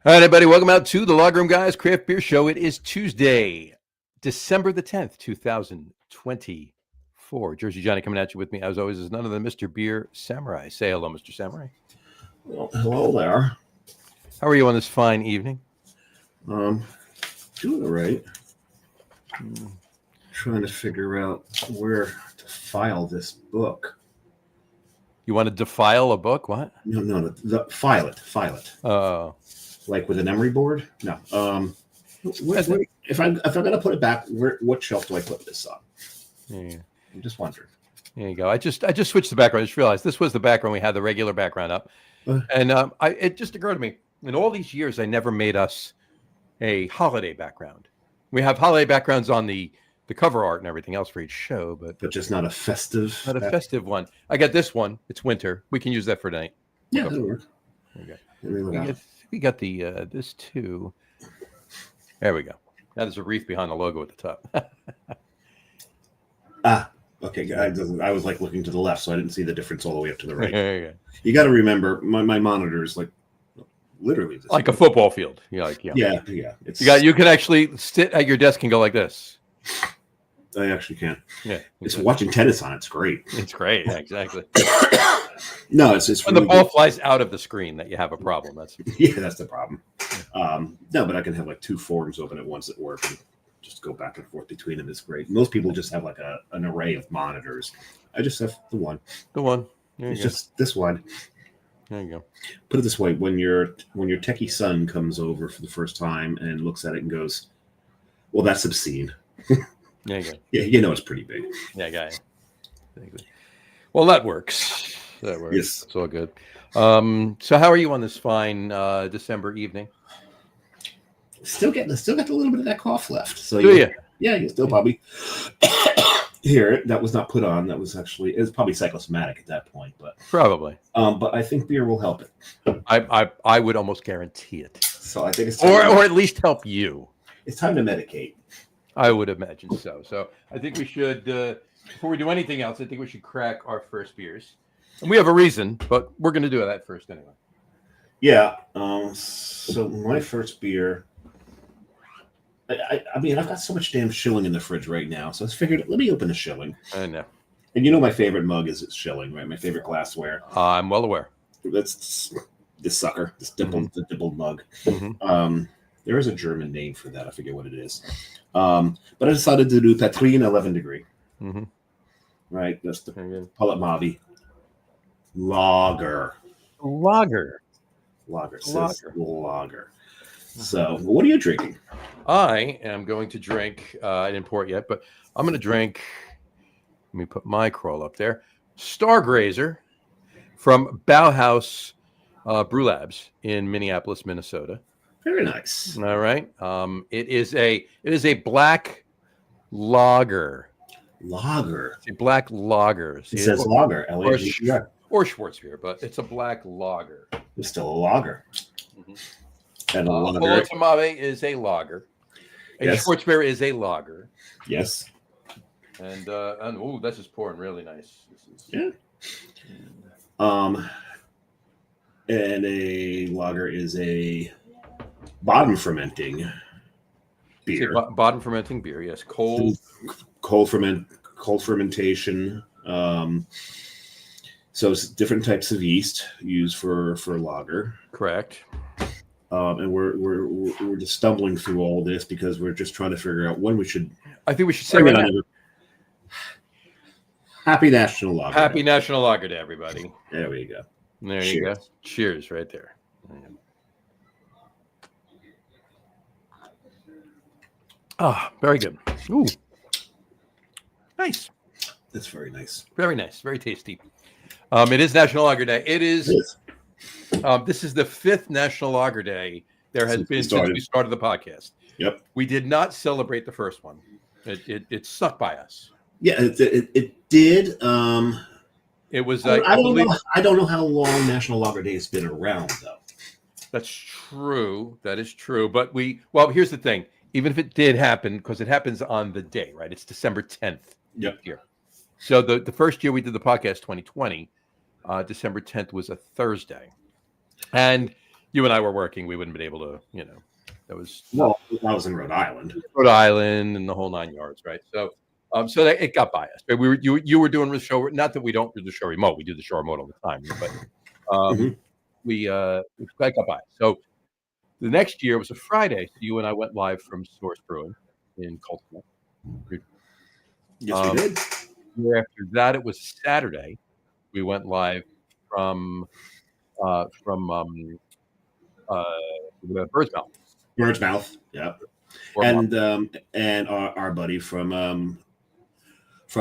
All right, everybody, welcome out to the Log Room Guys Craft Beer Show. It is Tuesday, December the 10th, 2024. Jersey Johnny coming at you with me, as always, is none other than Mr. Beer Samurai. Say hello, Mr. Samurai. Well, hello there. How are you on this fine evening? Doing all right. Trying to figure out where to file this book. You want to defile a book? What? No, file it. Oh. Like with an emery board? No. If I'm gonna put it back, what shelf do I put this on? Yeah. I'm just wondering. There you go. I just switched the background. I just realized this was the background. We had the regular background up, and it just occurred to me. In all these years, I never made us a holiday background. We have holiday backgrounds on the cover art and everything else for each show, but just not a festive. Festive one. I got this one. It's winter. We can use that for tonight. Yeah, that'll work. Okay. We got the this too. There we go. Now there's a wreath behind the logo at the top. Okay. I was like looking to the left, so I didn't see the difference all the way up to the right. There you go. You got to remember, my monitor is like literally this like a football field. Yeah. It's, you can actually sit at your desk and go like this. I actually can. Yeah. It's watching tennis on. It's great. It's great. Yeah, exactly. No, it's when really the ball flies out of the screen that you have a problem. That's the problem. No, but I can have like two forms open at once at work and just go back and forth between them. Is great. Most people just have like an array of monitors. I just have the one. It's just this one. There you go. Put it this way: when your techie son comes over for the first time and looks at it and goes, "Well, that's obscene." There you go. Yeah, you know it's pretty big. Yeah, guy. Well, that works. Yes, it's all good. So, how are you on this fine December evening? Still got a little bit of that cough left. So do you? Yeah, you still probably hear it. That was not put on. That was actually it's probably psychosomatic at that point, but probably. But I think beer will help it. I would almost guarantee it. So I think it's or at least help you. It's time to medicate. I would imagine so. So I think we should, before we do anything else, I think we should crack our first beers. And we have a reason, but we're going to do that first anyway. Yeah. So my first beer, I mean, I've got so much damn shilling in the fridge right now. So I figured, let me open a shilling. I know. And you know my favorite mug is shilling, right? My favorite glassware. I'm well aware. That's this sucker, this dimpled mug. Mm-hmm. There is a German name for that. I forget what it is. But I decided to do Patrine 11 degree. Mm-hmm. Right? That's the Pullet Mavi. Lager. So, what are you drinking? I am going to drink, I didn't pour it yet, but I'm going to drink, let me put my crawl up there, Stargrazer from Bauhaus Brew Labs in Minneapolis, Minnesota. Very nice. All right. It is a black lager. It's a black lager. See, it says lager. L-A-G-E-R. Or Schwarzbier, but it's a black lager. It's still a lager. Mm-hmm. And a Mave is a lager. A Schwarzbier is a lager. Yes. And this is pouring really nice. Yeah. And a lager is a bottom fermenting beer. Bottom fermenting beer, yes. Cold fermentation. So it's different types of yeast used for lager. Correct. And we're just stumbling through all this because we're just trying to figure out when we should. I think we should say right now. Happy National Lager Day. Happy National Lager Day, everybody. There we go. There you go. Cheers, right there. Very good. Ooh, nice. That's very nice. Very nice. Very tasty. It is National Lager Day. It is. This is the 5th National Lager Day there has been since we started the podcast. Yep. We did not celebrate the first one. It stuck by us. Yeah, it did. It was. I don't know how long National Lager Day has been around, though. That's true. That is true. But here's the thing. Even if it did happen, because it happens on the day, right? It's December 10th. Yep. Here. So the first year we did the podcast, 2020, December 10th was a Thursday. And you and I were working, we wouldn't have been able to, that was I was in Rhode Island. Rhode Island and the whole 9 yards, right? So, so that it got by us. But you were doing the show. Not that we don't do the show remote. We do the show remote all the time. But we got by us. So the next year was a Friday. So you and I went live from Source Brewing in Colton. Yes, we did. Year after that, it was Saturday. We went live from Bird's Mouth. Bird's Mouth, yeah. And our buddy from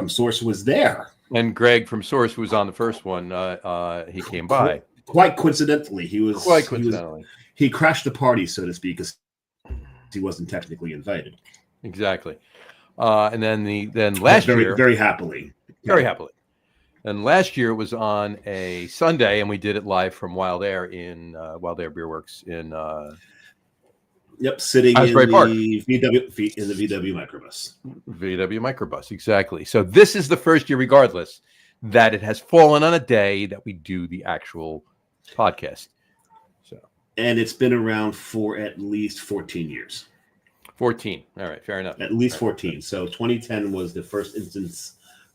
Source was there. And Greg from Source was on the first one. He came by. Quite coincidentally, he crashed the party, so to speak, because he wasn't technically invited. Exactly. And then last year, very happily. And last year it was on a Sunday, and we did it live from Wild Air in Wild Air Beer Works in. Sitting in the VW microbus. VW microbus, exactly. So this is the first year, regardless, that it has fallen on a day that we do the actual podcast. So, and it's been around for at least 14 years. 14. All right, fair enough. At least 14. So 2010 was the first instance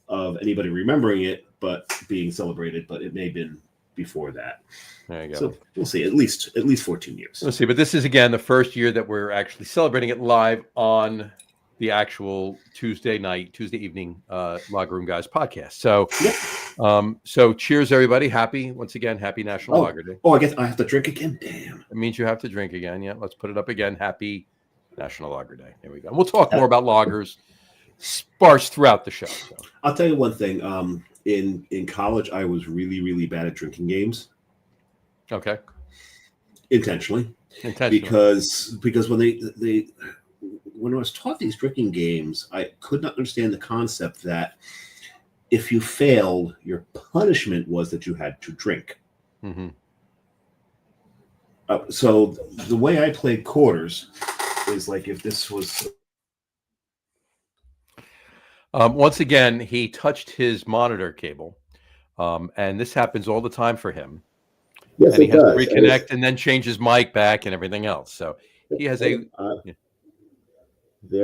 of anybody remembering it, but being celebrated. But it may have been before that. There you go. So we'll see. At least 14 years. Let's see. But this is again the first year that we're actually celebrating it live on the actual Tuesday evening Lager Room Guys podcast. So, so cheers, everybody. Happy National Lager Day. Oh, I guess I have to drink again. Damn. It means you have to drink again. Yeah. Let's put it up again. Happy National Lager Day. There we go. And we'll talk more about lagers sparse throughout the show. So. I'll tell you one thing. In college, I was really, really bad at drinking games. Okay. Intentionally. Because when I was taught these drinking games, I could not understand the concept that if you failed, your punishment was that you had to drink. Mm-hmm. So the way I played quarters is like if this was. Once again, he touched his monitor cable, and this happens all the time for him. Yes, and he has does. to reconnect and then change his mic back and everything else. So he has There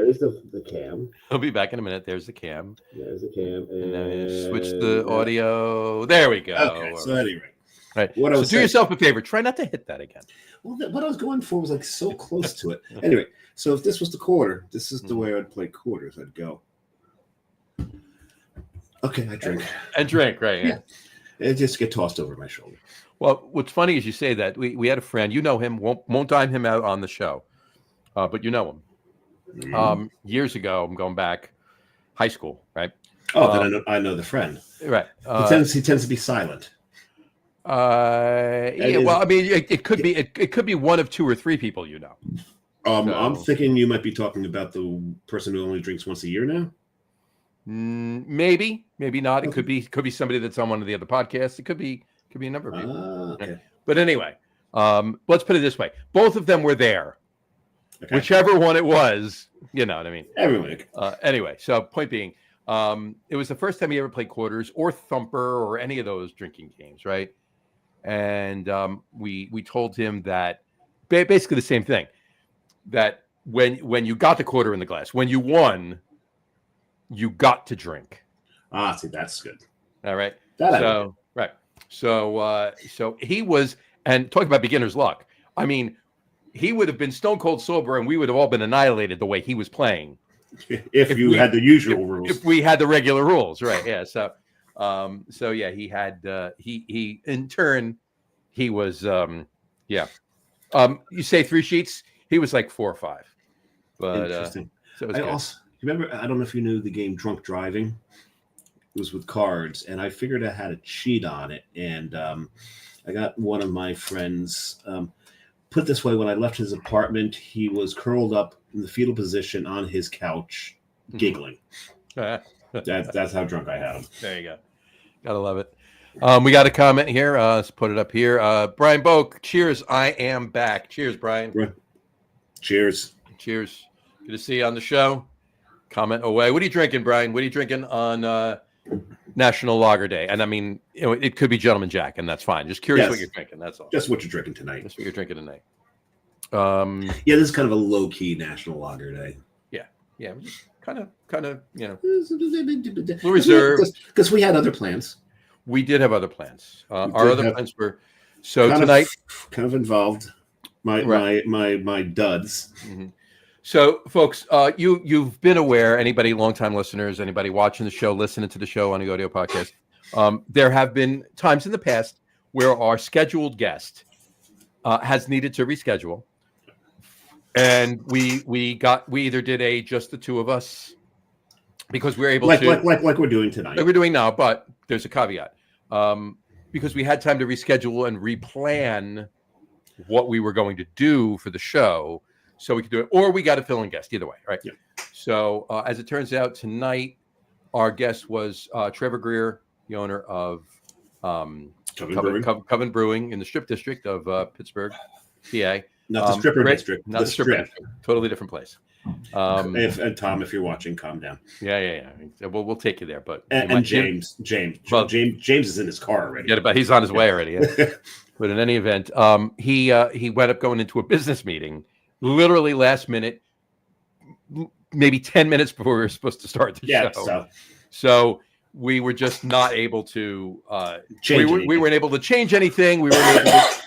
is the cam. He'll be back in a minute. There's the cam. There's the cam. And then switch the audio. There we go. Okay, so anyway. Right. So do yourself a favor. Try not to hit that again. Well, what I was going for was like so close to it. Anyway, so if this was the quarter, this is the way I'd play quarters. I'd go. Okay, I drink. And drink, right. Yeah. It just get tossed over my shoulder. Well, what's funny is you say that. We had a friend, you know him, won't dime him out on the show, but you know him. Mm-hmm. Years ago, I'm going back, high school, right? Oh, then I know the friend. Right. He tends to be silent. Yeah. Well, I mean, it could be one of two or three people you know. I'm thinking you might be talking about the person who only drinks once a year now. Maybe not. It could be somebody that's on one of the other podcasts. It could be a number of people. Okay. But anyway, let's put it this way: both of them were there. Okay. Whichever one it was, you know what I mean. Everyone. Anyway, so point being, it was the first time he ever played quarters or thumper or any of those drinking games, right? And we told him that basically the same thing. That when you got the quarter in the glass, when you won, you got to drink. See, that's good. All right. Right. So he was, and talking about beginner's luck. I mean, he would have been stone cold sober, and we would have all been annihilated the way he was playing. If we had the usual rules. If we had the regular rules, right? Yeah. So yeah, he had he in turn he was you say 3 sheets. He was like 4 or 5. But interesting. So it was remember, I don't know if you knew the game Drunk Driving. It was with cards, and I figured I had a cheat on it. And I got one of my friends. Put it this way, when I left his apartment, he was curled up in the fetal position on his couch, giggling. That's how drunk I had him. There you go. Gotta love it. We got a comment here. Let's put it up here. Brian Boak, cheers. I am back. Cheers, Brian. Cheers. Cheers. Good to see you on the show. Comment away. What are you drinking, Brian? What are you drinking on National Lager Day, and I mean, it could be Gentleman Jack, and that's fine. Just curious Yes. what you're drinking. That's all. Just what you're drinking tonight. Just what you're drinking tonight. Yeah, this is kind of a low key National Lager Day. Yeah, just kind of, Blue Reserve, because we had other plans. We did have other plans. Our other plans were tonight kind of involved my duds. Mm-hmm. So, folks, you've been aware. Anybody, longtime listeners, anybody watching the show, listening to the show on the audio podcast, there have been times in the past where our scheduled guest has needed to reschedule. And we either did just the two of us because we were able to like we're doing tonight. Like we're doing now, but there's a caveat. Because we had time to reschedule and replan what we were going to do for the show so we could do it, or we got a fill-in guest, either way, right? Yeah. So as it turns out, tonight our guest was Trevor Greer, the owner of Coven Brewing in the Strip District of Pittsburgh, PA. Not the Stripper District. Not the Strip District. Totally different place. And Tom, if you're watching, calm down. Yeah. We'll take you there. But James is in his car already. Yeah, but he's on his way already. Yeah. But in any event, he wound up going into a business meeting, literally last minute, maybe 10 minutes before we were supposed to start the show. So we were just not able to change. We weren't able to change anything. We weren't able to.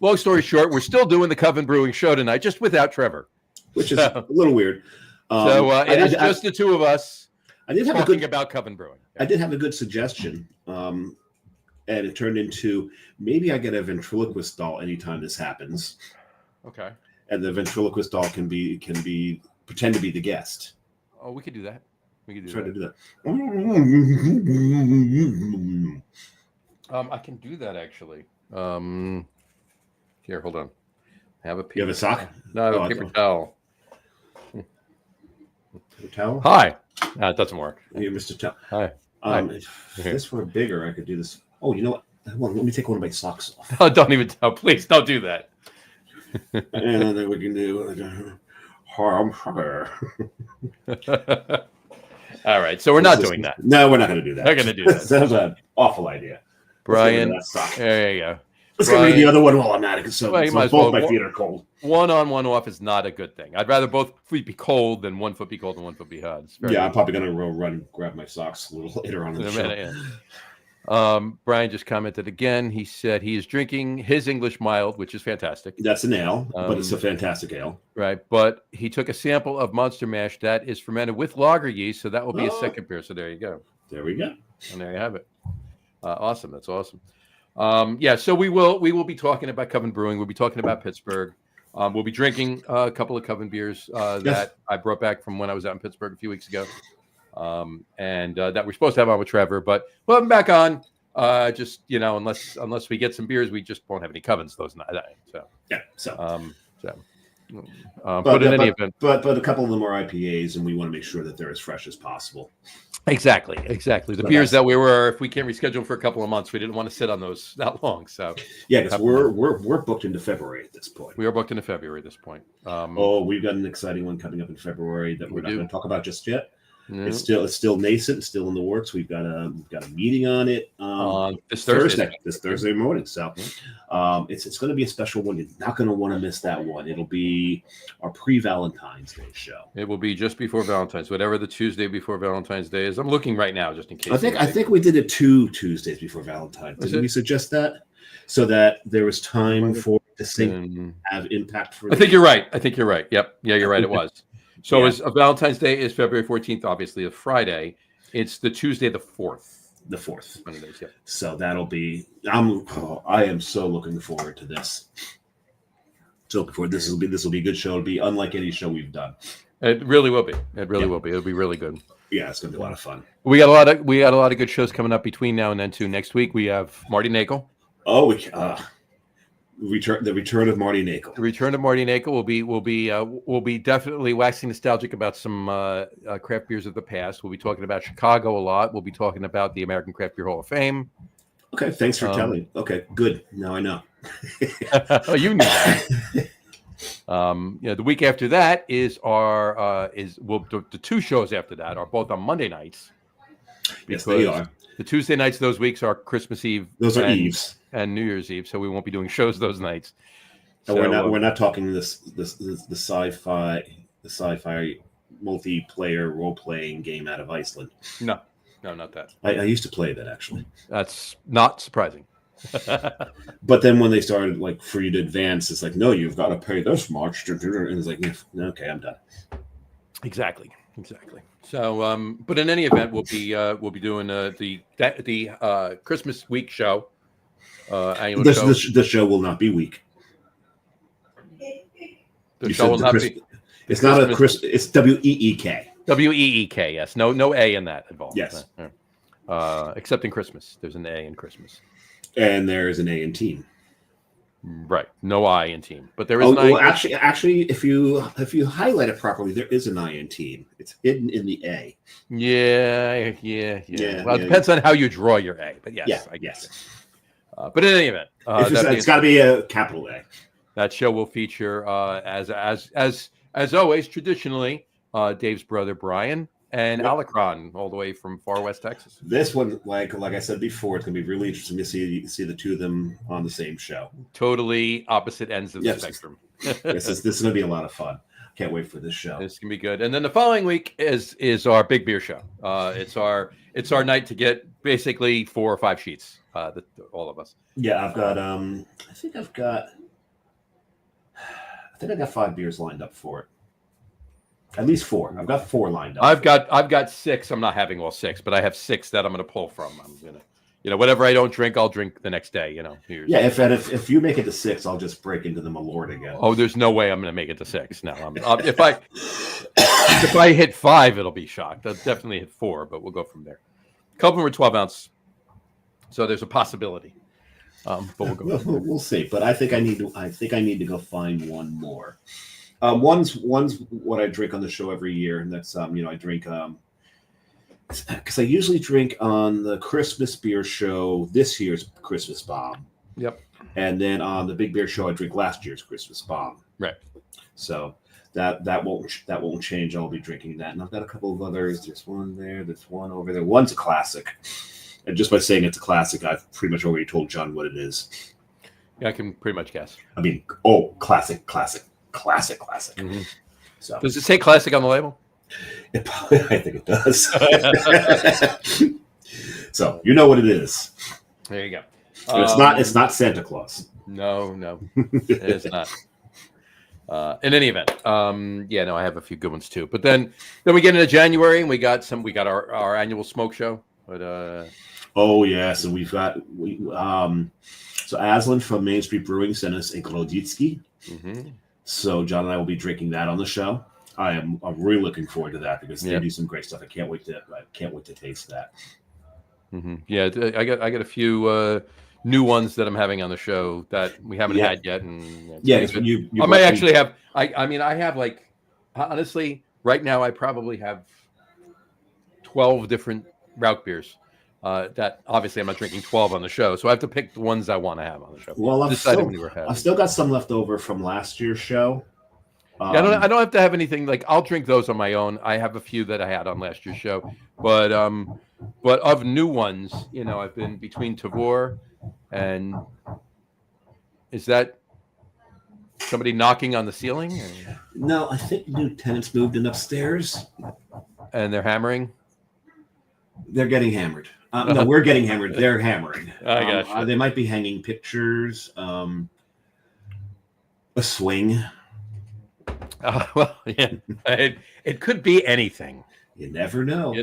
Long story short, we're still doing the Coven Brewing show tonight, just without Trevor, which is a little weird. It is just the two of us. I did have talking about Coven Brewing. I did have a good suggestion, and it turned into maybe I get a ventriloquist doll anytime this happens. Okay. And the ventriloquist doll can pretend to be the guest. Oh, we could do that. Try to do that. I can do that actually. Here, hold on. I have a paper. You have a sock? No, paper towel. Paper towel? Hi. No, it doesn't work. You're Mr. Towel. Hi. If this were bigger, I could do this. Oh, you know what? Well, let me take one of my socks off. Oh, don't even tell. Please don't do that. And then we can do harm. All right. So we're not doing that. No, we're not going to do that. We're going to do that. That's an awful idea. Brian, there you go. Let's get rid of the other one while I'm at it, so both my feet are cold. One on, one off is not a good thing. I'd rather both feet be cold than 1 foot be cold and 1 foot be hot. I'm probably going to run and grab my socks a little later on in the show. Brian just commented again. He said he is drinking his English mild, which is fantastic. That's an ale, but it's a fantastic ale. Right, but he took a sample of Monster Mash that is fermented with lager yeast, so that will be a second beer. So there you go. There we go. And there you have it. Awesome. That's awesome. So we will be talking about Coven Brewing. We'll be talking about Pittsburgh. We'll be drinking a couple of Coven beers that I brought back from when I was out in Pittsburgh a few weeks ago, and that we're supposed to have on with Trevor. But we'll have him back on. Just unless we get some beers, we just won't have any Covens those nights. So yeah. But in any event, but a couple of them are IPAs, and we want to make sure that they're as fresh as possible. Exactly. The beers that if we can't reschedule for a couple of months, we didn't want to sit on those that long. So yeah, because we're booked into February at this point. We are booked into February at this point. We've got an exciting one coming up in February that we're not going to talk about just yet. No. It's still nascent, it's still in the works. We've got a meeting on it this Thursday morning. So it's going to be a special one. You're not going to want to miss that one. It'll be our pre-Valentine's Day show. It will be just before Valentine's, whatever the Tuesday before Valentine's Day is. I'm looking right now just in case. I think we did it 2 Tuesdays before Valentine's. Did we suggest that so that there was time for this thing to have impact for? I think you're right. Yep. Yeah, you're right. It was. So as Valentine's Day is February 14th, obviously a Friday. It's the Tuesday, the 4th. The 4th. Mondays, yeah. So that'll be. I am so looking forward to this. So before this will be a good show. It'll be unlike any show we've done. It really will be. It really will be. It'll be really good. Yeah, it's gonna be a lot of fun. We got a lot of good shows coming up between now and then too. Next week we have Marty Nagel. Oh, the return of Marty Nagel. The return of Marty Nagel will be definitely waxing nostalgic about some craft beers of the past. We'll be talking about Chicago a lot. We'll be talking about the American Craft Beer Hall of Fame. Okay, thanks for telling. Okay, good. Now I know. Oh, you knew that. The week after that is the 2 shows after that are both on Monday nights. Yes, they are. The Tuesday nights those weeks are Christmas Eve. Those are Eves and New Year's Eve, so we won't be doing shows those nights. And so, we're not talking the sci-fi multiplayer role playing game out of Iceland. No, not that. I used to play that actually. That's not surprising. But then when they started like for you to advance, it's like, no, you've got to pay this much, and it's like, okay, I'm done. Exactly. So, but in any event, we'll be doing the Christmas week show. Annual show. The show will not be weak. The show will not be. It's not a Chris. It's WEEK. WEEK. Yes. No A in that involved. Yes. Except in Christmas, there's an A in Christmas. And there is an A in team. Right. No I in team, but there is an I. Well, actually, if you highlight it properly, there is an I in team. It's hidden in the A. Yeah. Well, it depends on how you draw your A, but yes, yeah, I guess. But in any event, it's got to be a capital A. That show will feature, as always, traditionally, Dave's brother Brian and Alacron, all the way from far west Texas. This one, like I said before, it's going to be really interesting to see the two of them on the same show. Totally opposite ends of the spectrum. This is going to be a lot of fun. Can't wait for this show. This can be good. And then the following week is our big beer show. It's our night to get basically 4 or 5 sheets. All of us. Yeah, I've got. I think I've got 5 beers lined up for it. At least 4. I've got 4 lined up. I've got 6. I'm not having all 6, but I have 6 that I'm going to pull from. I'm gonna, whatever I don't drink, I'll drink the next day. Yeah. If you make it to 6, I'll just break into the Malort again. Oh, there's no way I'm going to make it to 6. No, if I hit 5, it'll be shocked. I'll definitely hit 4, but we'll go from there. A couple were 12 ounce, so there's a possibility. But we'll go. We'll see. But I think I need to go find one more. One's what I drink on the show every year, and that's I drink because I usually drink on the Christmas beer show this year's Christmas bomb. Yep. And then on the big beer show, I drink last year's Christmas bomb. Right. So that won't change. I'll be drinking that, and I've got a couple of others. There's one there. There's one over there. One's a classic, and just by saying it's a classic, I've pretty much already told John what it is. Yeah, I can pretty much guess. I mean, classic. Mm-hmm. So does it say classic on the label? I think it does. So you know what it is. There you go. It's not Santa Claus. No, it is not. In any event, I have a few good ones too. But then we get into January and we got our annual smoke show. But oh yeah, so so Aslan from Main Street Brewing sent us a Grodzicki. Mm-hmm. So John and I will be drinking that on the show. I'm really looking forward to that because they do some great stuff. I can't wait to taste that. Mm-hmm. Yeah, I got a few new ones that I'm having on the show that we haven't had yet, and I may actually have. I have like honestly right now I probably have 12 different Rauk beers. That obviously I'm not drinking 12 on the show, so I have to pick the ones I want to have on the show. Well, I've still got some left over from last year's show. I don't have to have anything like I'll drink those on my own. I have a few that I had on last year's show, but of new ones, I've been between Tavor and is that somebody knocking on the ceiling? Or? No, I think new tenants moved in upstairs, and they're hammering. They're getting hammered. No, we're getting hammered. They're hammering. I gotcha. They might be hanging pictures. A swing. Well, yeah. It could be anything. You never know.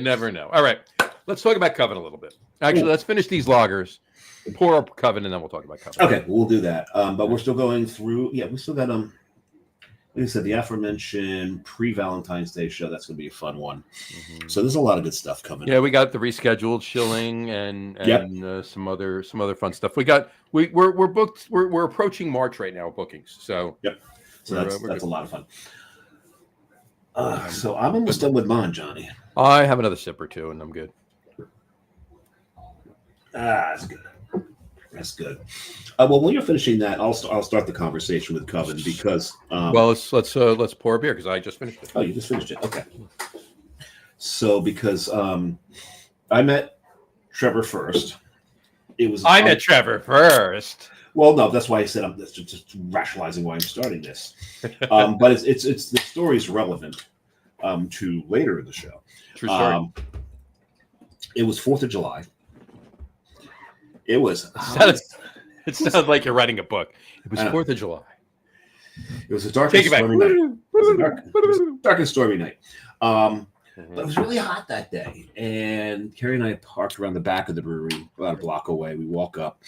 All right. Let's talk about Coven a little bit. Actually, let's finish these lagers, pour up Coven, and then we'll talk about Coven. Okay, we'll do that. But we're still going through. Yeah, we still got like I said, the aforementioned pre-Valentine's Day show. That's going to be a fun one. Mm-hmm. So there's a lot of good stuff coming. Yeah, we got the rescheduled shilling and some other fun stuff. We're booked. We're approaching March right now bookings. So so that's a lot of fun. So I'm almost done with mine, Johnny. I have another sip or two, and I'm good. That's good. That's good. Well, when you're finishing that, I'll start the conversation with Coven because. Let's pour a beer because I just finished it. Oh, you just finished it. Okay. So because I met Trevor first. It was. I met Trevor first. Well, no, that's why I said I'm just rationalizing why I'm starting this. But it's the story is relevant to later in the show. True story. It was 4th of July. It was. It sounds like you're writing a book. It was 4th of July. It was a dark and stormy night. It was a dark and stormy night. But it was really hot that day. And Carrie and I parked around the back of the brewery, about a block away. We walk up.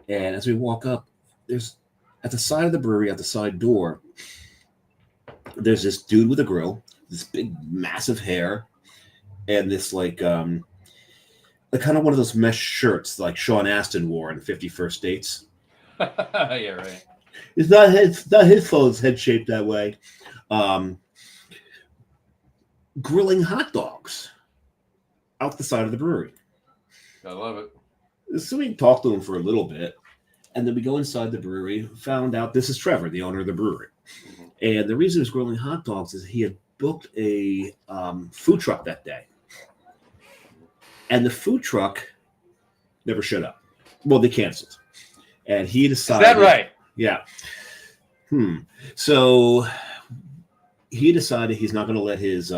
And as we walk up, there's at the side of the brewery, at the side door, there's this dude with a grill, this big, massive hair, and this like kind of one of those mesh shirts like Sean Astin wore in 50 First Dates. Yeah, right. It's not his phone's head shaped that way. Grilling hot dogs out the side of the brewery. I love it. So we talked to him for a little bit, and then we go inside the brewery, found out this is Trevor, the owner of the brewery. And the reason he was grilling hot dogs is he had booked a food truck that day. And the food truck never showed up. Well, they canceled. And he decided... Is that right? Yeah. So he decided he's not going to let his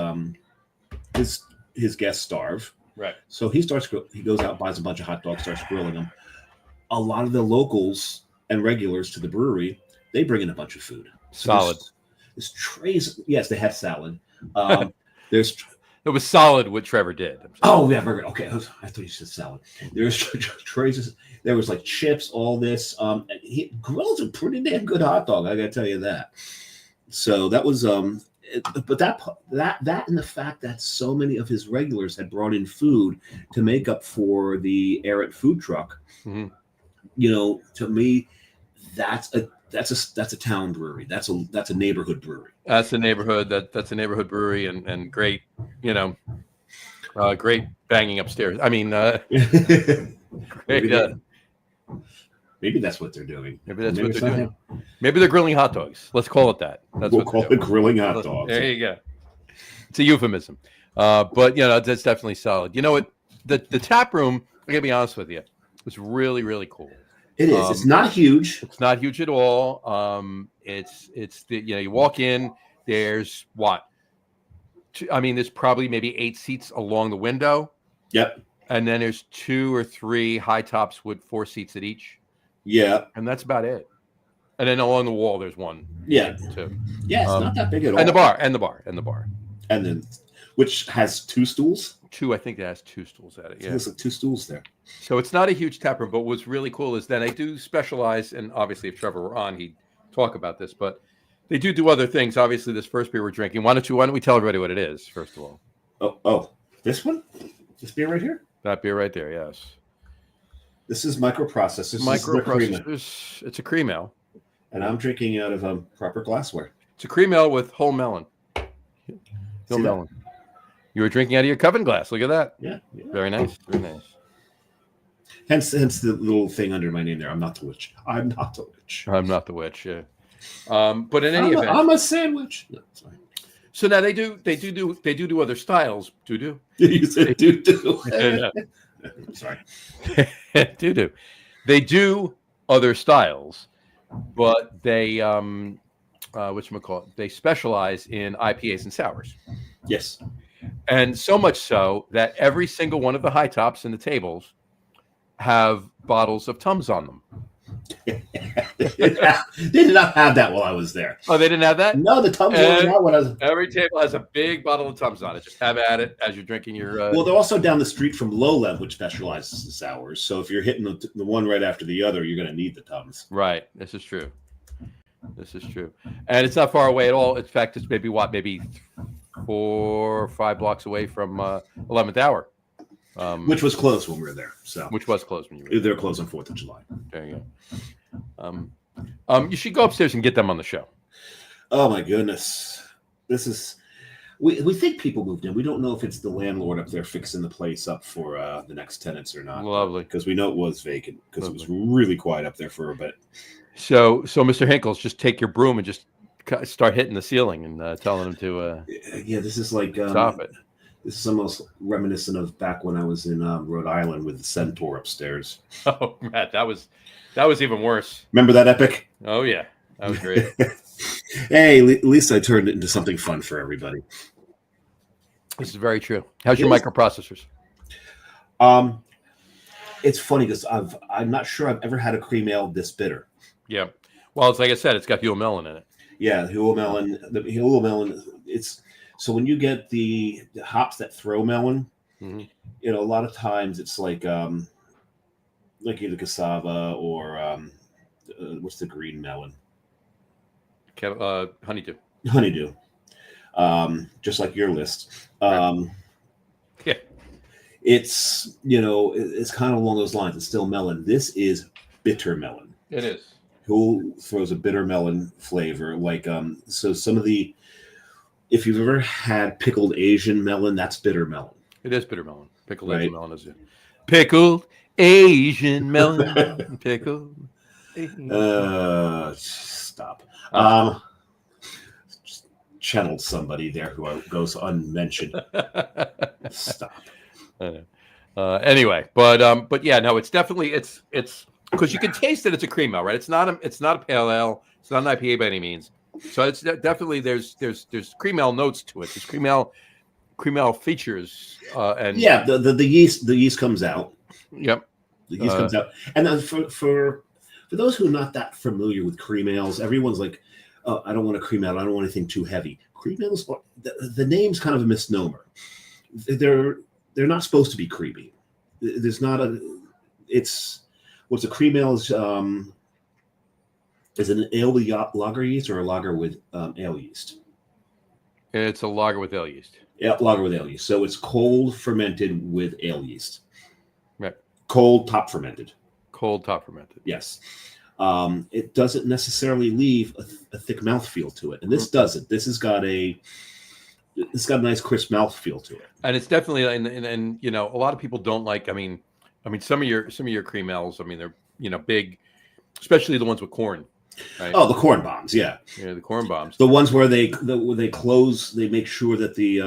guests starve. Right. So he goes out, buys a bunch of hot dogs, starts grilling them. A lot of the locals and regulars to the brewery, they bring in a bunch of food. Solid. There's trays. Yes, they had salad. There's. It was solid what Trevor did. Oh yeah, burger. Okay, I thought you said salad. There's trays. There was like chips. All this. He grills a pretty damn good hot dog. I gotta tell you that. So that was but that and the fact that so many of his regulars had brought in food to make up for the errant food truck, you know, to me, that's a town brewery. That's a neighborhood brewery. That's a neighborhood brewery and great, you know, great banging upstairs. I mean, great, maybe that's what they're doing. Maybe that's what they're doing. Maybe they're grilling hot dogs. Let's call it that. We'll call it grilling hot dogs. There you go. It's a euphemism. But, you know, that's definitely solid. You know what? The tap room, I got to be honest with you, was really, really cool. It is. It's not huge. It's not huge at all. It's you know, you walk in, there's what? There's probably maybe 8 seats along the window. Yep. And then there's 2 or 3 high tops with 4 seats at each. Yeah. And that's about it. And then along the wall, there's 1. Yeah. 2. Yeah, it's not that big at all. And the bar. And then, which has 2 stools? 2, I think it has 2 stools at it. Yeah. There's like 2 stools there. So it's not a huge tap room, but what's really cool is that I do specialize, and obviously if Trevor were on, he'd talk about this, but they do other things. Obviously, this first beer we're drinking, why don't we tell everybody what it is, first of all? Oh, this one? This beer right here? That beer right there, yes. This is microprocessed. Microprocessed. It's a cream ale. And I'm drinking out of proper glassware. It's a cream ale with whole melon. Whole melon. You were drinking out of your Coven glass. Look at that. Yeah. Very nice. Very nice. Hence the little thing under my name there. I'm not the witch. I'm not the witch. Yeah. But in any event, I'm a sandwich. No, sorry. So now they do other styles. Do. You said do. Sorry. do. They do other styles, but they whatchamacallit, they specialize in IPAs and sours. Yes. And so much so that every single one of the high tops in the tables have bottles of Tums on them. They did not have that while I was there. Oh, they didn't have that? No, the Tums weren't out when I was. Every table has a big bottle of Tums on it. Just have at it as you're drinking your. Well, they're also down the street from Lowland, which specializes in sours. So if you're hitting the one right after the other, you're going to need the Tums. Right. This is true. And it's not far away at all. In fact, it's maybe 4 or 5 blocks away from 11th Hour. Which was closed when we were there. So which was closed when you were there. They're closed on 4th of July. There you go. You should go upstairs and get them on the show. Oh my goodness. This is we think people moved in. We don't know if it's the landlord up there fixing the place up for the next tenants or not. Lovely. Because we know it was vacant because it was really quiet up there for a bit. So Mr. Hinkles, just take your broom and just start hitting the ceiling and telling them to yeah, this is like stop it. This is almost reminiscent of back when I was in Rhode Island with the Centaur upstairs. Oh, Matt, that was even worse. Remember that epic? Oh yeah, that was great. Hey, at least I turned it into something fun for everybody. This is very true. How's your microprocessors? It's funny because I'm not sure I've ever had a cream ale this bitter. Yeah. Well, it's like I said, it's got Huell melon in it. Yeah, Huell melon. The Huell melon. It's so when you get the hops that throw melon, you know, a lot of times it's like either cassava or what's the green melon? Honeydew. Honeydew. Just like your list. Yeah. It's, you know, it's kind of along those lines. It's still melon. This is bitter melon. It is. Who throws a bitter melon flavor? Like, so some of the, if you've ever had pickled Asian melon, that's bitter melon. It is bitter melon. Pickled Asian melon is it. Pickled Asian melon. Pickled. Stop. Just channeled somebody there who goes unmentioned. Stop. I know. Anyway, but yeah, no, it's definitely it's because you can taste that it's a cream ale, right? It's not a pale ale. It's not an IPA by any means. So it's definitely there's cream ale notes to it. There's cream ale features and yeah, the yeast comes out. Yep, the yeast comes out. And for those who are not that familiar with cream ales, everyone's like, oh, I don't want a cream ale. I don't want anything too heavy. Cream ales, the name's kind of a misnomer. They're not supposed to be creamy. There's not what's a cream ale is it an ale with lager yeast or a lager with ale yeast? It's a lager with ale yeast. Yeah, lager with ale yeast. So it's cold fermented with ale yeast. Right. Cold top fermented. Cold top fermented. Yes. It doesn't necessarily leave a thick mouthfeel to it, and this doesn't. This has got a nice crisp mouthfeel to it, and it's definitely and you know, a lot of people don't like. I mean, some of your cream ales. I mean, they're, you know, big, especially the ones with corn. Right? Oh, the corn bombs, yeah, the corn bombs. The ones where they close. They make sure that the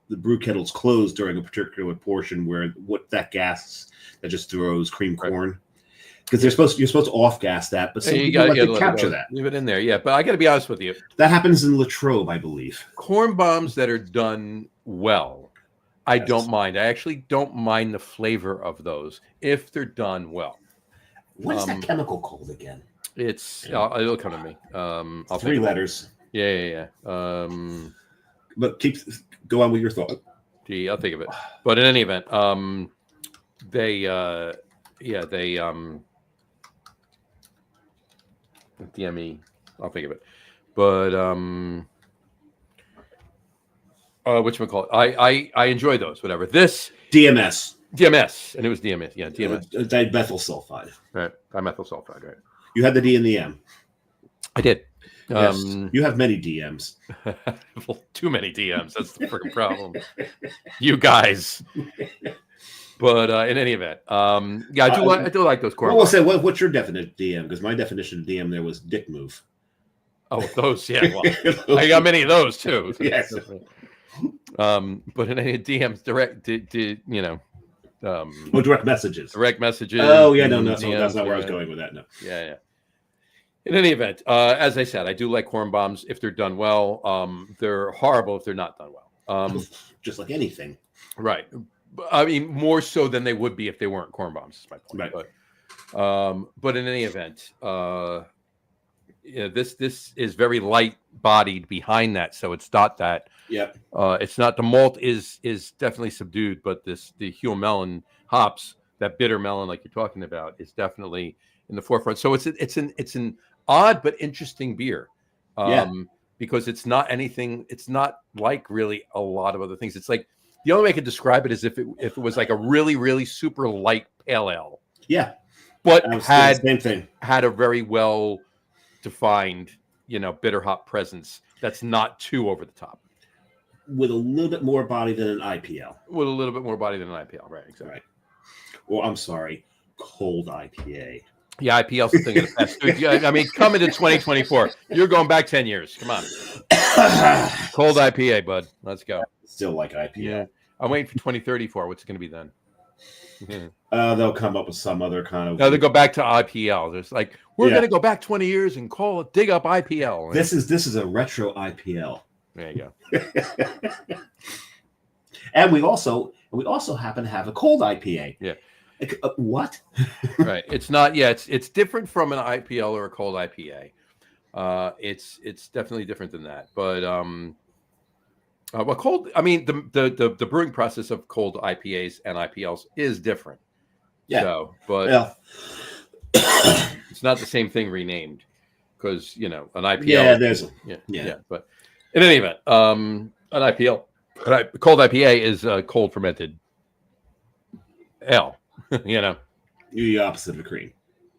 brew kettle's closed during a particular portion where that gas that just throws cream corn. Because you're supposed to off gas that, but some people like to capture that. Leave it in there, yeah. But I got to be honest with you, that happens in Latrobe, I believe. Corn bombs that are done well, I don't mind. I actually don't mind the flavor of those if they're done well. What's that chemical called again? It's it'll come to me. I'll 3 letters. Yeah. But go on with your thought. I'll think of it. But in any event, they DME, I'll think of it. But whatchamacallit? I enjoy those, whatever. This DMS, and it was DMS, yeah, DMS. Dimethyl sulfide. Right, dimethyl sulfide, right. You had the D and the M. I did. Yes. You have many DMs. Well, too many DMs. That's the freaking problem. You guys. But in any event, yeah, I do like those corn. Well, we'll say, what's your definition of DM? Because my definition of DM there was dick move. Oh, those, yeah. Well, I got many of those too. Yes. But in any DMs, direct, you know. Direct messages. Direct messages. Oh, yeah, no, that's not where I was going with that. No. Yeah. In any event, as I said, I do like corn bombs if they're done well. They're horrible if they're not done well. Just like anything. Right. I mean, more so than they would be if they weren't corn bombs, is my point. Right. But in any event, yeah, this is very light bodied behind that, so it's not that. Yeah. It's not, the malt is definitely subdued, but the Huell melon hops, that bitter melon like you're talking about, is definitely in the forefront. So it's an odd but interesting beer. Because it's not anything. It's not like really a lot of other things. It's like, the only way I could describe it is if it was like a really, really super light pale ale. Yeah. But same thing. Had a very well defined, bitter hop presence that's not too over the top. With a little bit more body than an IPL. With a little bit more body than an IPL, right? Exactly. Right. Well, I'm sorry, cold IPA. Yeah, IPL's the thing of the past. Dude, yeah, I mean, coming to 2024, you're going back 10 years. Come on. Cold IPA, bud. Let's go. Still like IPA. Yeah. I'm waiting for 2034. What's it going to be then? They'll come up with some other kind of. No, they go back to IPL. There's like, we're going to go back 20 years and dig up IPL. This is a retro IPL. There you go. And we also happen to have a cold IPA. Yeah. What? Right. It's not. Yeah. It's different from an IPL or a cold IPA. It's definitely different than that. But well, cold. I mean, the brewing process of cold IPAs and IPLs is different. Yeah. So, but it's not the same thing renamed because an IPL. Yeah. There's. Yeah. But in any event, an IPL, cold IPA is cold fermented ale. The opposite of a cream.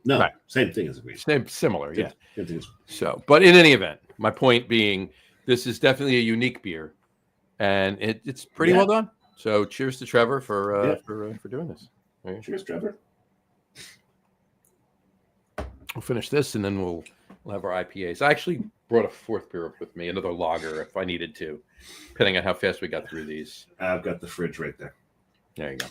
No, right. Same thing as a cream. Similar, yeah. So, but in any event, my point being, this is definitely a unique beer, and it's pretty well done. So, cheers to Trevor for doing this. Right. Cheers, Trevor. We'll finish this, and then we'll have our IPAs. I actually brought a fourth beer up with me, another lager if I needed to, depending on how fast we got through these. I've got the fridge right there. There you go.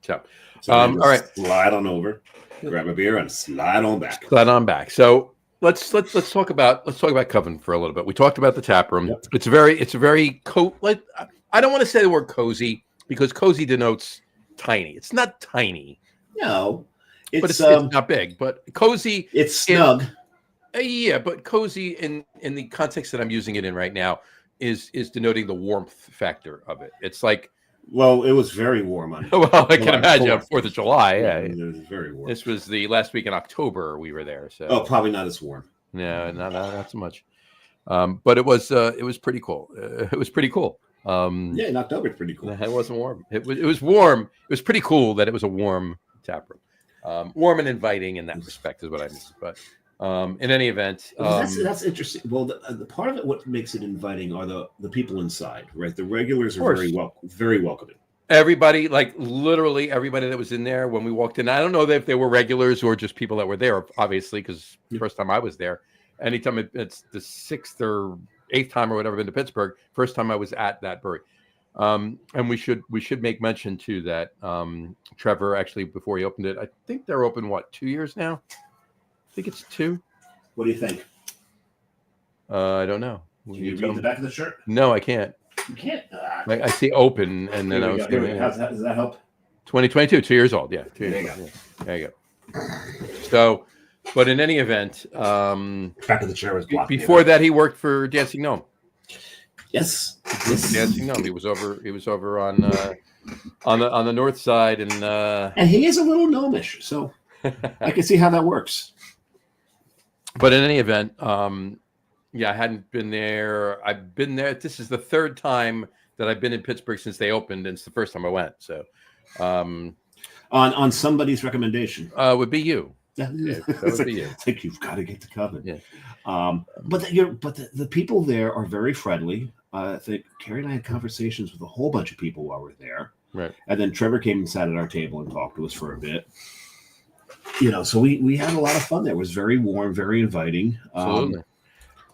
So all right, slide on over, grab a beer, and slide on back. Slide on back. So let's talk about Coven for a little bit. We talked about the tap room. Yep. It's a very I don't want to say the word cozy because cozy denotes tiny. It's not tiny. No, it's not big. But cozy. It's snug. Yeah, but cozy in the context that I'm using it in right now is denoting the warmth factor of it. It's like. Well, it was very warm on. Well, I can imagine 4th of July. Yeah, it was very warm. This was the last week in October we were there. So probably not as warm. No, not so much. But it was pretty cool. It was pretty cool. In October it's pretty cool. It wasn't warm. It was warm. It was pretty cool that it was a warm tap room. Warm and inviting in that respect is what I mean. But in any event, that's interesting. Well, the part of it, what makes it inviting, are the people inside, right? The regulars are very welcoming. Everybody, like literally everybody that was in there when we walked in. I don't know if they were regulars or just people that were there, obviously, because the first time I was there. Anytime it's the 6th or 8th time or whatever I've been to Pittsburgh. First time I was at that brewery. And we should make mention too that Trevor actually before he opened it, I think they're open 2 years now. I think it's 2. What do you think? I don't know. Can you read the back of the shirt? No, I can't. You can't. I see open, and then I was going. Does that help? 2022, 2 years old. Yeah, 2 years old. Yeah. There you go. So, but in any event, back of the chair was blocked. Before that, he worked for Dancing Gnome. Yes. Dancing Gnome. He was over on the north side, and he is a little gnomish, so I can see how that works. But in any event, I hadn't been there. I've been there. This is the 3rd time that I've been in Pittsburgh since they opened, and it's the first time I went. So, on somebody's recommendation, would be you. That would be you. I think you've got to get to Coven. Yeah. But the people there are very friendly. I think Carrie and I had conversations with a whole bunch of people while we're there. Right. And then Trevor came and sat at our table and talked to us for a bit. So we had a lot of fun there. It was very warm, very inviting. Absolutely.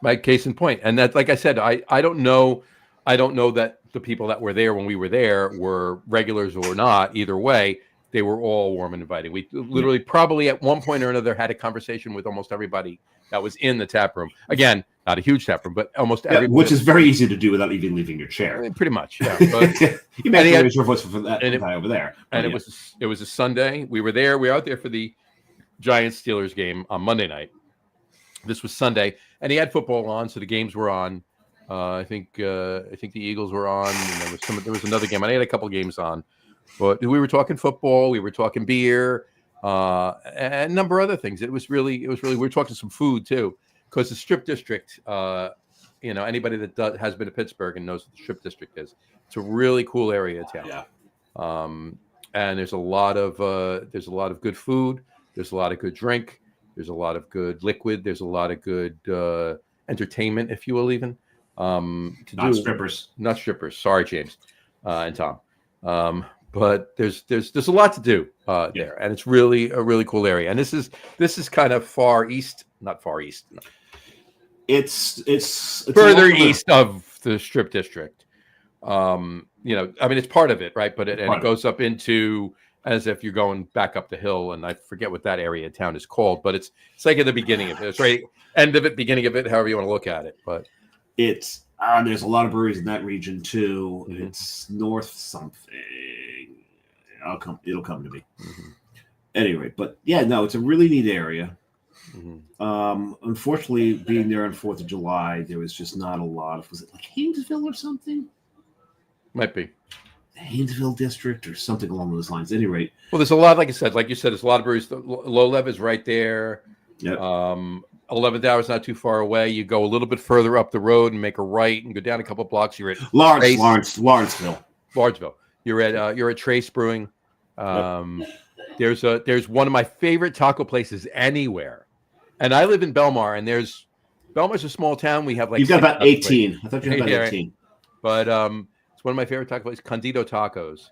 My case in point. And that, like I said, I don't know that the people that were there when we were there were regulars or not. Either way, they were all warm and inviting. We literally probably at one point or another had a conversation with almost everybody that was in the tap room. Again, not a huge tap room, but almost everybody. Which is very easy to do without even leaving your chair. I mean, pretty much, yeah. But, you may have to raise your voice for that guy over there. And it was a Sunday. We were there. We were out there for the Giants-Steelers game on Monday night. This was Sunday, and he had football on, so the games were on. I think the Eagles were on, and there was another game. I had a couple games on, but we were talking football, we were talking beer, and a number of other things. It was really we were talking some food too, because the Strip District, anybody that has been to Pittsburgh and knows what the Strip District is, it's a really cool area of town. Yeah. And there's a lot of good food. There's a lot of good drink. There's a lot of good liquid. There's a lot of good entertainment, if you will, even. Not strippers. Sorry, James and Tom. but there's a lot to do there, and it's really a really cool area. And this is kind of far east, not far east. No. It's further east of the Strip District. I mean, it's part of it, right? But it goes up into, as if you're going back up the hill, and I forget what that area of town is called, but it's like at the beginning of it. It's right end of it, beginning of it, however you want to look at it. But it's there's a lot of breweries in that region too. Mm-hmm. It's north something. It'll come to me. Mm-hmm. Anyway, but yeah, no, it's a really neat area. Mm-hmm. Unfortunately, being there on 4th of July, there was just not a lot of. Was it like Haynesville or something? Might be Haynesville district or something along those lines. At any rate, well, there's a lot. Like you said, there's a lot of breweries. Low Lev is right there. Yep. 11th Hour is not too far away. You go a little bit further up the road and make a right and go down a couple of blocks. You're at Lawrenceville. You're at Trace Brewing. Yep. There's one of my favorite taco places anywhere, and I live in Belmar. And Belmar's a small town. We have like you've got about 18. Places. I thought you had about 18. But it's one of my favorite taco places. Condado Tacos.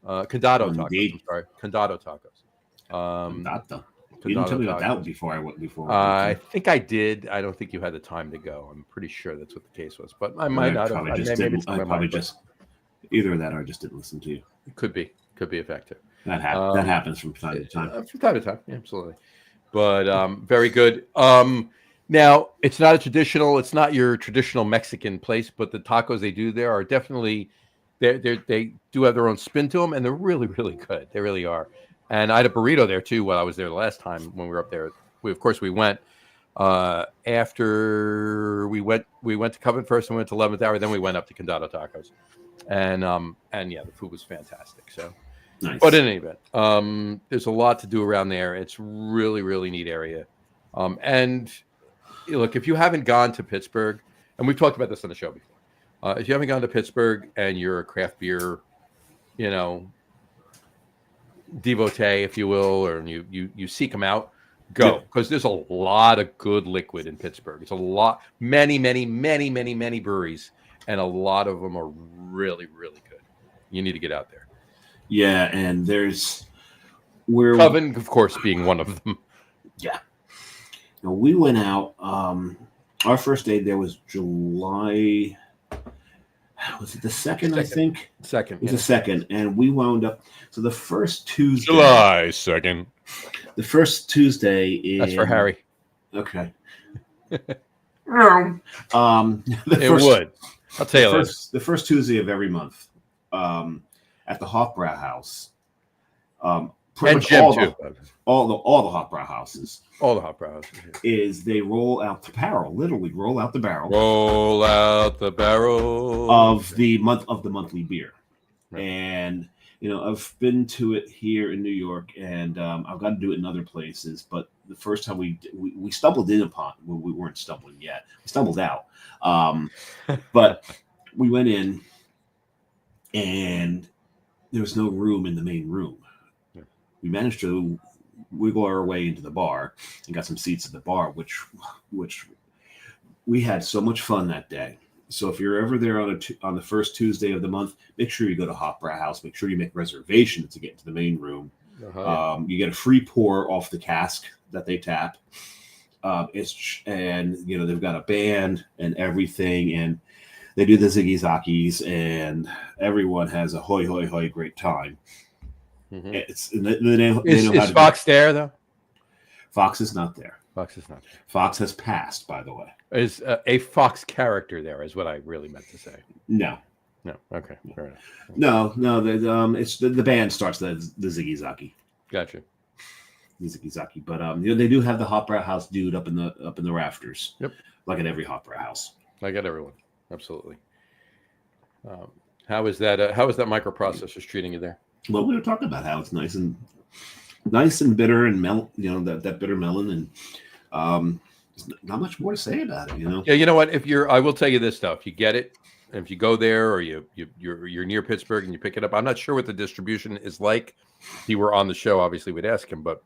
Condado Tacos. I'm sorry, Condado Tacos. Condado. You didn't tell me about that before I went. I think I did. I don't think you had the time to go. I'm pretty sure that's what the case was, but I might not have. Either of that, or I just didn't listen to you. It could be a factor. That happens from time to time. From time to time, yeah, absolutely. But very good. Now it's not your traditional Mexican place, but the tacos they do there are definitely they do have their own spin to them, and they're really, really good. They really are. And I had a burrito there too while I was there the last time when we were up there. We went after we went to Coven first and went to 11th Hour, then we went up to Condado Tacos. And yeah, the food was fantastic. So nice. But in any event, there's a lot to do around there. It's really, really neat area. And look, if you haven't gone to Pittsburgh, and we've talked about this on the show before, if you haven't gone to Pittsburgh and you're a craft beer, devotee, if you will, or you seek them out, go, because there's a lot of good liquid in Pittsburgh. It's a lot, many breweries, and a lot of them are really, really good. You need to get out there. Yeah, and Coven, of course, being one of them. Yeah. Now, we went out. Our first day there was July. Was it the second? I think second. It was the second, and we wound up. So the first Tuesday, July 2nd. The first Tuesday is. That's for Harry. Okay. It would. I'll tell you the first Tuesday of every month, at the Hofbrau House. Pretty much all the Hofbrau houses. All the Hofbrau houses. Yeah. Is they roll out the barrel, literally roll out the barrel. Roll out the barrel of the monthly beer. Right. And I've been to it here in New York, and I've got to do it in other places. But the first time we stumbled in upon, well, we weren't stumbling yet. We stumbled out, but we went in, and there was no room in the main room. Yeah. We managed to wiggle our way into the bar and got some seats at the bar, which we had so much fun that day. So if you're ever there on the first Tuesday of the month, make sure you go to Hofbrau House. Make sure you make reservations to get into the main room. Uh-huh. You get a free pour off the cask that they tap. They've got a band and everything, and they do the Ziggy Zakis, and everyone has a hoy hoy hoy great time. Mm-hmm. Is Fox there though? Fox is not there. Fox is not there. Fox has passed, by the way. Is a Fox character there? Is what I really meant to say. No. Okay. Fair enough. No. It's the band starts the Ziggy Zaki. Gotcha. The Ziggy Zaki, but they do have the Hofbrau House dude up in the rafters. Yep. Like at every Hofbrau House. Like at everyone. Absolutely. How is that microprocessors treating you there? Well, we were talking about how it's nice and bitter and that bitter melon, and there's not much more to say about it, Yeah, you know what? I will tell you this though. If you get it, and if you go there or you're near Pittsburgh and you pick it up, I'm not sure what the distribution is like. If he were on the show, obviously we'd ask him, but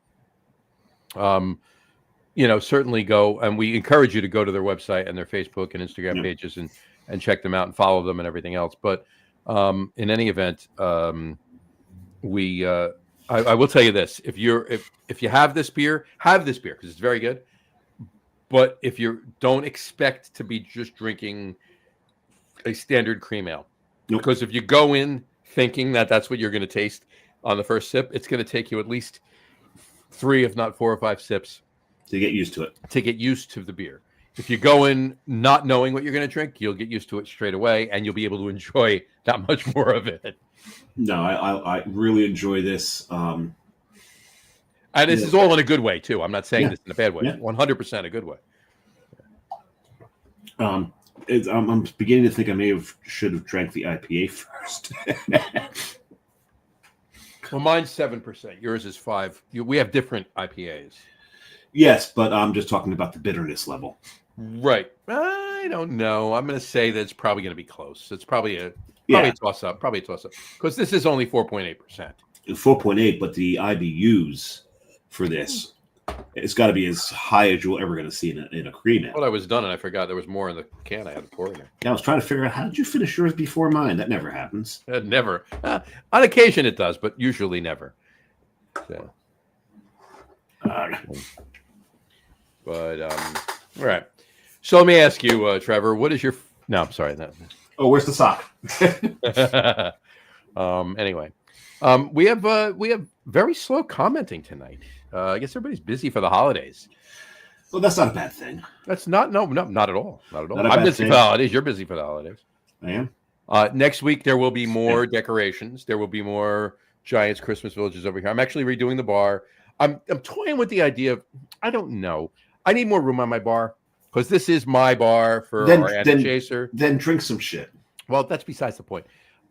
certainly go, and we encourage you to go to their website and their Facebook and Instagram pages and check them out and follow them and everything else. But in any event, I will tell you this: if you have this beer because it's very good. But if you don't expect to be just drinking a standard cream ale, Nope. because if you go in thinking that that's what you're going to taste on the first sip, it's going to take you at least 3, if not 4 or 5 sips to get used to it. To get used to the beer. If you go in not knowing what you're going to drink, you'll get used to it straight away, and you'll be able to enjoy that much more of it. No, I really enjoy this. And this is all in a good way too. I'm not saying this in a bad way. Yeah. 100% a good way. I'm beginning to think I should have drank the IPA first. Well, mine's 7%. Yours is 5. We have different IPAs. Yes, but I'm just talking about the bitterness level. Right. I don't know. I'm going to say that it's probably going to be close. It's probably a toss up. Because this is only 4.8%. 4.8, but the IBUs for this, it's got to be as high as you're ever going to see in a cream ale. Well, I was done, and I forgot there was more in the can. I had to pour in there. Yeah, I was trying to figure out, how did you finish yours before mine? That never happens. Never. On occasion it does, but usually never. So. But all right. So let me ask you, Trevor, what is your? No, I'm sorry. No. Oh, where's the sock? Anyway, we have very slow commenting tonight. I guess everybody's busy for the holidays. Well, that's not a bad thing. That's not at all. Not at all. I'm busy for the holidays. You're busy for the holidays. I am. Next week there will be more decorations. There will be more Giants Christmas villages over here. I'm actually redoing the bar. I'm toying with the idea of, I don't know. I need more room on my bar because this is my bar for our anti-chaser. Then drink some shit. Well, that's besides the point.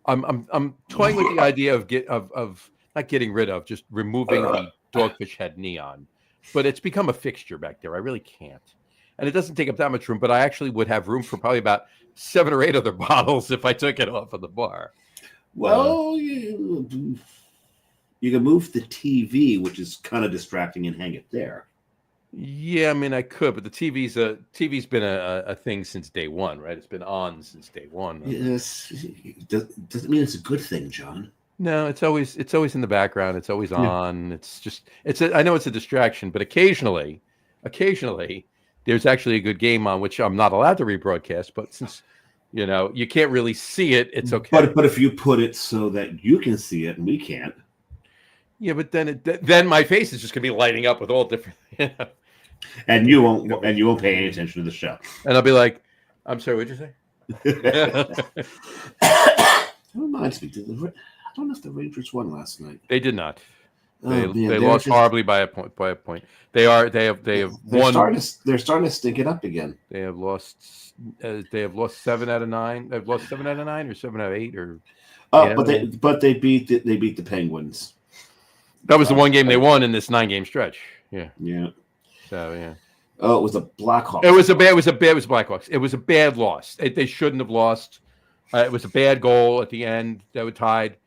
I'm toying with the idea of not getting rid of, just removing the Dogfish Head neon. But it's become a fixture back there. I really can't. And it doesn't take up that much room, but I actually would have room for probably about 7 or 8 other bottles if I took it off of the bar. Well, you can move the TV, which is kind of distracting, and hang it there. Yeah, I mean, I could, but the TV's been a thing since day one, right? It's been on since day one. Yes, doesn't mean it's a good thing, John. No, it's always in the background. It's always on. I know it's a distraction, but occasionally, there's actually a good game on which I'm not allowed to rebroadcast. But since you can't really see it, it's okay. But if you put it so that you can see it and we can't. Yeah, but then my face is just gonna be lighting up with all different. And you won't pay any attention to the show. And I'll be like, "I'm sorry, what'd you say?" That reminds me. I don't know if the Rangers won last night. They did not. They lost horribly by a point. They have won. They're starting to stink it up again. They have lost 7 out of 9. They've lost 7 out of 9 or 7 out of 8 or. But they beat the Penguins. That was the one game they won in this 9-game stretch. Yeah. Yeah. So yeah. Oh, it was a Blackhawks. It was Blackhawks. It was a bad loss. They shouldn't have lost. It was a bad goal at the end that was tied.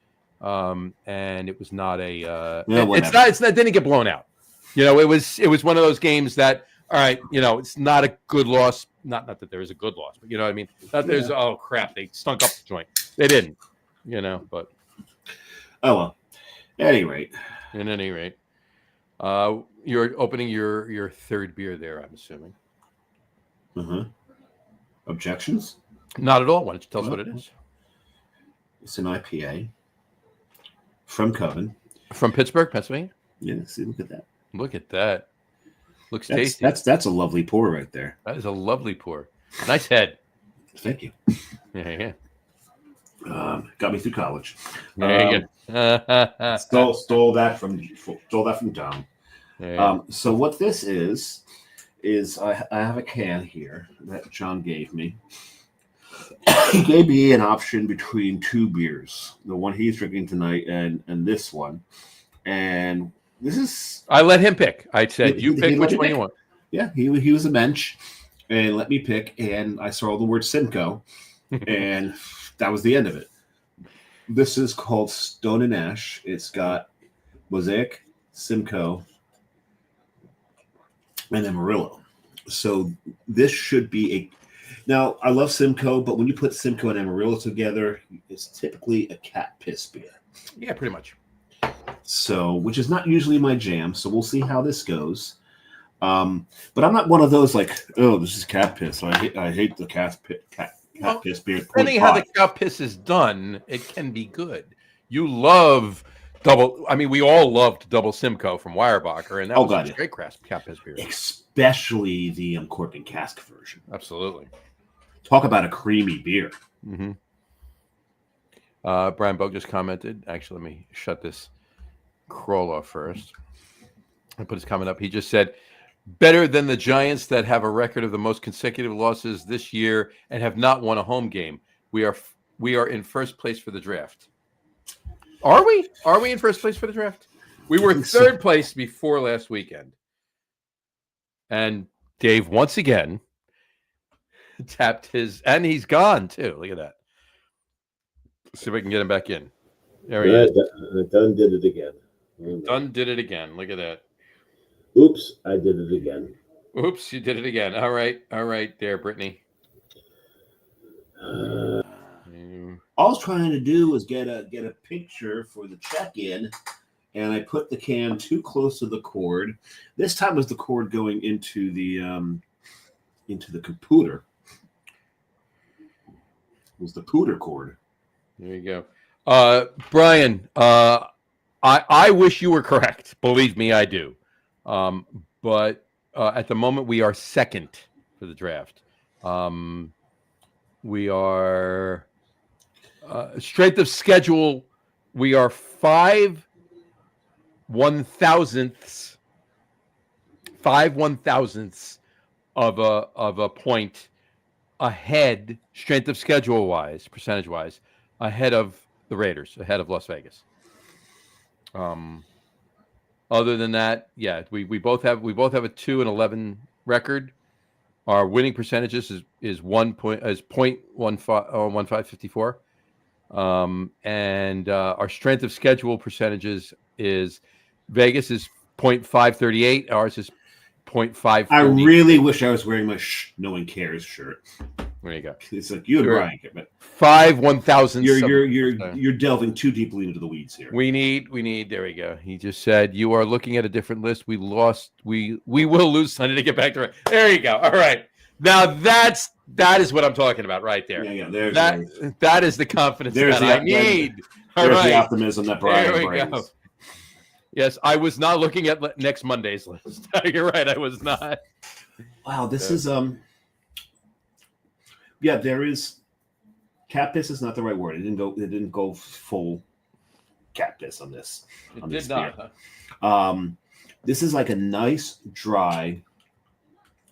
And it was not a. It didn't get blown out. It was one of those games that, all right, it's not a good loss. Not that there is a good loss, but you know what I mean. That there's oh crap, they stunk up the joint. They didn't, but. Oh well. At any rate. At any rate, you're opening your third beer there, I'm assuming. Objections? Not at all. Why don't you tell us what it is? It's an IPA from Coven. From Pittsburgh, Pennsylvania? Yeah, see, look at that. Look at that. Looks tasty. That's a lovely pour right there. That is a lovely pour. Nice head. Thank you. Yeah. Got me through college. There you go. Stole that from Tom. So what this is I have a can here that John gave me. He gave me an option between 2 beers, the one he's drinking tonight and this one. And this is... I let him pick. I said, you pick which one you want. Yeah, he was a bench and let me pick. And I saw the word Simcoe, and that was the end of it. This is called Stone and Ash. It's got Mosaic, Simcoe, and Amarillo. So this should be a... Now, I love Simcoe, but when you put Simcoe and Amarillo together, it's typically a cat piss beer. Yeah, pretty much. So, which is not usually my jam. So we'll see how this goes. But I'm not one of those like, oh, this is cat piss. I hate the cat piss beer. Depending how the cow piss is done, it can be good. You love double. I mean, we all loved Double Simcoe from Weyerbacher, and that was a great cow piss beer. Especially the cork and cask version. Absolutely. Talk about a creamy beer. Mm-hmm. Brian Bogue just commented. Actually, let me shut this crawl off first. I put his comment up. He just said, better than the Giants that have a record of the most consecutive losses this year and have not won a home game. We are in first place for the draft. Are we? Are we in first place for the draft? We were third place before last weekend. And Dave, once again, tapped and he's gone too. Look at that. Let's see if I can get him back in. There he is. Done did it again. Done did it again. Look at that. Oops, I did it again. Oops, you did it again. All right there, Brittany. All I was trying to do was get a picture for the check-in, and I put the can too close to the cord. This time was the cord going into the computer. It was the pooter cord. There you go. Brian, I wish you were correct. Believe me, I do. But at the moment, we are second for the draft. We are strength of schedule. We are 5 1,000ths of a point ahead, strength of schedule wise, percentage wise, ahead of the Raiders, ahead of Las Vegas. Other than that, yeah, we both have a 2-11 record. Our winning percentages is 0.1554. And our strength of schedule percentages is Vegas is 0.538. Ours is 0.5. I really wish I was wearing my no one cares shirt. There you go. It's like you and Brian, but 5 1,000. You're delving too deeply into the weeds here. We need. There we go. He just said you are looking at a different list. We lost. We will lose Sunday to get back to it. There you go. All right. Now that is what I'm talking about right there. Yeah. That is the confidence that I need. All right. The optimism that Brian brings. Go. Yes, I was not looking at next Monday's list. You're right. I was not. Wow, this is Yeah, there is. Cat piss is not the right word. It didn't go full cat piss on this. It did not. This is like a nice dry.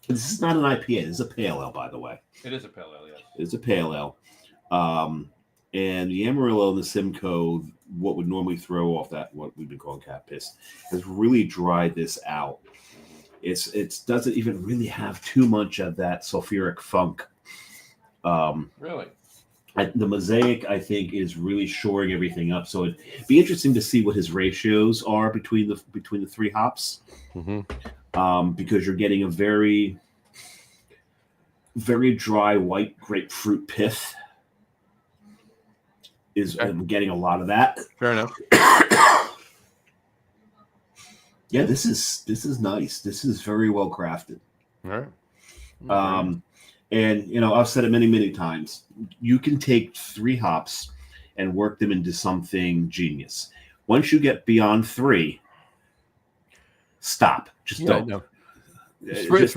This is not an IPA. This is a pale ale, by the way. It is a pale ale. Yes. It's a pale ale. And the Amarillo and the Simcoe, what would normally throw off that, what we've been calling cat piss, has really dried this out. It doesn't even really have too much of that sulfuric funk. Really? The Mosaic, I think, is really shoring everything up. So it'd be interesting to see what his ratios are between the three hops, because you're getting a very, very dry white grapefruit pith. I'm getting a lot of that. Fair enough. Yeah, this is nice. This is very well crafted. All right. And I've said it many, many times. You can take 3 hops and work them into something genius. Once you get beyond 3, stop. Just don't. No. Three is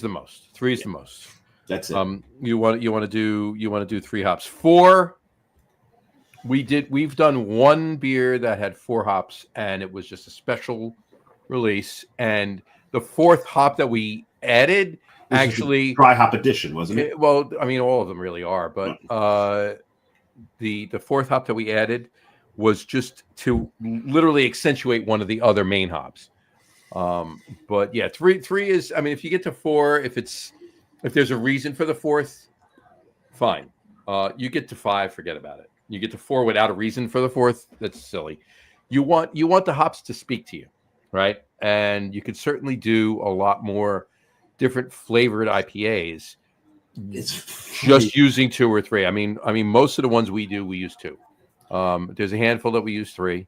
the most. 3 is the most. That's it. You want to do 3 hops. 4. We've done one beer that had 4 hops, and it was just a special release. And the 4th hop that we added, actually dry hop edition, wasn't it? Well, I mean, all of them really are, but the 4th hop that we added was just to literally accentuate one of the other main hops. But yeah, three is. I mean, if you get to 4, if there's a reason for the 4th, fine. You get to 5, forget about it. You get to 4 without a reason for the 4th, that's silly. You want the hops to speak to you, right? And you could certainly do a lot more different flavored IPAs. It's just using 2 or 3. I mean, most of the ones we use 2. There's a handful that we use 3.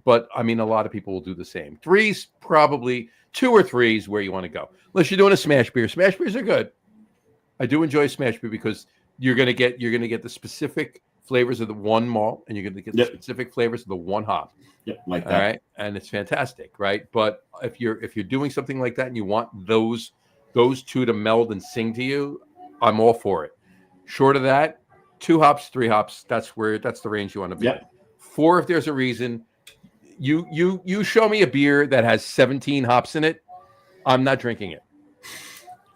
But I mean, a lot of people will do the same. Threes, probably 2 or 3 is where you want to go. Unless you're doing a smash beer. Smash beers are good. I do enjoy smash beer because you're gonna get the specific flavors of the one malt, and you're gonna get the specific flavors of the one hop. Yep, like that. All right, and it's fantastic, right? But if you're doing something like that and you want those 2 to meld and sing to you, I'm all for it. Short of that, 2 hops, 3 hops. That's the range you want to be. Yep. 4 if there's a reason. You show me a beer that has 17 hops in it, I'm not drinking it.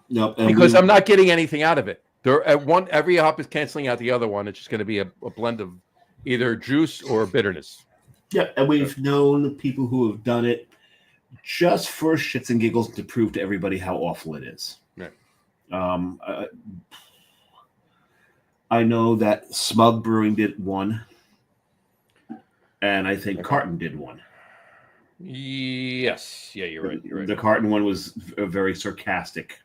No, because I'm not getting anything out of it. Every hop is canceling out the other one. It's just going to be a blend of either juice or bitterness. Yeah, and we've known people who have done it just for shits and giggles to prove to everybody how awful it is. Right. I know that Smug Brewing did one, and I think Carton did one. Yes. Yeah, you're right. The Carton one was a very sarcastic.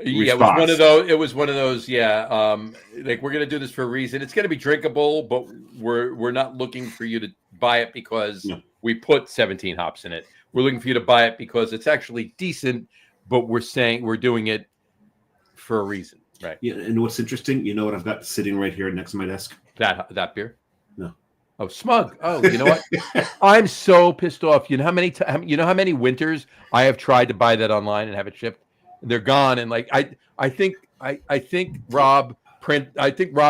Yeah, it was one of those. Yeah, like we're gonna do this for a reason. It's gonna be drinkable, but we're not looking for you to buy it because we put 17 hops in it. We're looking for you to buy it because it's actually decent, but we're saying we're doing it for a reason, right? Yeah, and what's interesting, you know what I've got sitting right here next to my desk? That beer? No. Oh, Smug. Oh, you know what? I'm so pissed off. You know how many winters I have tried to buy that online and have it shipped? They're gone, and like I think Rob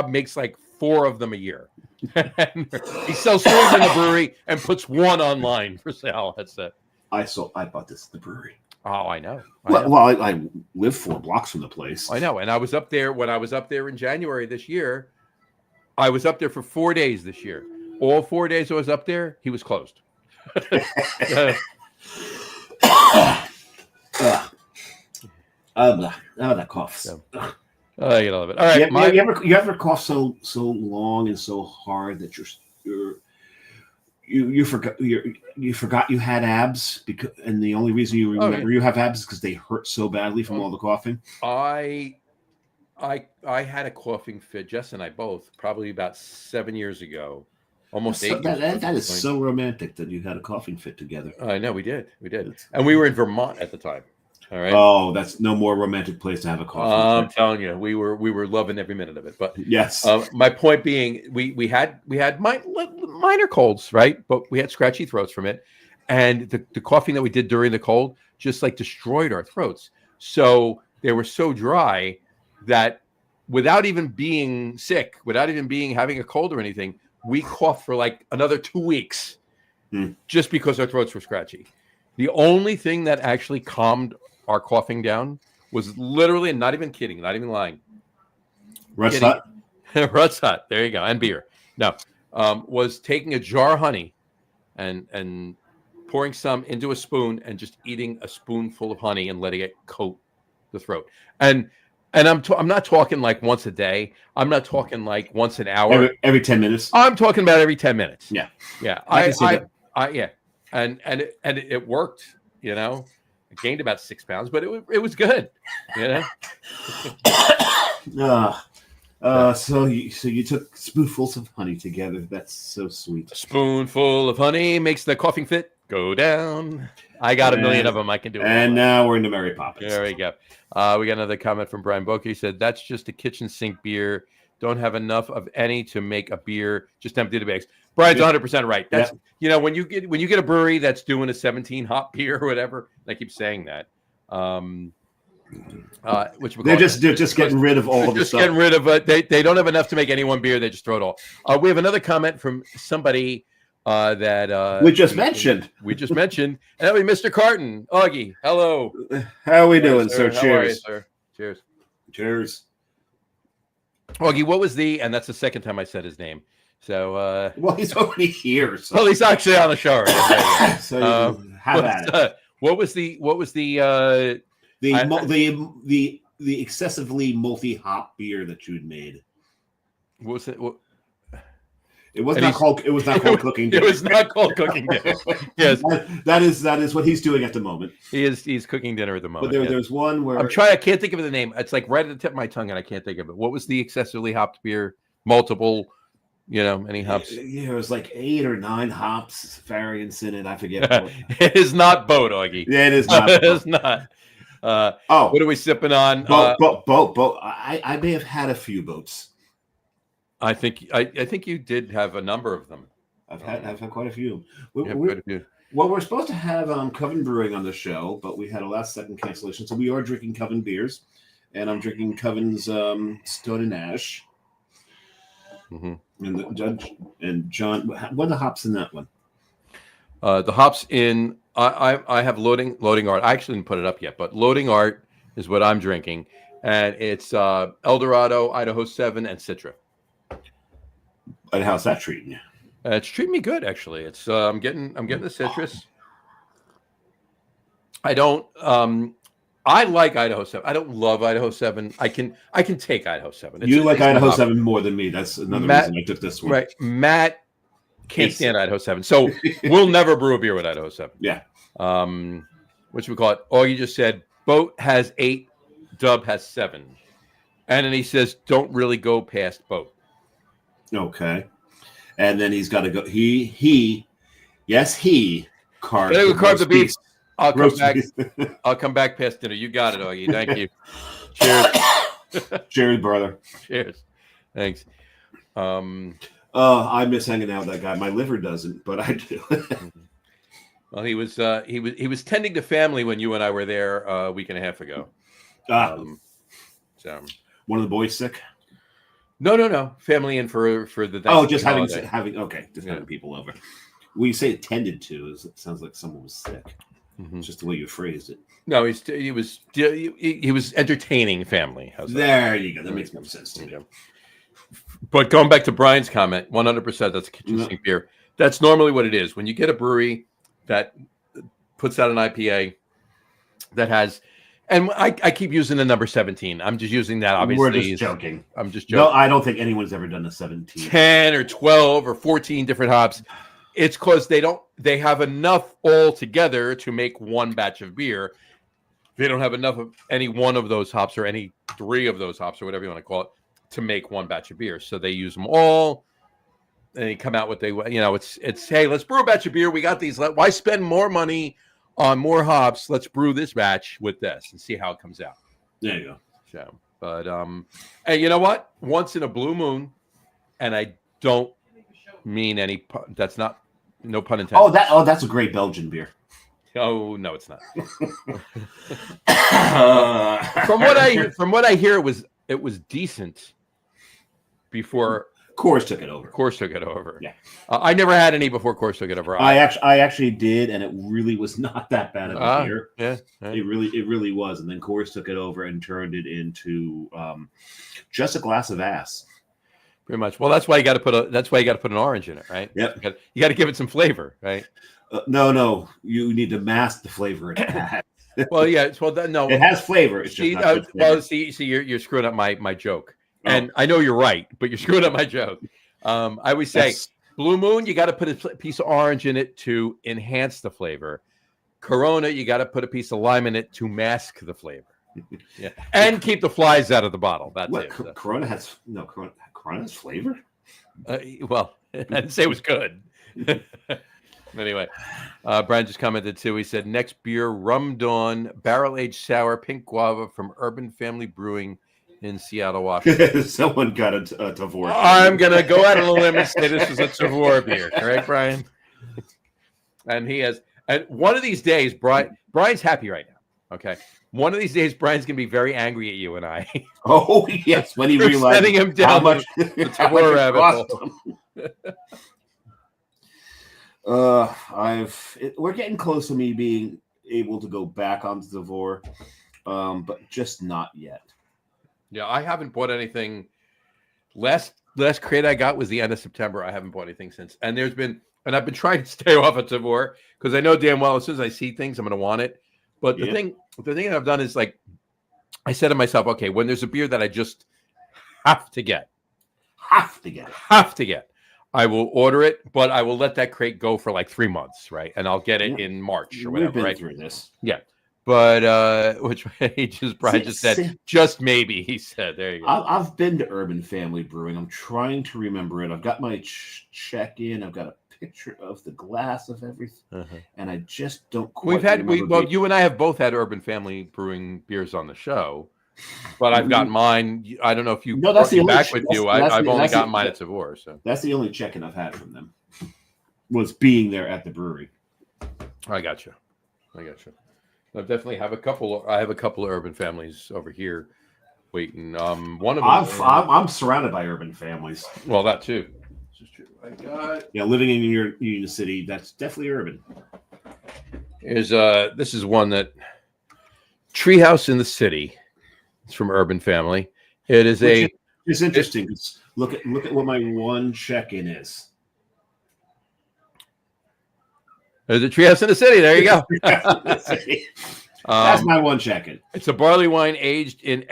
makes like 4 of them a year. He sells 3 in the brewery and puts 1 online for sale. That's it. I bought this at the brewery. Oh, I know. I live 4 blocks from the place. I know, and I was up there when I was up there in January this year. I was up there for 4 days this year. All 4 days I was up there, he was closed. That cough. So, you love it. All right. You ever cough so long and so hard that you forgot you had abs and the only reason you remember you have abs is because they hurt so badly from all the coughing. I had a coughing fit, Jess and I both, probably about 7 years ago. Almost 8 years. That is so romantic that you had a coughing fit together. I know we did, and we were in Vermont at the time. All right. Oh, that's no more romantic place to have a coughing fit. I'm telling you, we were loving every minute of it. But yes, my point being, we had minor colds, right? But we had scratchy throats from it, and the coughing that we did during the cold just like destroyed our throats. So they were so dry that without even being sick, without even having a cold or anything, we coughed for like another 2 weeks just because our throats were scratchy. The only thing that actually calmed our coughing down was literally, and not even kidding, not even lying. Russ Hut. Russ Hut. There you go. And beer. No, was taking a jar of honey and pouring some into a spoon and just eating a spoonful of honey and letting it coat the throat. And I'm not talking like once a day. I'm not talking like once an hour. Every 10 minutes. I'm talking about every 10 minutes. Yeah. Yeah. Yeah. And it worked, you know. I gained about 6 pounds, but it was good, you know. So you took spoonfuls of honey together. That's so sweet. A spoonful of honey makes the coughing fit go down. I got a million of them. I can do it. And now we're into Mary Poppins. There we go. We got another comment from Brian Boke. He said, "That's just a kitchen sink beer. Don't have enough of any to make a beer. Just empty the bags." Brian's 100% right. That's when you get a brewery that's doing a 17 hop beer or whatever. I keep saying that. They're just getting rid of all of the stuff. Getting rid of it. They don't have enough to make any one beer. They just throw it all. We have another comment from somebody that we just mentioned. We just mentioned, and that would be Mr. Carton. Augie, hello. How are we doing, sir? How Cheers. are you, sir? Cheers. Cheers. Augie, what was and that's the second time I said his name. So well, he's already here. So. Well, he's actually on the show. Right? So have at it. What was the excessively multi-hop beer that you'd made? What was it? It was not called cooking dinner. It was not called cooking dinner. Yes, that is what he's doing at the moment. He's cooking dinner at the moment. But there's one where I can't think of the name. It's like right at the tip of my tongue, and I can't think of it. What was the excessively hopped beer? Multiple You know, any hops? Yeah, it was like 8 or 9 hops variants in it. I forget. What. It is not boat, Augie. Yeah, it is not. It is not. What are we sipping on? Boat. I may have had a few boats. I think you did have a number of them. I've had quite a few. Quite a few. Well, we're supposed to have Coven Brewing on the show, but we had a last-second cancellation, so we are drinking Coven beers, and I'm drinking Coven's Stone and Ash. Mm-hmm. And the Judge and John. What are the hops in that one? The hops in I have loading art. I actually didn't put it up yet, but loading art is what I'm drinking, and it's Eldorado, Idaho 7, and Citra. And how's that treating you? It's treating me good, actually. It's I'm getting the citrus. I don't. I like Idaho 7. I don't love Idaho 7. I can take Idaho 7. You like Idaho 7 more than me. That's another reason I took this one. Right. Matt can't stand Idaho 7. So we'll never brew a beer with Idaho 7. Yeah. What should we call it? Oh, you just said Boat has 8, Dub has 7. And then he says, don't really go past Boat. Okay. And then he's got to go. He carved the beef. I'll come back past dinner. You got it, Augie. Thank you. Cheers. Cheers, brother. Cheers. Thanks. I miss hanging out with that guy. My liver doesn't, but I do. Well, he was tending to family when you and I were there a week and a half ago. So one of the boys sick? No. Family in for the just having people over. When you say attended to, it sounds like someone was sick. Mm-hmm. It's just the way you phrased it. No, he was entertaining family. There you go. That makes more sense to me. But going back to Brian's comment, 100% that's a kitchen sink beer. That's normally what it is. When you get a brewery that puts out an IPA that has, and I keep using the number 17. I'm just using that, obviously. We're just joking. I'm just joking. No, I don't think anyone's ever done a 17. 10 or 12 or 14 different hops. It's because they have enough all together to make one batch of beer. They don't have enough of any one of those hops or any 3 of those hops or whatever you want to call it to make one batch of beer. So they use them all and they come out with it's hey, let's brew a batch of beer. We got these. Why spend more money on more hops? Let's brew this batch with this and see how it comes out. There you go. So, but and you know what? Once in a blue moon, and I don't mean any. That's not no pun intended. That's a great Belgian beer. Oh no, it's not. From what I hear, it was decent before Coors took it over. Yeah, I never had any before Coors took it over. I actually did, and it really was not that bad of a beer. Yeah, it really was. And then Coors took it over and turned it into just a glass of ass. Pretty much. Well, that's why you got to put an orange in it, right? Yep. You got to give it some flavor, right? No. You need to mask the flavor it has. Well, yeah. No, it has flavor. It's just not well, see, you're screwing up my joke, and I know you're right, but you're screwing up my joke. I always say, Blue Moon, you got to put a piece of orange in it to enhance the flavor. Corona, you got to put a piece of lime in it to mask the flavor. Yeah, and keep the flies out of the bottle. That's it. So. Corona has flavor. Well, I didn't say it was good. Anyway, Brian just commented too. He said, "Next beer, Rum Dawn Barrel Aged Sour Pink Guava from Urban Family Brewing in Seattle, Washington." Someone got a Tavour. I'm gonna go out on a limb and say this is a Tavour beer, correct, Brian? And he has. And one of these days, Brian's happy right now. Okay. One of these days, Brian's gonna be very angry at you and I. Oh yes, when he realizes setting him down how much the Tavour rabbit hole. We're getting close to me being able to go back onto Tavour, but just not yet. Yeah, I haven't bought anything. Last crate I got was the end of September. I haven't bought anything since, and I've been trying to stay off of Tavour because I know damn well as soon as I see things, I'm going to want it. But the thing that I've done is like, I said to myself, okay, when there's a beer that I just have to get, I will order it, but I will let that crate go for like 3 months, right? And I'll get it in March or whatever, We've been right? through this. Yeah. But which Brian just said, just maybe. He said, there you go. I've been to Urban Family Brewing. I'm trying to remember it. I've got my check-in. I've got a picture of the glass of everything, and I just don't quite you and I have both had Urban Family Brewing beers on the show, but I've got mine. I don't know if you that's the back with you. I've only got mine at Tavor. So that's the only check-in I've had from them, was being there at the brewery. I got you. I definitely have a couple. I have a couple of Urban Families over here waiting. One of them. I'm surrounded by Urban Families. Well, that too. This is true. I got. Yeah, living in Union City, that's definitely urban. This is one that Treehouse in the City. It's from Urban Family. It is It's interesting. Look at what my one check-in is. There's a Treehouse in the City. There you go. That's my one check-in. It's a barley wine aged in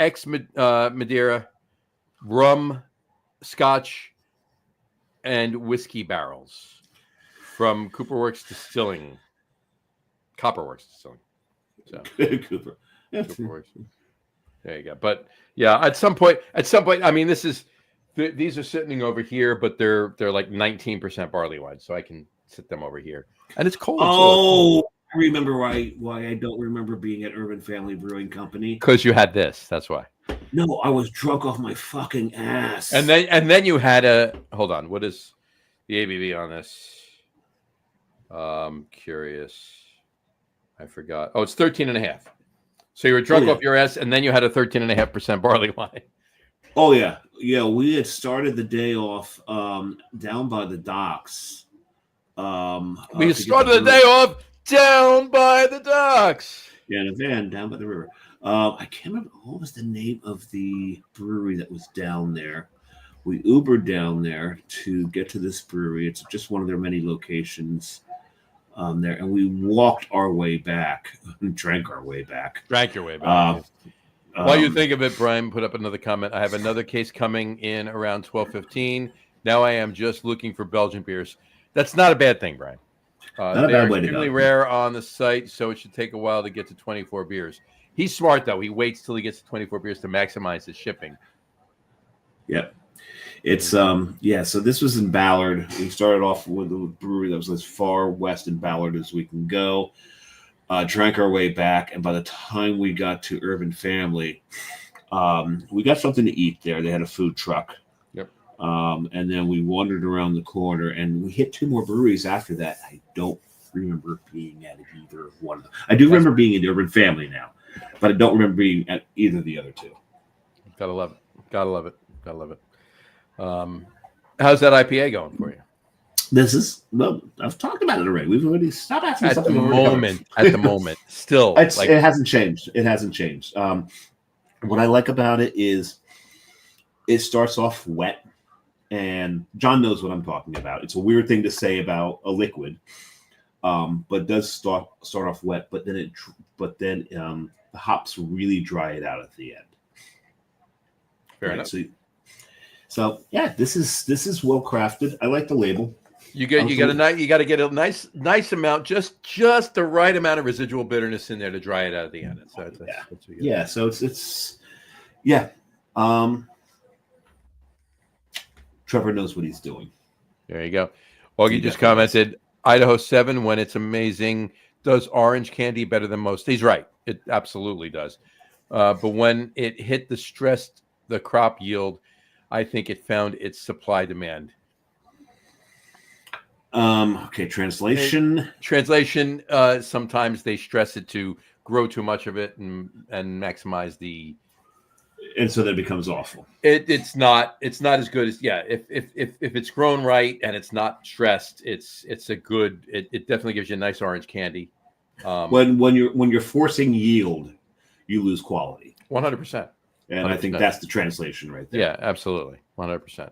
Madeira, rum, Scotch, and whiskey barrels from Copperworks Distilling. So Copperworks. There you go. But yeah, at some point, I mean, these are sitting over here, but they're like 19% barley wine, so I can sit them over here. And it's cold. Oh, I remember why I don't remember being at Urban Family Brewing Company. Because you had this. That's why. No, I was drunk off my fucking ass. And then you had hold on. What is the ABV on this? Curious. I forgot. Oh, it's 13.5. So you were drunk off your ass, and then you had a 13.5% barley wine. Oh yeah. We had started the day off down by the docks. We started the day off down by the docks. Yeah, in a van down by the river. I can't remember what was the name of the brewery that was down there. We Ubered down there to get to this brewery. It's just one of their many locations there, and we walked our way back and drank our way back. Drank your way back. While you think of it, Brian put up another comment. I have another case coming in around 12:15. Now I am just looking for Belgian beers. That's not a bad thing, Brian. Not a bad way to go. Extremely rare on the site, so it should take a while to get to 24 beers. He's smart, though. He waits till he gets to 24 beers to maximize his shipping. Yep. It's so this was in Ballard. We started off with a brewery that was as far west in Ballard as we can go. Drank our way back, and by the time we got to Urban Family, we got something to eat there. They had a food truck. Yep. And then we wandered around the corner, and we hit two more breweries after that. I don't remember being at either one of them. I do remember being in Urban Family now, but I don't remember being at either of the other two. Gotta love it. How's that IPA going for you? I've talked about it already. We've already stopped asking at something. At the moment, still, it hasn't changed. What I like about it is it starts off wet, and John knows what I'm talking about. It's a weird thing to say about a liquid, but it does start off wet. But then the hops really dry it out at the end. Fair enough. So yeah, this is well crafted. I like the label. You got to get a nice amount, just the right amount of residual bitterness in there to dry it out at the end. So it's Trevor knows what he's doing. There you go. Augie just commented, Idaho 7, when it's amazing, does orange candy better than most. He's right. It absolutely does. But when it hit the crop yield, I think it found its supply demand. Okay, translation. Sometimes they stress it to grow too much of it and maximize the. And so that becomes awful. It's not as good as if it's grown right and it's not stressed, it's a good. It definitely gives you a nice orange candy. When you're forcing yield, you lose quality. 100%. And 100%. I think that's the translation right there. Yeah, absolutely, 100%.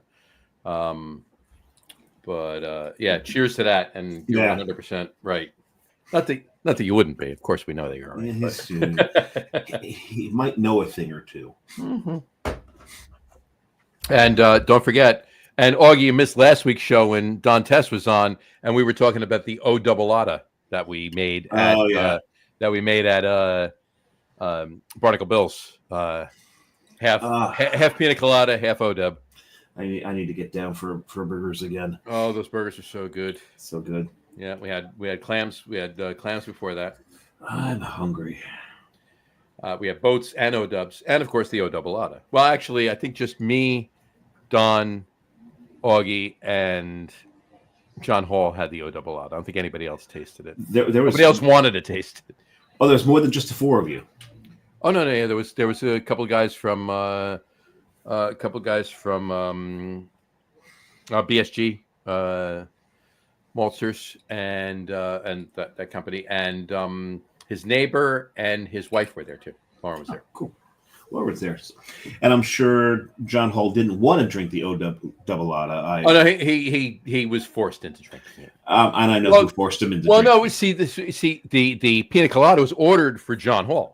Cheers to that, and you're 100% right. Not that you wouldn't be. Of course, we know that you're right. He might know a thing or two. Mm-hmm. And don't forget, and Augie, you missed last week's show when Don Tess was on, and we were talking about the O Double Lotta that we made at that we made at Barnacle Bill's. Half pina colada, half OW. I need to get down for burgers again. Oh, those burgers are so good. So good. Yeah, we had clams. We had clams before that. I'm hungry. We have boats and O-dubs, and of course the O-double-ada. Well, actually, I think just me, Don, Augie, and John Hall had the O-double-ada. I don't think anybody else tasted it. Nobody else wanted to taste it. Oh, there's more than just the four of you. Oh no, yeah, there was a couple of guys from BSG Maltsters and that company, and his neighbor and his wife were there too. Lauren was there. Cool. Lauren was there, and I'm sure John Hall didn't want to drink the O-double-ada. Oh no, he was forced into drinking it. And I know who forced him into. Well, drinking. no, the pina colada was ordered for John Hall.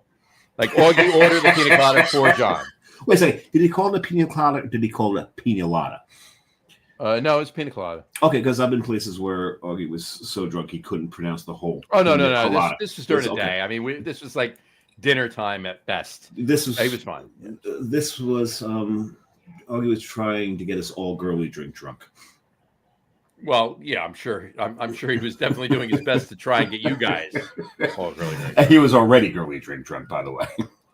Like Augie ordered the pina colada for John. Wait a second. Did he call it a pina colada or did he call it a pina colada? No, it's pina colada. Okay, because I've been places where Augie was so drunk he couldn't pronounge the whole. Oh no. This was during the day. I mean, this was like dinner time at best. He was fine. This was Augie was trying to get us all girly drunk. Well, yeah, I'm sure he was definitely doing his best to try and get you guys all girly drink. And he was already girly drunk, by the way.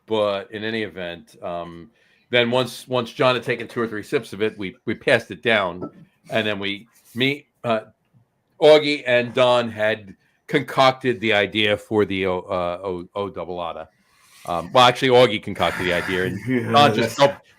But in any event, then once John had taken 2 or 3 sips of it, we passed it down, and then Augie and Don had concocted the idea for the O-double-ada. Well, actually, Augie concocted the idea, and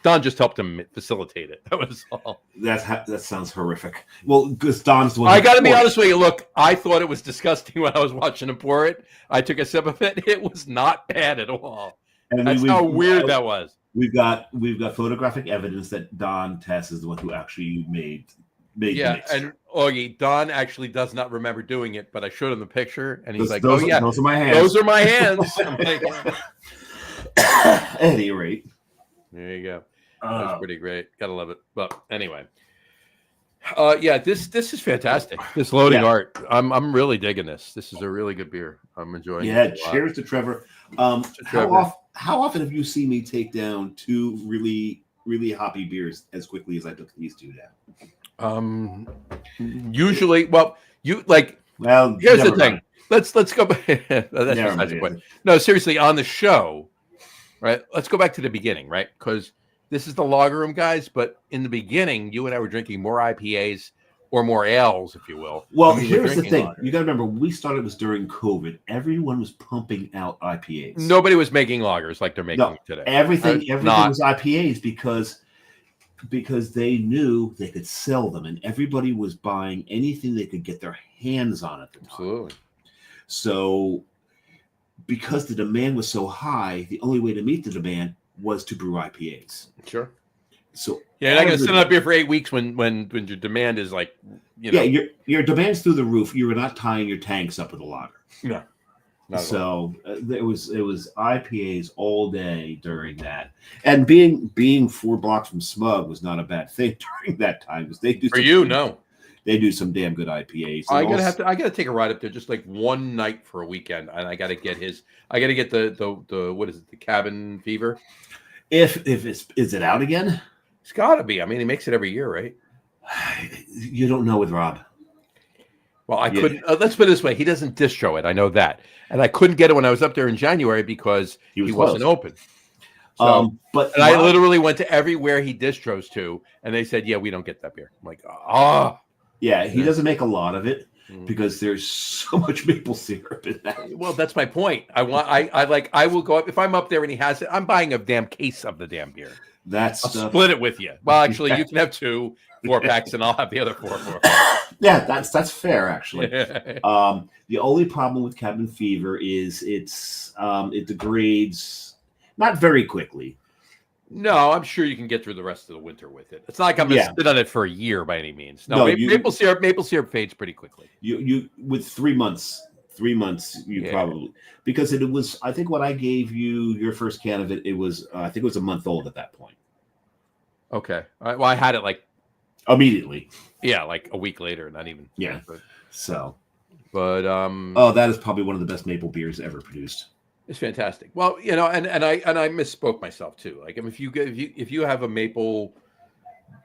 Don just helped him facilitate it. That was all. That sounds horrific. Well, because Don's the one. I got to be honest with you. Look, I thought it was disgusting when I was watching him pour it. I took a sip of it. It was not bad at all. And that's how weird that was. We've got photographic evidence that Don Tess is the one who actually made yeah, the mix. And Augie, Don actually does not remember doing it, but I showed him the picture, and he's like, those are my hands. Those are my hands. I'm like, at any rate, there you go. That's pretty great. Gotta love it. But anyway, this is fantastic. This loading art, I'm really digging this. This is a really good beer. I'm enjoying it. Yeah, cheers to Trevor. How often have you seen me take down 2 really, really hoppy beers as quickly as I took these 2 down? Usually, well, you like. Well, here's the thing. Let's go back. That's besides the point. No, seriously, on the show, right? Let's go back to the beginning, right? Because this is the Lager Room, guys. But in the beginning, you and I were drinking more IPAs or more ales, if you will. Well, here's the thing. You got to remember, we started this during COVID. Everyone was pumping out IPAs. Nobody was making lagers like they're making today. Everything was IPAs because they knew they could sell them, and everybody was buying anything they could get their hands on at the time. Absolutely. So, because the demand was so high, the only way to meet the demand was to brew IPAs. Sure. So you're not going to sit up here for 8 weeks when your demand is like, your demand's through the roof. You were not tying your tanks up with a lager. No. So it was IPAs all day during that, and being 4 blocks from Smug was not a bad thing during that time because they do they do some damn good IPAs. I gotta take a ride up there just like one night for a weekend, and I gotta get the what is it, the Cabin Fever? Is it out again? It's gotta be. I mean, he makes it every year, right? You don't know with Rob. Well, I couldn't. Let's put it this way: he doesn't distro it. I know that, and I couldn't get it when I was up there in January because he wasn't open. So, I literally went to everywhere he distros to, and they said, "Yeah, we don't get that beer." I'm like, yeah, he doesn't make a lot of it because there's so much maple syrup in that. Well, that's my point. I will go up if I'm up there and he has it. I'm buying a damn case of the damn beer. I'll split it with you. Well, actually, you can have 2 4-packs, and I'll have the other 4. Yeah, that's fair actually. The only problem with Cabin Fever is it degrades not very quickly. No, I'm sure you can get through the rest of the winter with it. It's not like I'm going to sit on it for a year by any means. No, maple syrup fades pretty quickly. You with 3 months, probably, because it was, I think when I gave you your first can of it, it was I think it was a month old at that point. Okay. Well, I had it like immediately. Yeah, like a week later, not even. Yeah. So But Oh, that is probably one of the best maple beers ever produced. it's fantastic. Well, and I misspoke myself too. Like, I mean, if you have a maple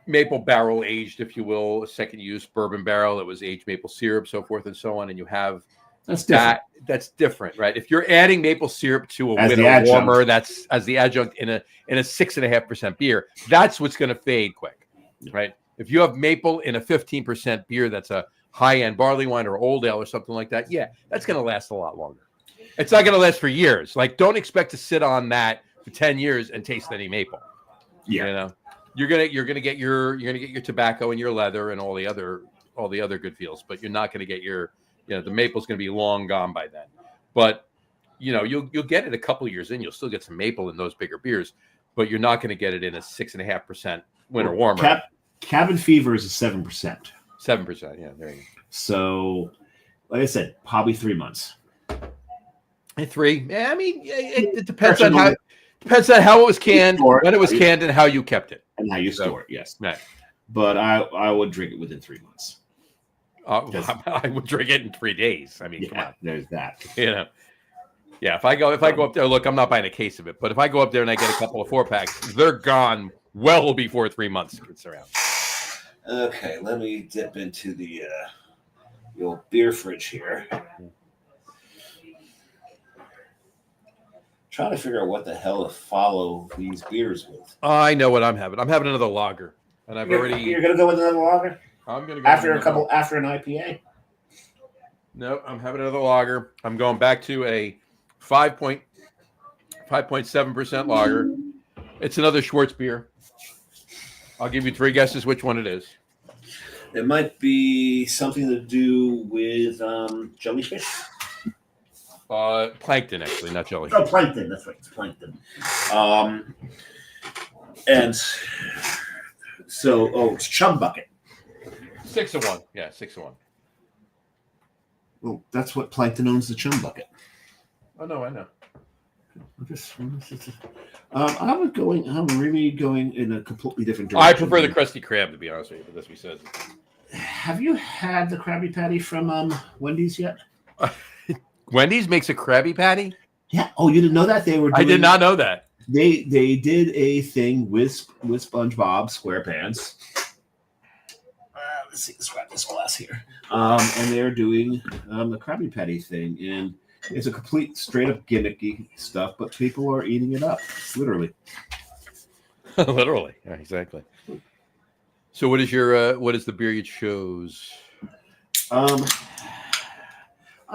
barrel aged, if you will, a second use bourbon barrel that was aged maple syrup, so forth and so on, and you have That's different. that's different, right? If you're adding maple syrup to a As the winter adjunct. warmer, that's as the adjunct in a 6.5% beer, that's what's going to fade quick, right? If you have maple in a 15% beer, that's a high-end barley wine or old ale or something like that, yeah, that's going to last a lot longer. It's not going to last for years. Like, don't expect to sit on that for 10 years and taste any maple. Yeah. You're gonna get your tobacco and your leather and all the other good feels, but you're not going to get the maple's going to be long gone by then. But you'll get it a couple of years in. You'll still get some maple in those bigger beers, but you're not going to get it in a 6.5% winter warmer. Cabin Fever is a 7%. 7%, yeah, there you go. So, like I said, probably 3 months. 3. Yeah, I mean, it depends on how it was canned, when it was canned, and how you kept it. And how you store it, yes. Right. But I would drink it within 3 months. I would drink it in 3 days. I mean, come on. There's that. Yeah, if I go up there, look, I'm not buying a case of it, but if I go up there and I get a couple of 4-packs, they're gone well before 3 months gets around. Okay, let me dip into the old beer fridge here. Trying to figure out what the hell to follow these beers with. I know what I'm having. I'm having another lager, and You're gonna go with another lager I'm gonna go after an IPA. No, I'm having another lager. I'm going back to a 5.7% lager. It's another Schwartz beer. I'll give you 3 guesses which one it is. It might be something to do with jellyfish. Plankton, actually, not jellyfish. Oh, plankton. That's right. It's plankton. And so, it's Chum Bucket. 6-1. Yeah, 6-1. Well, that's what plankton owns, the Chum Bucket. Oh no, I know. I'm really going in a completely different direction. I prefer the Krusty Krab, to be honest with you, but that's what he says. Have you had the Krabby Patty from Wendy's yet? Wendy's makes a Krabby Patty? Yeah. Oh, you didn't know that? I did not know that. They did a thing with SpongeBob SquarePants. Let's see. Let's grab this glass here. And they're doing the Krabby Patty thing, and it's a complete straight up gimmicky stuff, but people are eating it up, literally. Literally, yeah, exactly. So, what is the beer you chose? I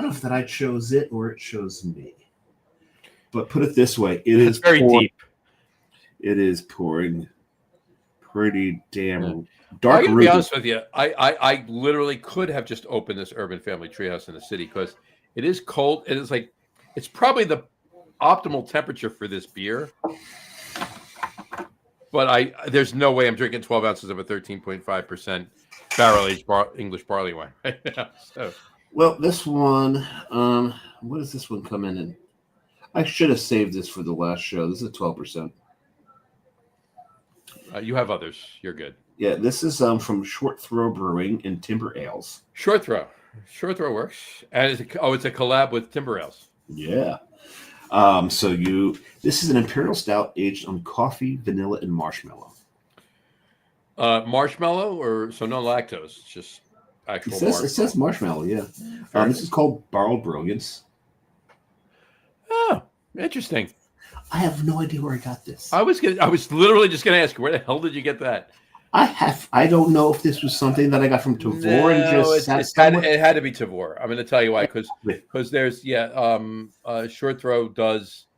don't know if that I chose it or it chose me. But put it this way, it's very deep. It is pouring pretty damn dark. I'm gonna be honest with you. I literally could have just opened this Urban Family Treehouse in the city because it is cold. It is like it's probably the optimal temperature for this beer. But there's no way I'm drinking 12 ounces of a 13.5% barrel-aged English barley wine right now. So. Well, this one, what does this one come in? I should have saved this for the last show. This is 12%. You have others. You're good. Yeah, this is from Short Throw Brewing in Timber Ales. Short Throw works, and it's a collab with Timber Ales. Yeah. This is an imperial stout aged on coffee, vanilla, and marshmallow. Marshmallow, or so no lactose, it's just actual. It says marshmallow. Yeah. This is called Borrowed Brilliance. Oh, interesting. I have no idea where I got this. I was literally just gonna ask you, where the hell did you get that? I don't know if this was something that I got from Tavor it had to be Tavor. I'm going to tell you why, because there's Short Throw does,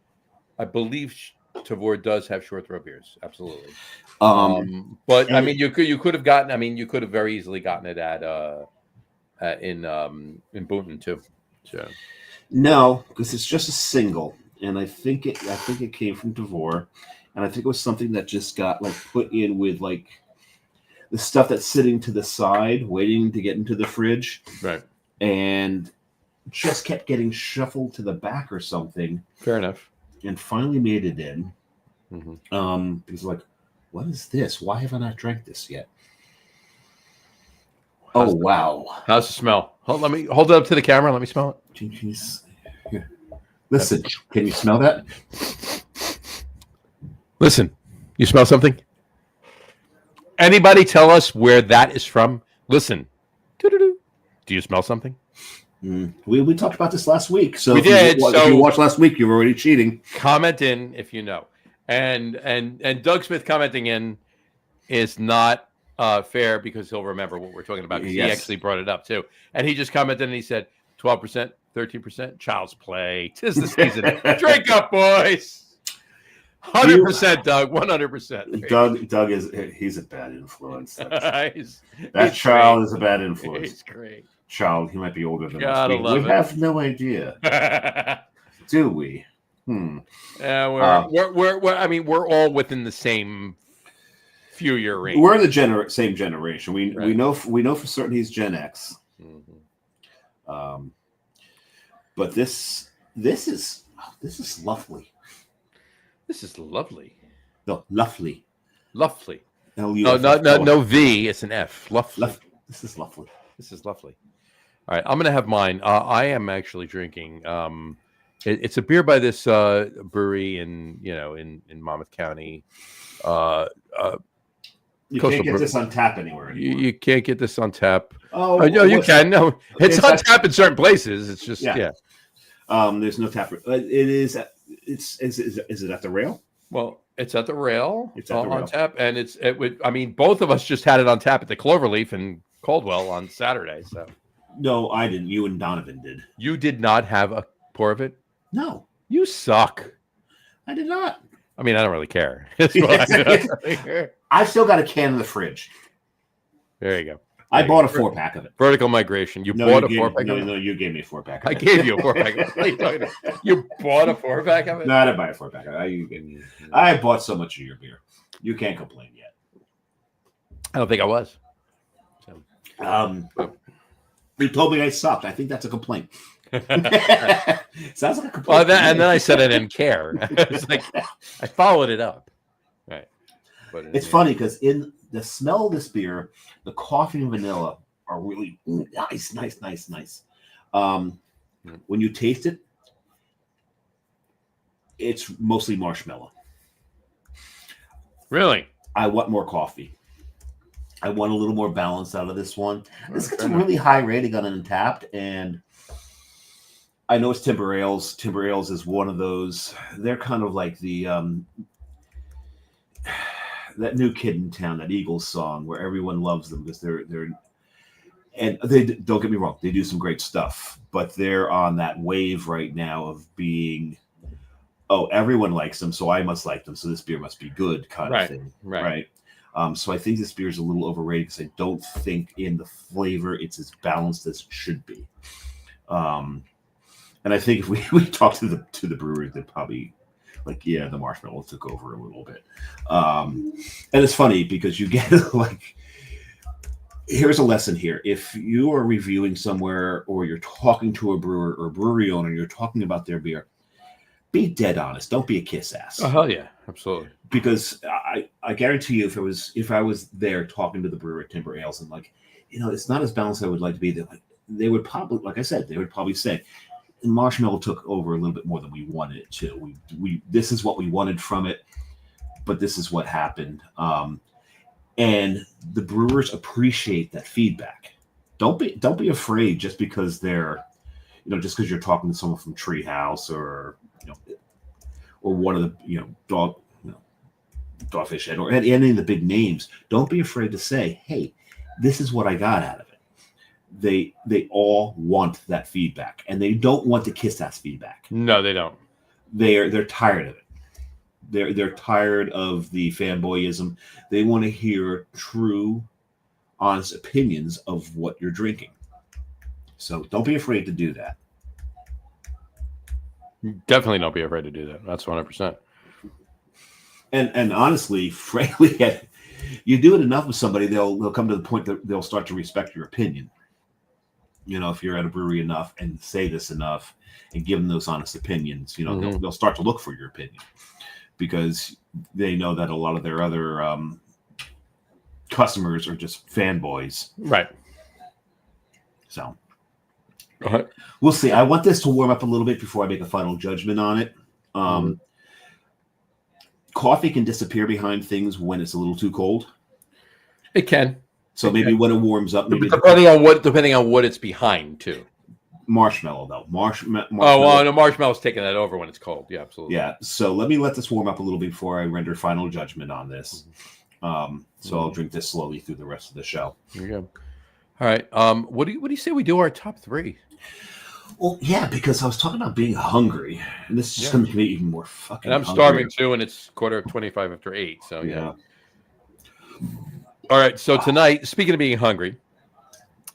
I believe Tavor does have Short Throw beers, absolutely. But I mean, you could have very easily gotten it in Boonton too. So no, because it's just a single, and I think it came from Tavor, and I think it was something that just got like put in with like the stuff that's sitting to the side, waiting to get into the fridge. Right. And just kept getting shuffled to the back or something. Fair enough. And finally made it in. Mm-hmm. Because like, what is this? Why have I not drank this yet? Wow. How's it smell? Let me hold it up to the camera. Let me smell it. Here. Listen, can you smell that? Listen, you smell something? Anybody tell us where that is from? Listen. Do you smell something? We talked about this last week. So we did. If you watched last week, you're already cheating. Comment in if you know. And Doug Smith commenting in is not fair because he'll remember what we're talking about. Yes. He actually brought it up too. And he just commented and he said 12%, 13%, child's play. 'Tis the season. Drink up, boys. 100%, Doug. 100%. Doug he's a bad influence. He's child great. is a bad influence. He's great. Child, he might be older than Gotta us. love We it. have no idea. Do we? Yeah, we're all within the same few year range. We're in the same generation. We know for certain he's Gen X. Mm-hmm. But this is lovely. This is lovely. No, lovely. Lovely. No, no V. It's an F. Lovely. This is lovely. This is lovely. All right, I'm gonna have mine. I am actually drinking. It's a beer by this brewery in Monmouth County. You can't get this on tap anywhere anymore. You can't get this on tap. Oh, no, you can. No, it's on tap in certain places. It's just yeah. There's no tap. It is. Is it at the rail? Well, it's at the rail. It's at the rail. On tap, and it would. I mean, both of us just had it on tap at the Cloverleaf in Caldwell on Saturday. So no, I didn't. You and Donovan did. You did not have a pour of it? No. You suck. I did not. I mean, I don't really care. I've still got a can in the fridge. There you go. I bought a 4-pack of it. Vertical migration. You bought a 4-pack? No, you gave me a 4-pack. I gave you a 4-pack. What are you talking about? You bought a 4-pack of it? No, I didn't buy a 4-pack. I bought so much of your beer. You can't complain yet. I don't think I was. So. You told me I sucked. I think that's a complaint. Sounds like a complaint. Well, and then I said I didn't care. It's like I followed it up. Right. But it's funny because in the smell of this beer, the coffee and vanilla are really nice. When you taste it, it's mostly marshmallow. Really? I want more coffee. I want a little more balance out of this one. This gets a really high rating on Untapped, and I know it's Timber Ales. Timber Ales is one of those. They're kind of like the that New Kid in Town, that Eagles song, where everyone loves them because they're and they don't get me wrong, they do some great stuff, but they're on that wave right now of being, oh, everyone likes them, so I must like them, so this beer must be good kind of thing, right? So I think this beer is a little overrated because I don't think in the flavor it's as balanced as it should be. And I think if we talk to the brewery, they'd probably like, yeah, the marshmallow took over a little bit. And it's funny because you get like, here's a lesson here. If you are reviewing somewhere or you're talking to a brewer or a brewery owner, you're talking about their beer, be dead honest. Don't be a kiss ass. Oh, hell yeah. Absolutely. Because I guarantee you, if I was there talking to the brewer at Timber Ales and like, it's not as balanced as I would like to be, they would probably, like I said, they would probably say, marshmallow took over a little bit more than we wanted it to. We this is what we wanted from it, but this is what happened. And the brewers appreciate that feedback. Don't be afraid just because they're, just because you're talking to someone from Treehouse or one of the Dogfish Head or any of the big names. Don't be afraid to say, hey, this is what I got out of it. They all want that feedback, and they don't want the kiss ass feedback. No, they don't. They're tired of it. They're tired of the fanboyism. They want to hear true, honest opinions of what you're drinking. So don't be afraid to do that. Definitely don't be afraid to do that. That's 100%. And honestly, frankly, you do it enough with somebody, they'll come to the point that they'll start to respect your opinion. If you're at a brewery enough and say this enough and give them those honest opinions, they'll start to look for your opinion because they know that a lot of their other customers are just fanboys. Right. So, Uh-huh. We'll see. I want this to warm up a little bit before I make a final judgment on it. Coffee can disappear behind things when it's a little too cold. It can. So maybe when it warms up, maybe depending on what it's behind too. Marshmallow though. Marshmallow. Oh well, the marshmallow's taking that over when it's cold. Yeah, absolutely. Yeah. So let this warm up a little bit before I render final judgment on this. So I'll drink this slowly through the rest of the show. There you go. All right. What do you say we do our top three? Well, yeah, because I was talking about being hungry, and this is just going to make me even more fucking. And I'm starving too, and it's 8:25 So yeah. All right. So tonight, speaking of being hungry,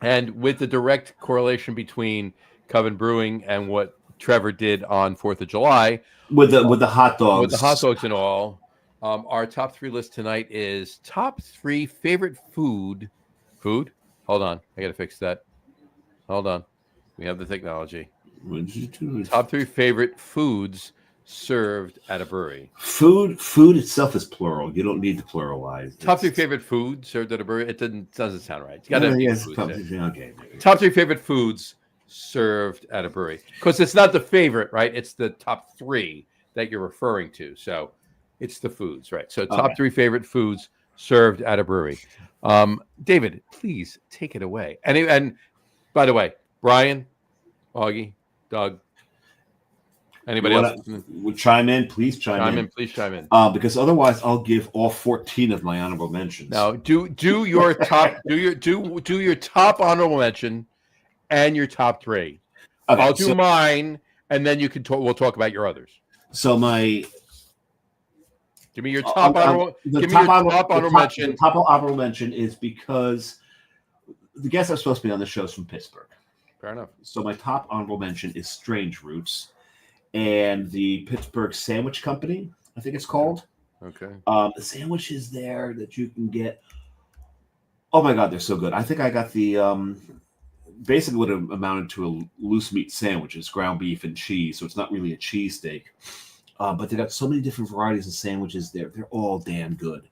and with the direct correlation between Coven Brewing and what Trevor did on 4th of July, with the hot dogs, and all, our top three list tonight is top three favorite food. Hold on, I got to fix that. Hold on. We have the technology. Top three favorite foods served at a brewery. Food itself is plural. You don't need to pluralize. Top three favorite foods served at a brewery. It doesn't sound right. You got to okay. Top three favorite foods served at a brewery. Because it's not the favorite, right? It's the top three that you're referring to. So it's the foods, right? So top three favorite foods served at a brewery. David, please take it away. And by the way, Brian, Augie, Doug, anybody else would chime in? Please chime in. Please chime in. Because otherwise, I'll give all 14 of my honorable mentions. Now, do your top do your top honorable mention and your top three. Okay, I'll do mine, and then you can we'll talk about your others. So give me your top honorable. Give me your top honorable mention. The top honorable mention is because the guest that's supposed to be on the show is from Pittsburgh. Fair enough. So my top honorable mention is Strange Roots and the Pittsburgh Sandwich Company, I think it's called. Okay. The sandwiches there that you can get. Oh my God, they're so good. I think I got the basically what it amounted to a loose meat sandwich. It's ground beef and cheese, so it's not really a cheesesteak. But they got so many different varieties of sandwiches there. They're all damn good.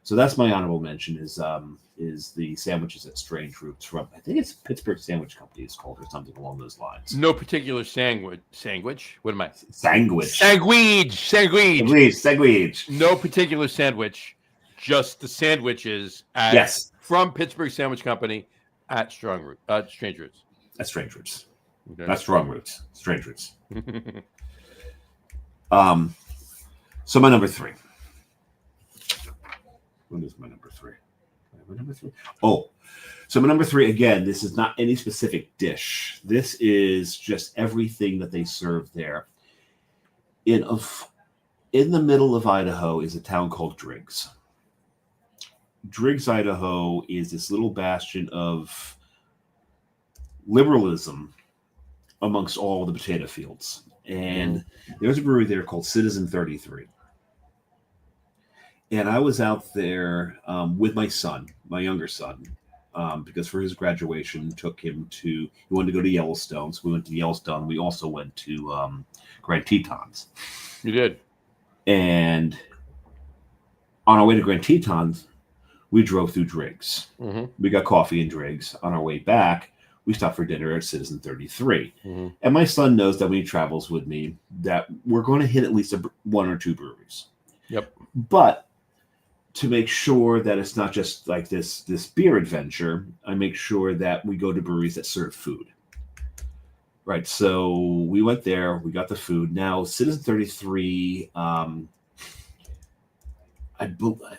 So that's my honorable mention is the sandwiches at Strange Roots from, I think it's Pittsburgh Sandwich Company it's called or something along those lines. No particular sandwich. What am I? Sandwich. No particular sandwich, just the sandwiches from Pittsburgh Sandwich Company at Strange Roots. At Strange Roots. Okay. Not Strong Roots. Strange Roots. So my number three. What is my number three? Oh, so my number three, again, this is not any specific dish. This is just everything that they serve there. In the middle of Idaho is a town called Driggs. Driggs, Idaho is this little bastion of liberalism amongst all the potato fields. And there's a brewery there called Citizen 33. And I was out there with my son, my younger son, because for his graduation, he wanted to go to Yellowstone. So we went to Yellowstone. We also went to Grand Tetons. You did. And on our way to Grand Tetons, we drove through Driggs. Mm-hmm. We got coffee in Driggs. On our way back, we stopped for dinner at Citizen 33. Mm-hmm. And my son knows that when he travels with me, that we're going to hit at least one or two breweries. Yep. But to make sure that it's not just like this beer adventure, I make sure that we go to breweries that serve food. Right. So we went there. We got the food. Now, Citizen 33,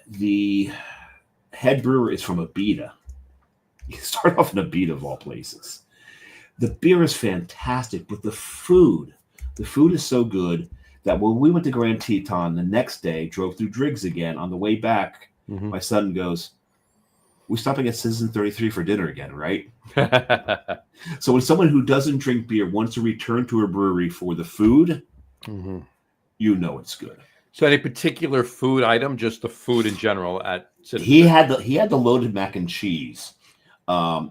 the head brewer is from Abita. You start off in Abita of all places. The beer is fantastic, but the food is so good that when we went to Grand Teton the next day, drove through Driggs again, on the way back, my son goes, we're stopping at Citizen 33 for dinner again, right? So when someone who doesn't drink beer wants to return to a brewery for the food, you know it's good. So any particular food item, just the food in general at Citizen? He had the loaded mac and cheese. And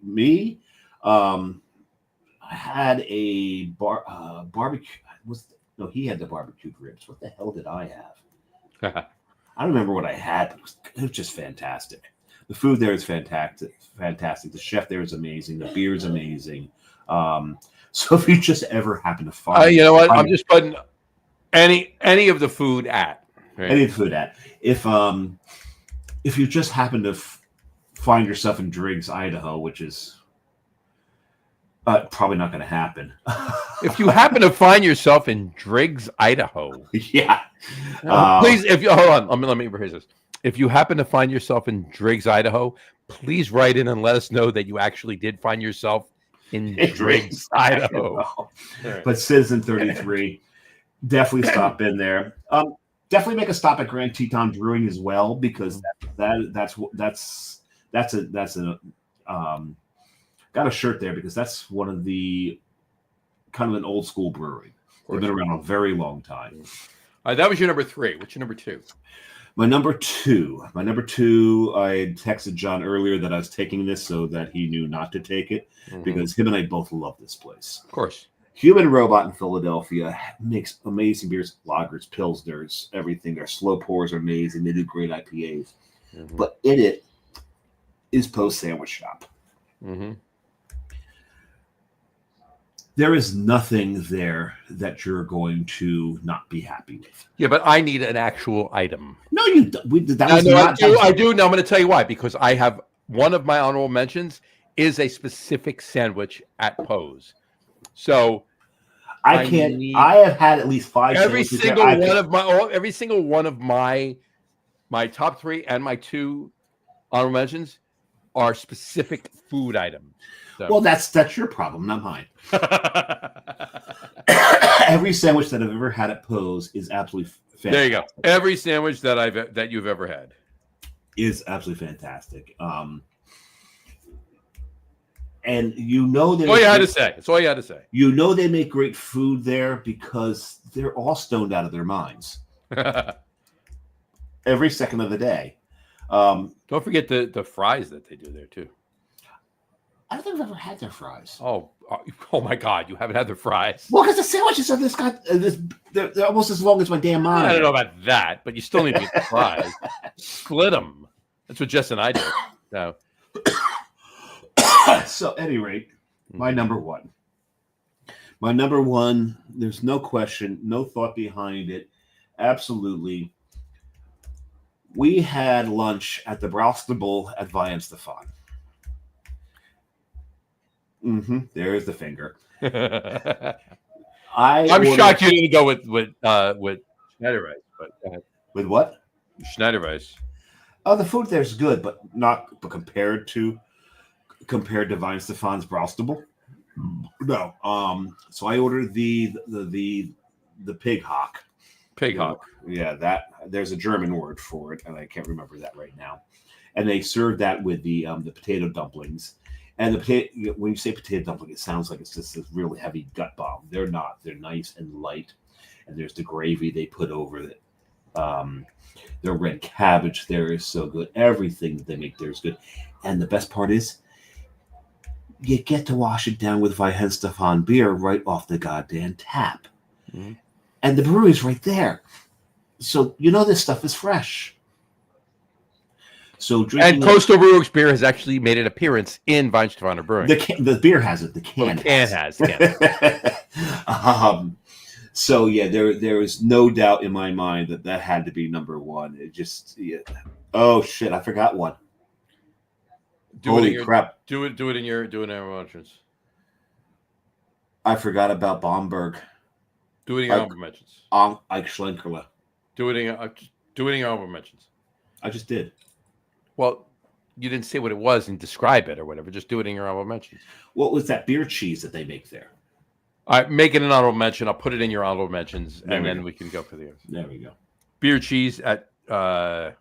me. I had a barbecue. He had the barbecued ribs. What the hell did I have? I don't remember what I had, but it was just fantastic. The food there is fantastic. Fantastic. The chef there is amazing. The beer is amazing. So if you just ever happen to find, you know what? I'm just putting any of the food at. Right? Any food at. If you just happen to find yourself in Driggs, Idaho, which is probably not going to happen. If you happen to find yourself in Driggs, Idaho, yeah, please. If you hold on, let me rephrase this. If you happen to find yourself in Driggs, Idaho, please write in and let us know that you actually did find yourself in Driggs, Idaho. Right. But Citizen 33, definitely stop in there. Definitely make a stop at Grand Teton Brewing as well, because that's a got a shirt there because that's one of the kind of an old school brewery. They've been around a very long time. That was your number 3. What's your number 2? My number two, I texted John earlier that I was taking this so that he knew not to take it, because him and I both love this place. Of course. Human Robot in Philadelphia makes amazing beers, lagers, pilsners, everything. Their slow pours are amazing. They do great IPAs. But in it is Post Sandwich Shop. There is nothing there that you're going to not be happy with. Yeah, but I need an actual item. No, you don't. I do. Now I'm going to tell you why. Because I have one of my honorable mentions is a specific sandwich at Poe's. So I have had at least 5. Every single one of my top 3 and my 2 honorable mentions are specific food items. So. Well, that's your problem, not mine. Every sandwich that I've ever had at Poe's is absolutely fantastic. There you go. Every sandwich that you've ever had is absolutely fantastic. And you know that's all you had to say. That's all you had to say. You know they make great food there because they're all stoned out of their minds. Every second of the day. Don't forget the fries that they do there too. I don't think I've ever had their fries. Oh my God! You haven't had their fries? Well, because the sandwiches are they're almost as long as my damn monitor. I don't know about that, but you still need to get the fries. Split them. That's what Jess and I did. No. So, at any rate, my number one. My number one. There's no question, no thought behind it. Absolutely. We had lunch at the Brownstable at Vian Stefan. There's the finger. I'm shocked you didn't go with Schneider rice, but with what? Schneider rice. Oh, the food there's good, but compared to Vian Stefan's Brownstable. No. So I ordered the pig hock. Pig hock. Yeah, there's a German word for it, and I can't remember that right now. And they served that with the potato dumplings. And when you say potato dumpling, it sounds like it's just this really heavy gut bomb. They're not. They're nice and light. And there's the gravy they put over it. Their red cabbage there is so good. Everything that they make there is good. And the best part is, you get to wash it down with Vian Stefan beer right off the goddamn tap. And the brewery's right there. So you know this stuff is fresh. So and Coastal Brewworks beer has actually made an appearance in Vian Stefan Brewing. The beer has it. The can has. So yeah, there is no doubt in my mind that had to be number one. It just oh shit, I forgot one. Holy crap! Do it in your mentions. I forgot about Bomberg. Do it in your honorable mentions. Ike Schlenkerla. Do it in your honorable mentions. I just did. Well, you didn't say what it was and describe it or whatever. Just do it in your honorable mentions. What was that beer cheese that they make there? All right, make it an honorable mention. I'll put it in your honorable mentions, and then we can go for the others. There we go. Beer cheese at. And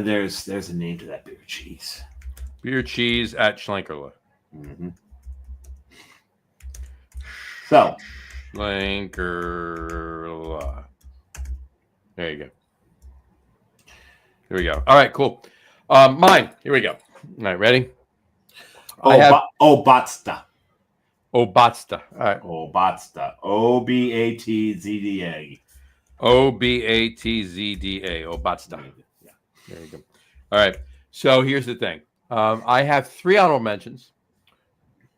there's a name to that beer cheese. Beer cheese at Schlenkerla. So. Schlenkerla. There you go. Here we go. All right, cool. Mine. Here we go. All right, ready? Obatsta. Obatsta. All right. Obatsta. Obatzda. Obatzda. Obatsta. Yeah. There you go. All right. So here's the thing. I have 3 honorable mentions,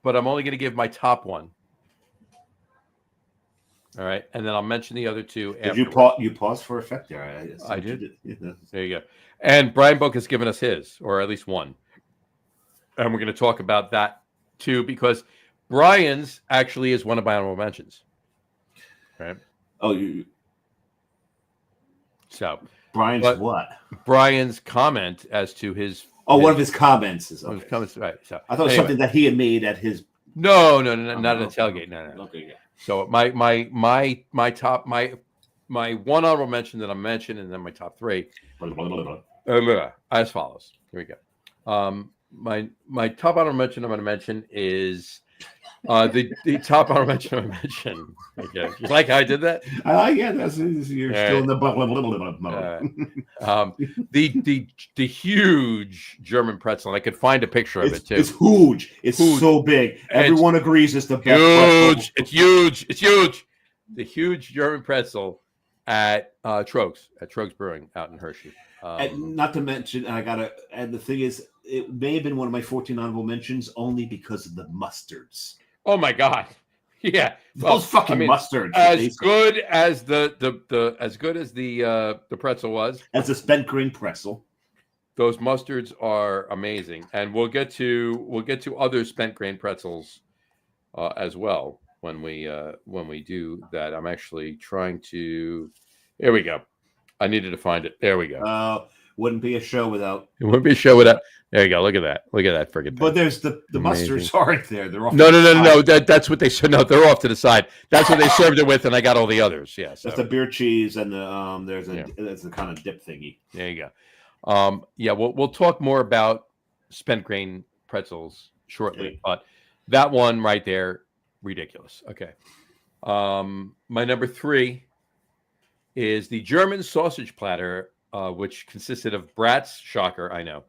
but I'm only going to give my top one. All right, and then I'll mention the other 2 Did afterwards. you pause for effect there? I did. Yeah. There you go. And Brian Book has given us his, or at least one. And we're going to talk about that too, because Brian's actually is one of my honorable mentions. Right. Oh, So Brian's but what? Brian's comment as to his one of his comments is his comments, right. So I thought it was something that he had made at his. No, not at a tailgate. No. Okay, yeah. So my top my one honorable mention that I mentioned, and then my top 3 as follows. Here we go. My top honorable mention I'm going to mention is the top honorable mention I mentioned. Okay, you like how I did that? I like it. You're still in the mode. The huge German pretzel. And I could find a picture of it too. It's huge. It's huge. So big. Everyone agrees it's the best pretzel. It's huge. It's huge. The huge German pretzel at Trogs Brewing out in Hershey. And not to mention, and the thing is, it may have been one of my 14 honorable mentions only because of the mustards. Oh my God. Yeah. Those mustards. As good as the pretzel was. As the spent grain pretzel. Those mustards are amazing. And we'll get to other spent grain pretzels as well when we do that. I'm actually trying to. Here we go. I needed to find it. There we go. Wouldn't be a show without. It wouldn't be a show without. There you go. Look at that. Look at that friggin' thing. But there's the mustards aren't there. They're off. No. That's what they said. No, they're off to the side. That's what they served it with, and I got all the others. Yeah. So. That's the beer cheese and the there's the kind of dip thingy. There you go. We'll talk more about spent grain pretzels shortly, but that one right there, ridiculous. Okay. My number 3 is the German sausage platter, which consisted of Bratz, shocker, I know,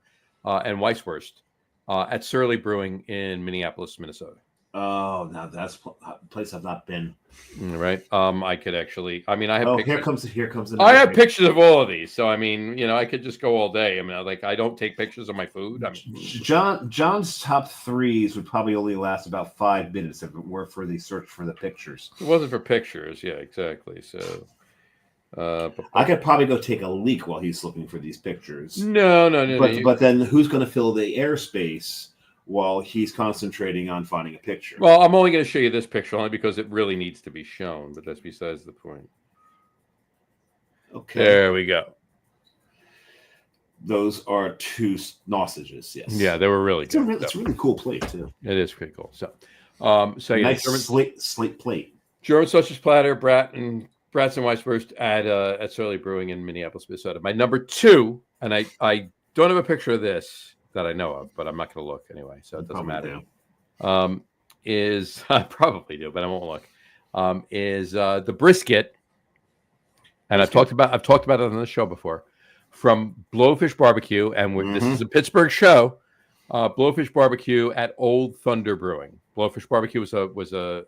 and Weisswurst at Surly Brewing in Minneapolis, Minnesota. Oh, now that's a place I've not been. Right. I could actually. I mean, I have. Oh, pictures. here comes. I have pictures of all of these, so I mean, I could just go all day. I mean, I don't take pictures of my food. John's top 3s would probably only last about 5 minutes if it were for the search for the pictures. It wasn't for pictures, yeah, exactly. So. I could probably go take a leak while he's looking for these pictures. No. But then who's going to fill the airspace while he's concentrating on finding a picture? Well, I'm only going to show you this picture only because it really needs to be shown, but that's besides the point. Okay. There we go. Those are 2 sausages, yes. Yeah, they were really good. It's a really cool plate, too. It is pretty cool. So, nice slate plate. German sausage platter, Bratz and Weisswurst at Surly Brewing in Minneapolis, Minnesota. My number 2, and I don't have a picture of this that I know of, but I'm not going to look anyway, so it doesn't matter. Is I probably do, but I won't look. Is the brisket, and I've talked about it on the show before, from Blowfish Barbecue, and this is a Pittsburgh show. Blowfish Barbecue at Old Thunder Brewing. Blowfish Barbecue was a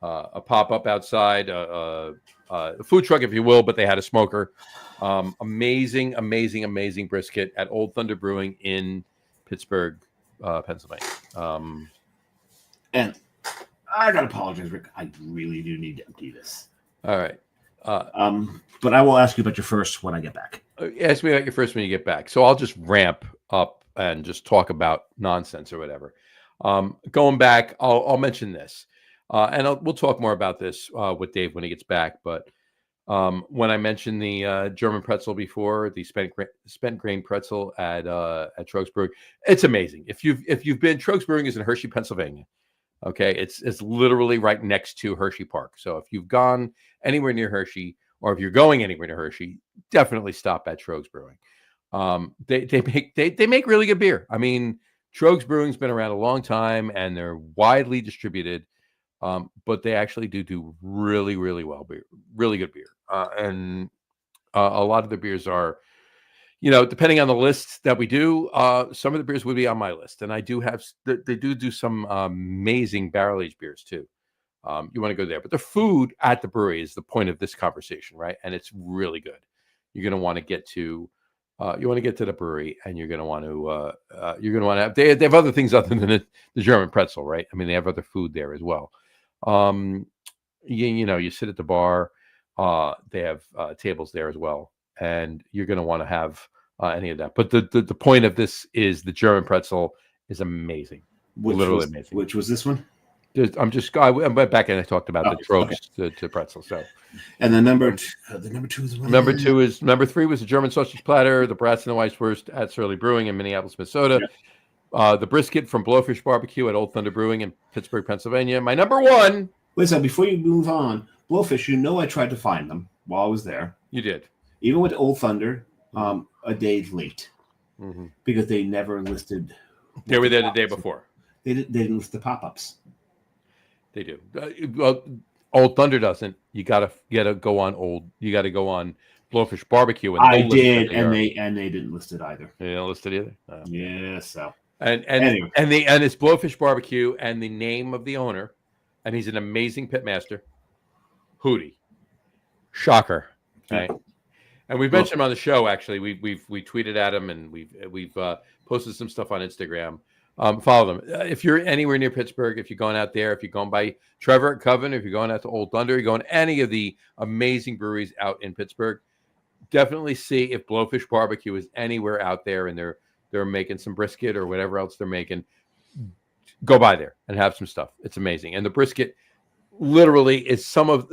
pop-up outside, a food truck, if you will, but they had a smoker. Amazing brisket at Old Thunder Brewing in Pittsburgh, Pennsylvania. And I gotta apologize, Rick. I really do need to empty this. All right. But I will ask you about your first when I get back. Ask me about your first when you get back. So I'll just ramp up and just talk about nonsense or whatever. Going back, I'll mention this. And we'll talk more about this with Dave when he gets back. But when I mentioned the German pretzel before, the spent grain pretzel at Trogs Brewing, it's amazing. If you've been, Trogs Brewing is in Hershey, Pennsylvania. Okay, it's literally right next to Hershey Park. So if you've gone anywhere near Hershey, or if you're going anywhere near Hershey, definitely stop at Trogs Brewing. They make really good beer. I mean, Trogs Brewing's been around a long time, and they're widely distributed. But they actually do really, really well beer, really good beer. And a lot of the beers are, depending on the list that we do, some of the beers would be on my list. And I do have, they do some amazing barrel aged beers too. You want to go there, but the food at the brewery is the point of this conversation, right? And it's really good. You're going to want to get to you want to get to the brewery, and you're going to want to have. They have other things other than the German pretzel, right? I mean, they have other food there as well. You sit at the bar. They have tables there as well, and you're going to want to have any of that. But the point of this is the German pretzel is amazing, literally amazing. Which was this one? I went back and I talked about the tropes to pretzel. So, and the number two is one. Number 3 was the German sausage platter, the Brats and the Weisswurst at Surly Brewing in Minneapolis, Minnesota. Yeah. The brisket from Blowfish Barbecue at Old Thunder Brewing in Pittsburgh, Pennsylvania. My number 1. Listen, before you move on, Blowfish, I tried to find them while I was there. You did. Even with Old Thunder, a day late, because they never listed. They were there the day before. They didn't list the pop-ups. They do. Well, Old Thunder doesn't. You gotta go on You got to go on Blowfish Barbecue. And I did, and they didn't list it either. They didn't list it either. Yeah. So and anyway. and it's Blowfish Barbecue, and the name of the owner, and he's an amazing pitmaster, Hootie. Shocker, right? And we've mentioned him on the show. Actually, we tweeted at him, and we've posted some stuff on Instagram. Follow them. If you're anywhere near Pittsburgh, if you're going out there, if you're going by Trevor at Coven, if you're going out to Old Thunder, you're going to any of the amazing breweries out in Pittsburgh, definitely see if Blowfish Barbecue is anywhere out there and they're making some brisket or whatever else they're making. Go by there and have some stuff. It's amazing. And the brisket literally is not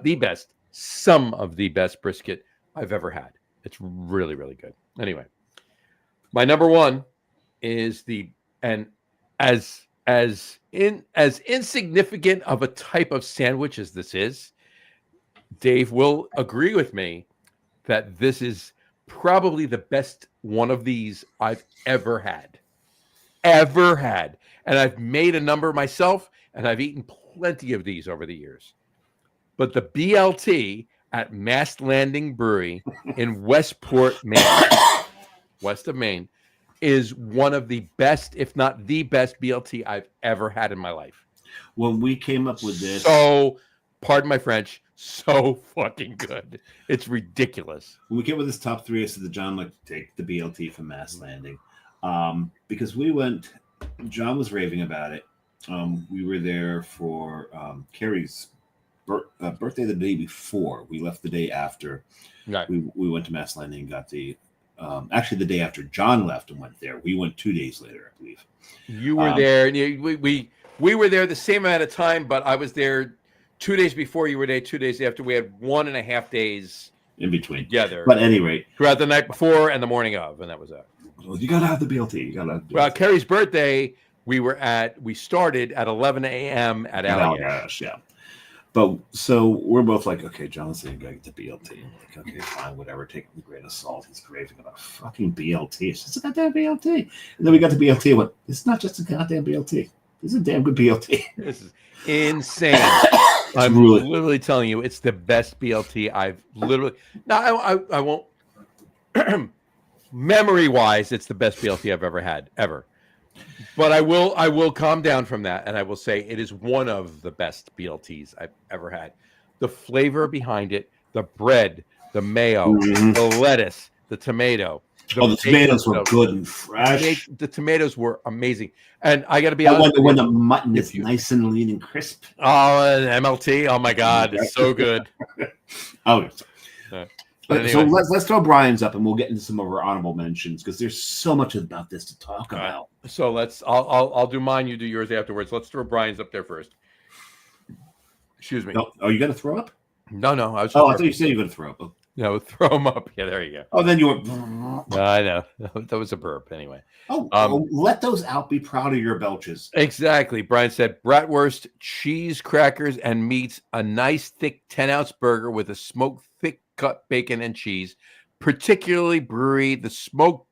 the best, some of the best brisket I've ever had. It's really, really good. Anyway, my number 1 is as insignificant of a type of sandwich as this is, Dave will agree with me that this is probably the best one of these I've ever had. And I've made a number myself, and I've eaten plenty of these over the years. But the BLT at Mast Landing Brewery in Westport, Maine, west of Maine, is one of the best, if not the best, BLT I've ever had in my life. When we came up with this, so pardon my French, so fucking good. It's ridiculous. When we came up with this top 3, I said to John, like, take the BLT from Mast Landing, because John was raving about it. We were there for Carrie's birthday the day before. We left the day after. Right. We went to Mast Landing and got the. Actually, the day after John left and went there, we went 2 days later, I believe. You were there. We were there the same amount of time, but I was there 2 days before you were there. 2 days after. We had 1.5 days in between together. But at any rate, throughout the night before and the morning of, and that was it. Well, you gotta have the BLT. Well, Carrie's birthday, we started at 11 a.m. at Allagash. Yeah. But so we're both like, okay, John's saying gotta get the BLT. I'm like, okay, fine, whatever. Take a grain of salt. He's raving about fucking BLT. It's just a goddamn BLT. And then we got the BLT. I went, it's not just a goddamn BLT. This is a damn good BLT. This is insane. I'm literally telling you, it's the best BLT I've literally. Now I won't. Memory wise, it's the best BLT I've ever had, ever. But I will calm down from that, and I will say it is one of the best BLTs I've ever had. The flavor behind it, the bread, the mayo, the lettuce, the tomato. The tomatoes were good and fresh. The tomatoes were amazing. And I got to be honest. When the mutton is nice and lean and crisp. Oh, MLT. Oh, my God. It's so good. Anyway. So let's throw Brian's up, and we'll get into some of our honorable mentions because there's so much about this to talk about. Right. So I'll do mine. You do yours afterwards. Let's throw Brian's up there first. Excuse me. No, are you going to throw up? No. I thought you said you were going to throw up. No, throw them up. Yeah, there you go. Oh, then you were. I know. That was a burp anyway. Let those out. Be proud of your belches. Exactly. Brian said bratwurst, cheese, crackers, and meats, a nice thick 10-ounce burger with a smoked thick cut bacon and cheese, particularly Brewery, the smoked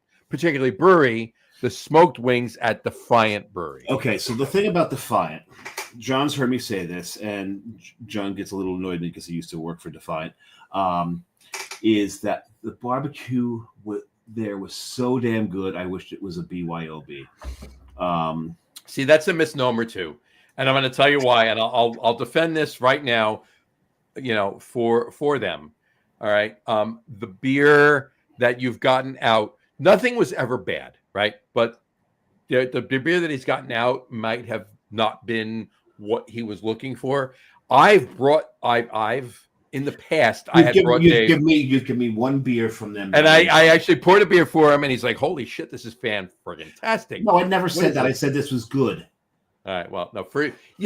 wings at Defiant Brewery. Okay, so the thing about Defiant, John's heard me say this, and John gets a little annoyed because he used to work for Defiant, is that the barbecue there was so damn good. I wished it was a BYOB. See, that's a misnomer too, and I'm going to tell you why, and I'll defend this right now, for them. All right. The beer that you've gotten out. Nothing was ever bad, right? But the beer that he's gotten out might have not been what he was looking for. I've in the past, I had brought Dave. You've given me one beer from them. And I actually poured a beer for him, and he's like, holy shit, this is fan-friggin-tastic. No, I never said that. I said this was good. All right, well, no,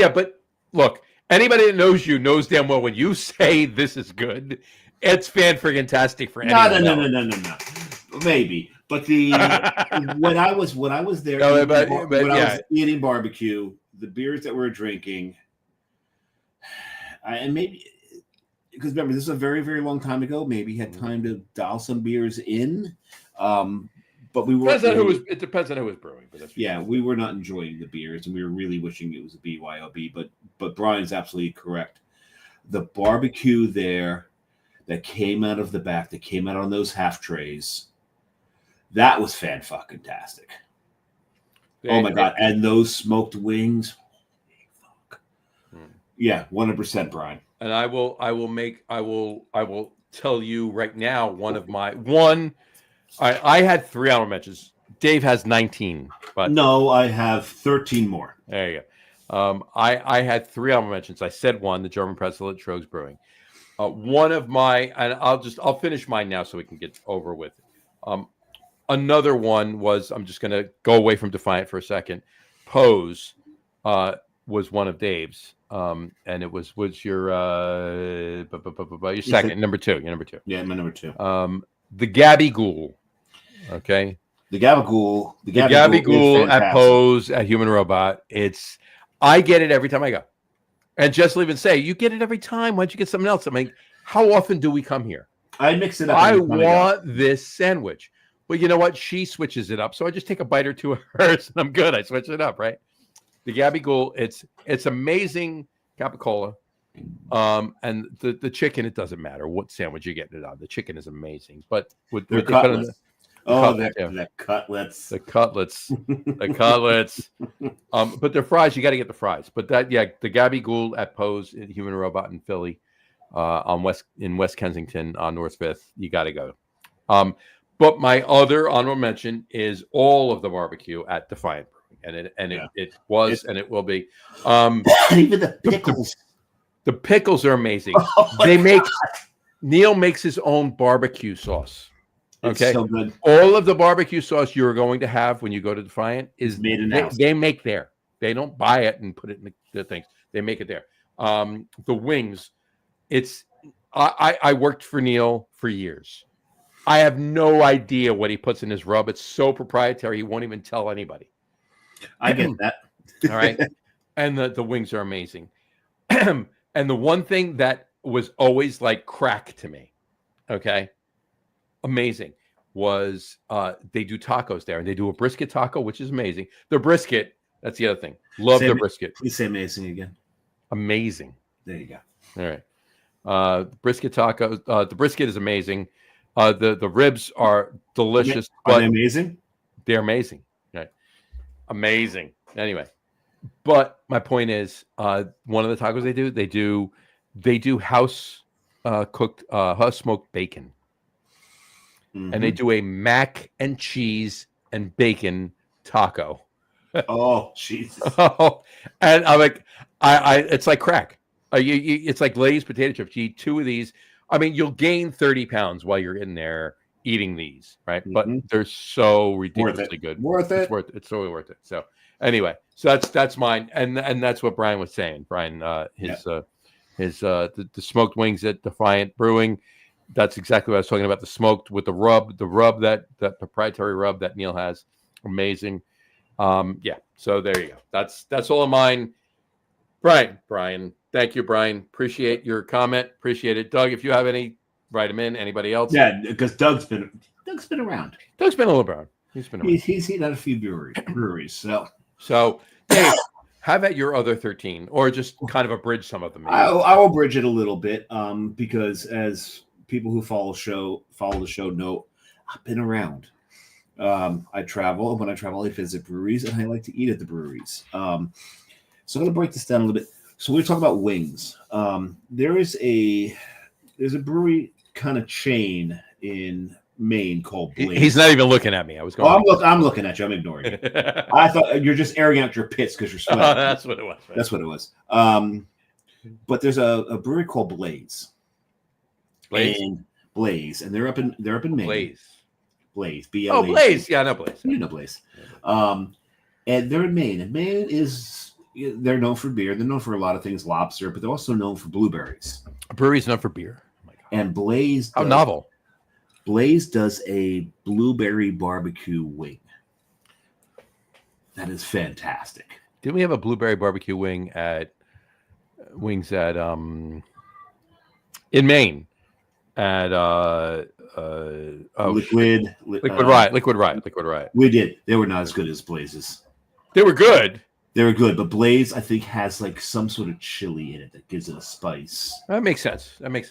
but look, anybody that knows you knows damn well when you say this is good, it's fan-friggin-tastic for anyone. No. Maybe. But when I was there, eating barbecue, the beers that we're drinking, and maybe because remember this is a very, very long time ago. Maybe had time to dial some beers in, but we were. It depends on who was brewing. But we were not enjoying the beers, and we were really wishing it was a BYOB. But Brian's absolutely correct. The barbecue there that came out of the back, that came out on those half trays. That was fan-fucking-tastic. Oh my God. And those smoked wings. Fuck. Yeah, 100%, Brian. And I will tell you right now, I had 3 honorable mentions. Dave has 19. But no, I have 13 more. There you go. I had 3 honorable mentions. I said one, the German Pretzel at Trogs Brewing. One of my, and I'll finish mine now so we can get over with it. Another one was, I'm just going to go away from Defiant for a second. Pose was one of Dave's, and it was your second, number two. You're number 2. Yeah, my number 2. The Gabagool. Okay. The Gabagool. The Gabagool at Pose at Human Robot. I get it every time I go. And Jess will even say, you get it every time. Why don't you get something else? I mean, how often do we come here? I mix it up. I want this sandwich. Well, you know what? She switches it up. So I just take a bite or two of hers and I'm good. I switch it up, right? The Gabagool, it's amazing capicola. And the chicken, it doesn't matter what sandwich you're getting it on. The chicken is amazing. But with cutlets. The cutlets. The cutlets. The cutlets. But the fries, you got to get the fries. But the Gabagool at Pose, Human Robot in Philly, in West Kensington on North 5th, you got to go. But my other honorable mention is all of the barbecue at Defiant Brewing, and it was and it will be. Even the pickles. The pickles are amazing. Neil makes his own barbecue sauce. Okay, it's so good. All of the barbecue sauce you're going to have when you go to Defiant is made in house. They make there. They don't buy it and put it in the things. They make it there. The wings. I worked for Neil for years. I have no idea what he puts in his rub. It's so proprietary, he won't even tell anybody. I get that. All right. And the wings are amazing. And the one thing that was always like crack to me, okay, amazing, was they do tacos there. And they do a brisket taco, which is amazing. The brisket, that's the other thing. Love the brisket. Please say amazing again. Amazing. There you go. All right. Brisket taco. The brisket is amazing. The ribs are delicious. Are they amazing? They're amazing. Right. Amazing. Anyway, but my point is, one of the tacos they do house cooked, house smoked bacon, and they do a mac and cheese and bacon taco. Oh, Jesus! And I'm like, it's like crack. It's like Lay's potato chips. You eat 2 of these. I mean, you'll gain 30 pounds while you're in there eating these, right? But they're so ridiculously good. It's totally worth it. So anyway, so that's mine, and that's what Brian was saying. Brian, the smoked wings at Defiant Brewing. That's exactly what I was talking about. The smoked with the rub that proprietary rub that Neil has, amazing. So there you go. That's all of mine. Brian. Thank you, Brian. Appreciate your comment. Appreciate it. Doug, if you have any, write them in. Anybody else? Yeah, because Doug's been around. Doug's been a little around. He's been around. He's eaten at a few breweries. So Dave, how about your other 13, or just kind of abridge some of them? I will bridge it a little bit, because as people who follow the show know, I've been around. I travel, and when I travel, I visit breweries, and I like to eat at the breweries. So I'm going to break this down a little bit. So we're talking about wings. There's a brewery kind of chain in Maine called Blaze. He's not even looking at me. I was going. I'm looking at you. I'm ignoring you. I thought you're just airing out your pits because you're sweating. That's what it was. Right? That's what it was. But there's a brewery called Blaze. Blaze, and they're up in Maine. Blaze. BLAZE. Oh, Blaze. Yeah, I know Blaze. You know Blaze. And they're in Maine. And Maine they're known for beer. They're known for a lot of things, lobster, but they're also known for blueberries. A brewery's known for beer. Oh my God. And Blaze. How novel. Blaze does a blueberry barbecue wing. That is fantastic. Didn't we have a blueberry barbecue wing at in Maine at Liquid Riot. We did. They were not as good as Blaze's. They were good. But Blaze, I think, has like some sort of chili in it that gives it a spice. That makes sense. Okay.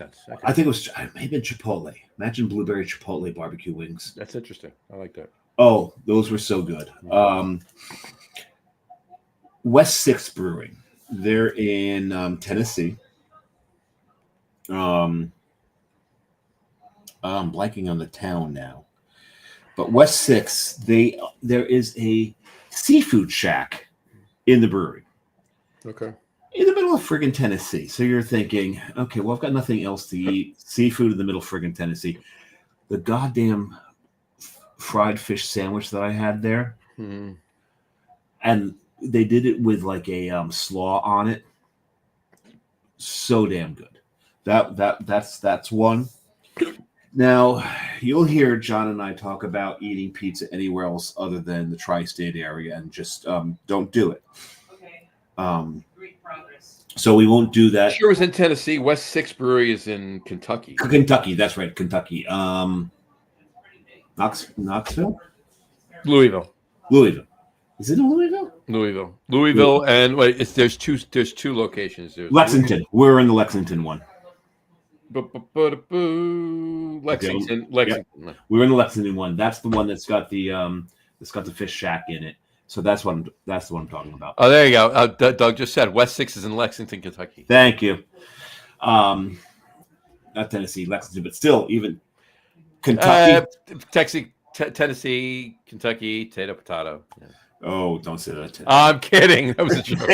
I think it was maybe Chipotle. Imagine blueberry Chipotle barbecue wings. That's interesting. I like that. Oh, those were so good. West Sixth Brewing. They're in Tennessee. I'm blanking on the town now. But West Sixth, there is a seafood shack in the brewery. Okay. In the middle of friggin' Tennessee. So you're thinking, okay, well, I've got nothing else to eat. Seafood in the middle of friggin' Tennessee. The goddamn fried fish sandwich that I had there. And they did it with like a slaw on it. So damn good. That's one. Now, you'll hear John and I talk about eating pizza anywhere else other than the tri-state area, and just don't do it. Okay. Great progress. So we won't do that. Sure, was in Tennessee. West Sixth Brewery is in Kentucky. Kentucky, that's right, Kentucky. Knoxville? Louisville. Is it in Louisville? Louisville, and wait, there's two locations. There's Lexington. We're in the Lexington one. Lexington. Yep. We're in the Lexington one. That's the one that's got the fish shack in it. So that's the one I'm talking about. Oh, there you go. Doug just said West Sixth is in Lexington, Kentucky. Thank you. Not Tennessee, Lexington, but still even Kentucky. Tennessee, Kentucky, potato. Yeah. Oh, don't say that. I'm kidding. That was a joke.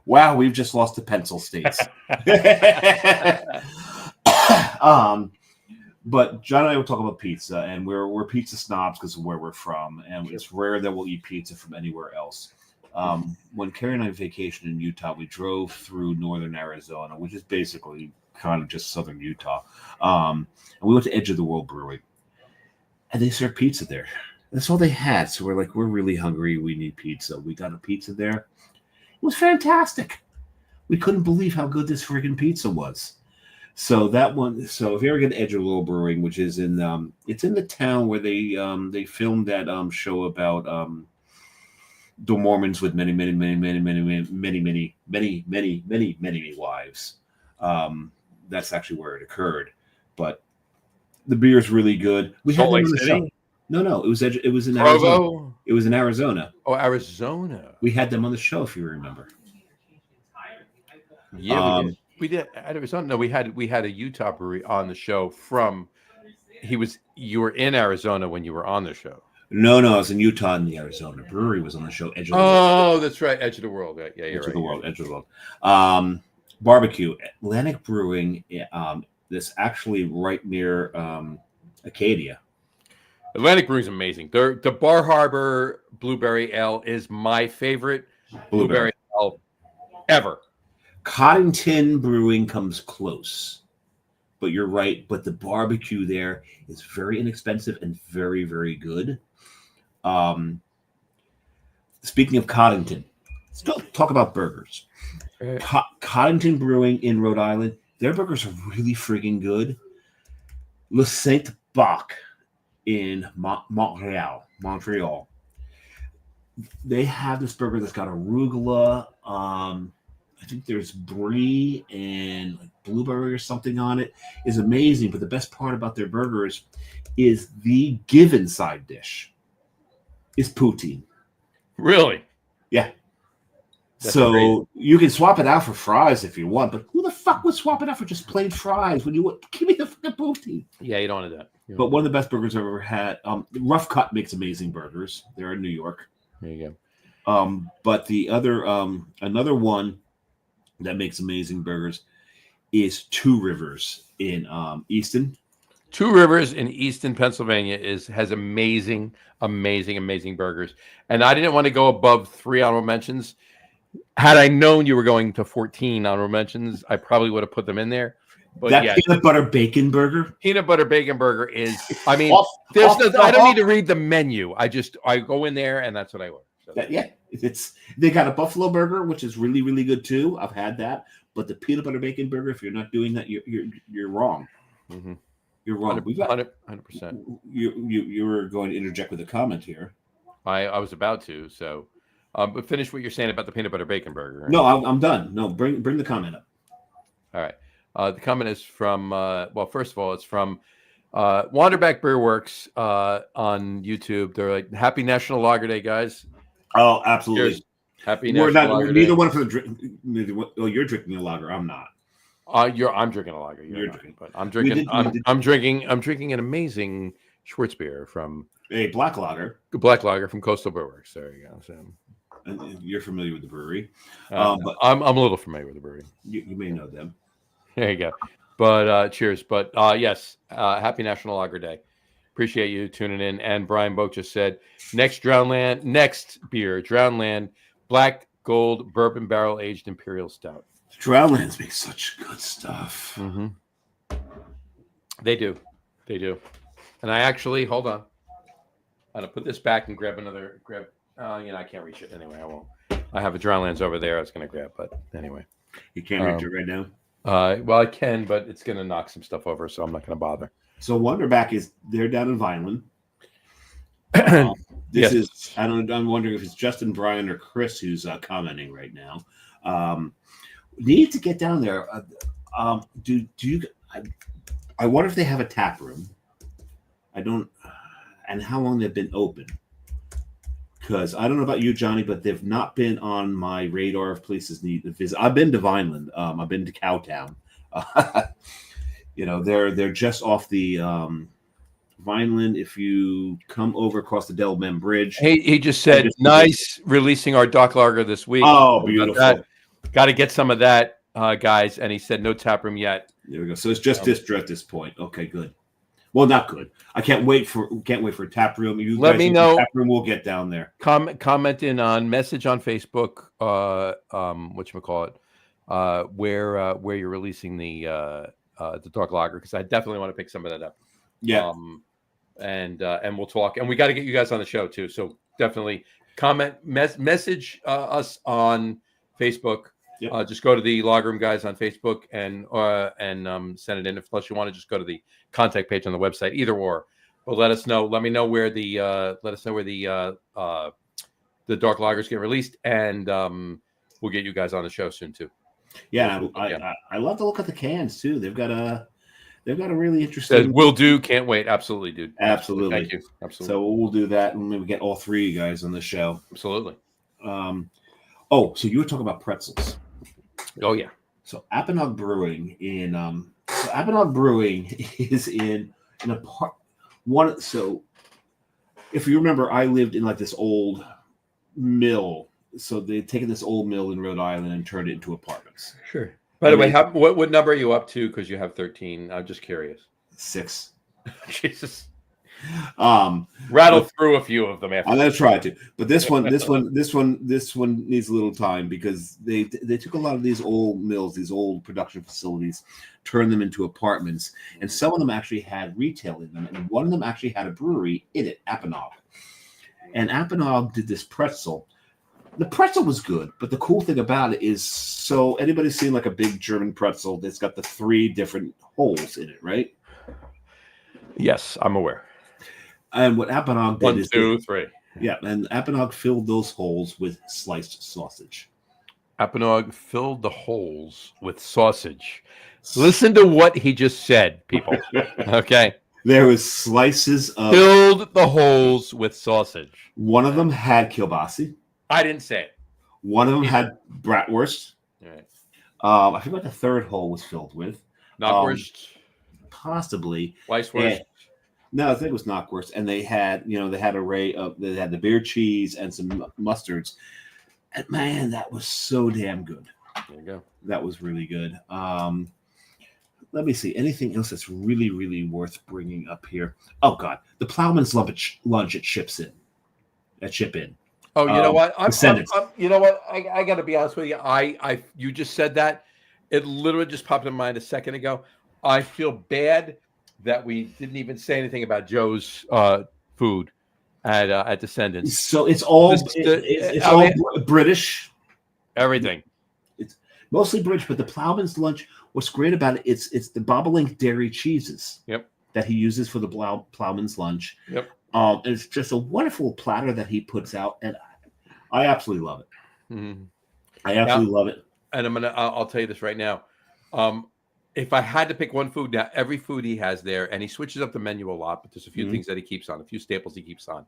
Wow, we've just lost to pencil states. But John and I will talk about pizza, and we're pizza snobs because of where we're from, and it's rare that we'll eat pizza from anywhere else. When Carrie and I vacationed in Utah, we drove through northern Arizona, which is basically kind of just southern Utah. And we went to Edge of the World Brewery, and they served pizza there. That's all they had. So we're like, we're really hungry. We need pizza. We got a pizza there. It was fantastic. We couldn't believe how good this freaking pizza was. So that one. So if you ever get to Edge of the World Brewing, which is in, it's in the town where they filmed that show about the Mormons with many wives. That's actually where it occurred. But the beer is really good. We had them on the show. No, it was in Arizona. It was in Arizona. Oh, Arizona. We had them on the show, if you remember. Yeah, we did. At Arizona. No, we had a Utah brewery on the show. You were in Arizona when you were on the show. No, I was in Utah, and the Arizona brewery was on the show. Edge of the World. That's right, Edge of the World. Yeah, you're Edge right. Edge of the World. Barbecue, Atlantic Brewing. That's actually right near Acadia. Atlantic Brewing is amazing. The Bar Harbor Blueberry Ale is my favorite blueberry ale ever. Coddington Brewing comes close, but you're right. But the barbecue there is very inexpensive and very, very good. Speaking of Coddington, let's talk about burgers. Coddington Brewing in Rhode Island, their burgers are really friggin' good. Le Saint Bach in Montreal. They have this burger that's got arugula. I think there's brie and like blueberry or something on it. It's amazing. But the best part about their burgers is the given side dish is poutine. Really? Yeah. So crazy. you can swap it out for fries if you want, but who the fuck would swap it out for just plain fries when you want? Give me the fucking protein. Yeah, you don't want to do that. But one of the best burgers I've ever had. Rough Cut makes amazing burgers. They're in New York. There you But the other another one that makes amazing burgers is Two Rivers in Easton. Two Rivers in Easton, Pennsylvania has amazing burgers. And I didn't want to go above 3 honorable mentions. Had I known you were going to 14 honorable mentions, I probably would have put them in there. But That yeah, peanut butter bacon burger. peanut butter bacon burger is, I mean, Off I don't the need to read the menu. I go in there and that's what I order. So. They got a buffalo burger, which is really, really good too. I've had that. But the peanut butter bacon burger, if you're not doing that, you're wrong. Mm-hmm. You're wrong. 100%. You were going to interject with a comment here. I was about to. So, but finish what you're saying about the peanut butter bacon burger. Right? No, I'm done. No, bring the comment up. All right. The comment is from, well, first of all, it's from Wanderback Beer Works on YouTube. They're like, Happy National Lager Day, guys. Oh, absolutely. Cheers. Happy We're National not Lager neither Day. one for the drink. Oh, you're drinking a lager. I'm not. I'm drinking a lager. You're not, but I'm drinking. I'm drinking an amazing Schwarzbier from A black lager. Black Lager from Coastal Beer Works. There you go. So, And you're familiar with the brewery. but I'm a little familiar with the brewery. You may know them. There you go. But cheers. But yes, Happy National Lager Day. Appreciate you tuning in. And Brian Boak just said, next beer, Drownland, Black Gold Bourbon Barrel Aged Imperial Stout. Drownlands make such good stuff. Mm-hmm. They do. And I actually, hold on. I'm going to put this back and grab. I can't reach it anyway. I won't. I have a Drownlands over there I was going to grab, but anyway. You can't reach it right now? Well, I can, but it's going to knock some stuff over, so I'm not going to bother. So Wonderback they're down in Vineland. Yes. I'm wondering if it's Justin, Brian, or Chris who's commenting right now. Need to get down there. Do you? I wonder if they have a tap room. I don't, and how long they've been open. Because I don't know about you, Johnny, but they've not been on my radar of places need to visit. I've been to Vineland. I've been to Cowtown. They're just off the Vineland. If you come over across the Delman Bridge. He just said, nice releasing our Dock Lager this week. Oh, beautiful. Got to get some of that, guys. And he said no tap room yet. There we go. So it's just distro at this point. Okay, good. Well, not good. I can't wait for a tap room. You let me know. Tap room, we'll get down there. Comment in on message on Facebook. Whatchamacallit, where you're releasing the Dark Lager, because I definitely want to pick some of that up. Yeah. And we'll talk. And we got to get you guys on the show too. So definitely comment, message us on Facebook. Yep. Just go to the Log Room Guys on Facebook and send it in. Plus, you want to just go to the contact page on the website. Either or, but let us know. Let me know where the Dark Lagers get released, and we'll get you guys on the show soon too. Yeah, I love to look at the cans too. They've got a really interesting. Will do. Can't wait. Absolutely, dude. Absolutely. Thank you. Absolutely. So we'll do that, and maybe get all three of you guys on the show. Absolutely. So you were talking about pretzels. Oh yeah. So Apponaug Brewing Apponaug Brewing is in a part one. So if you remember, I lived in like this old mill. So they'd taken this old mill in Rhode Island and turned it into apartments. Sure. By the way, what number are you up to? Because you have 13. I'm just curious. 6. Jesus. Rattle through a few of them after. I'm gonna try to, but this one needs a little time because they took a lot of these old mills, these old production facilities, turned them into apartments, and some of them actually had retail in them, and one of them actually had a brewery in it, Apponaug. And Apponaug did this pretzel. The pretzel was good, but the cool thing about it is, so anybody's seen like a big German pretzel that's got the 3 different holes in it, right? Yes, I'm aware. And what Apponaug did 1, is 2, 3. Yeah, and Apponaug filled those holes with sliced sausage. Apponaug filled the holes with sausage. Listen to what he just said, people. Okay. There was slices of... Filled the holes with sausage. One of them had kielbasa. I didn't say it. One of them had bratwurst. All right. I forget what the third hole was filled with. Knockwurst, Possibly. Weisswurst. No, I think it was knockwurst. And they had they had the beer cheese and some mustards. And man, that was so damn good. There you go. That was really good. Let me see. Anything else that's really, really worth bringing up here? Oh God, the Plowman's lunch at Ship In. Oh, you know what? You know what? I got to be honest with you. You just said that. It literally just popped in my mind a second ago. I feel bad that we didn't even say anything about Joe's food at Descendants. So it's all British. Everything. It's mostly British, but the Plowman's lunch. What's great about it? It's the bobolink dairy cheeses. Yep. That he uses for the Plowman's lunch. Yep. It's just a wonderful platter that he puts out, and I absolutely love it. Mm-hmm. I absolutely love it. And I'll tell you this right now. If I had to pick one food now, every food he has there, and he switches up the menu a lot, but there's a few things that he keeps on, a few staples he keeps on.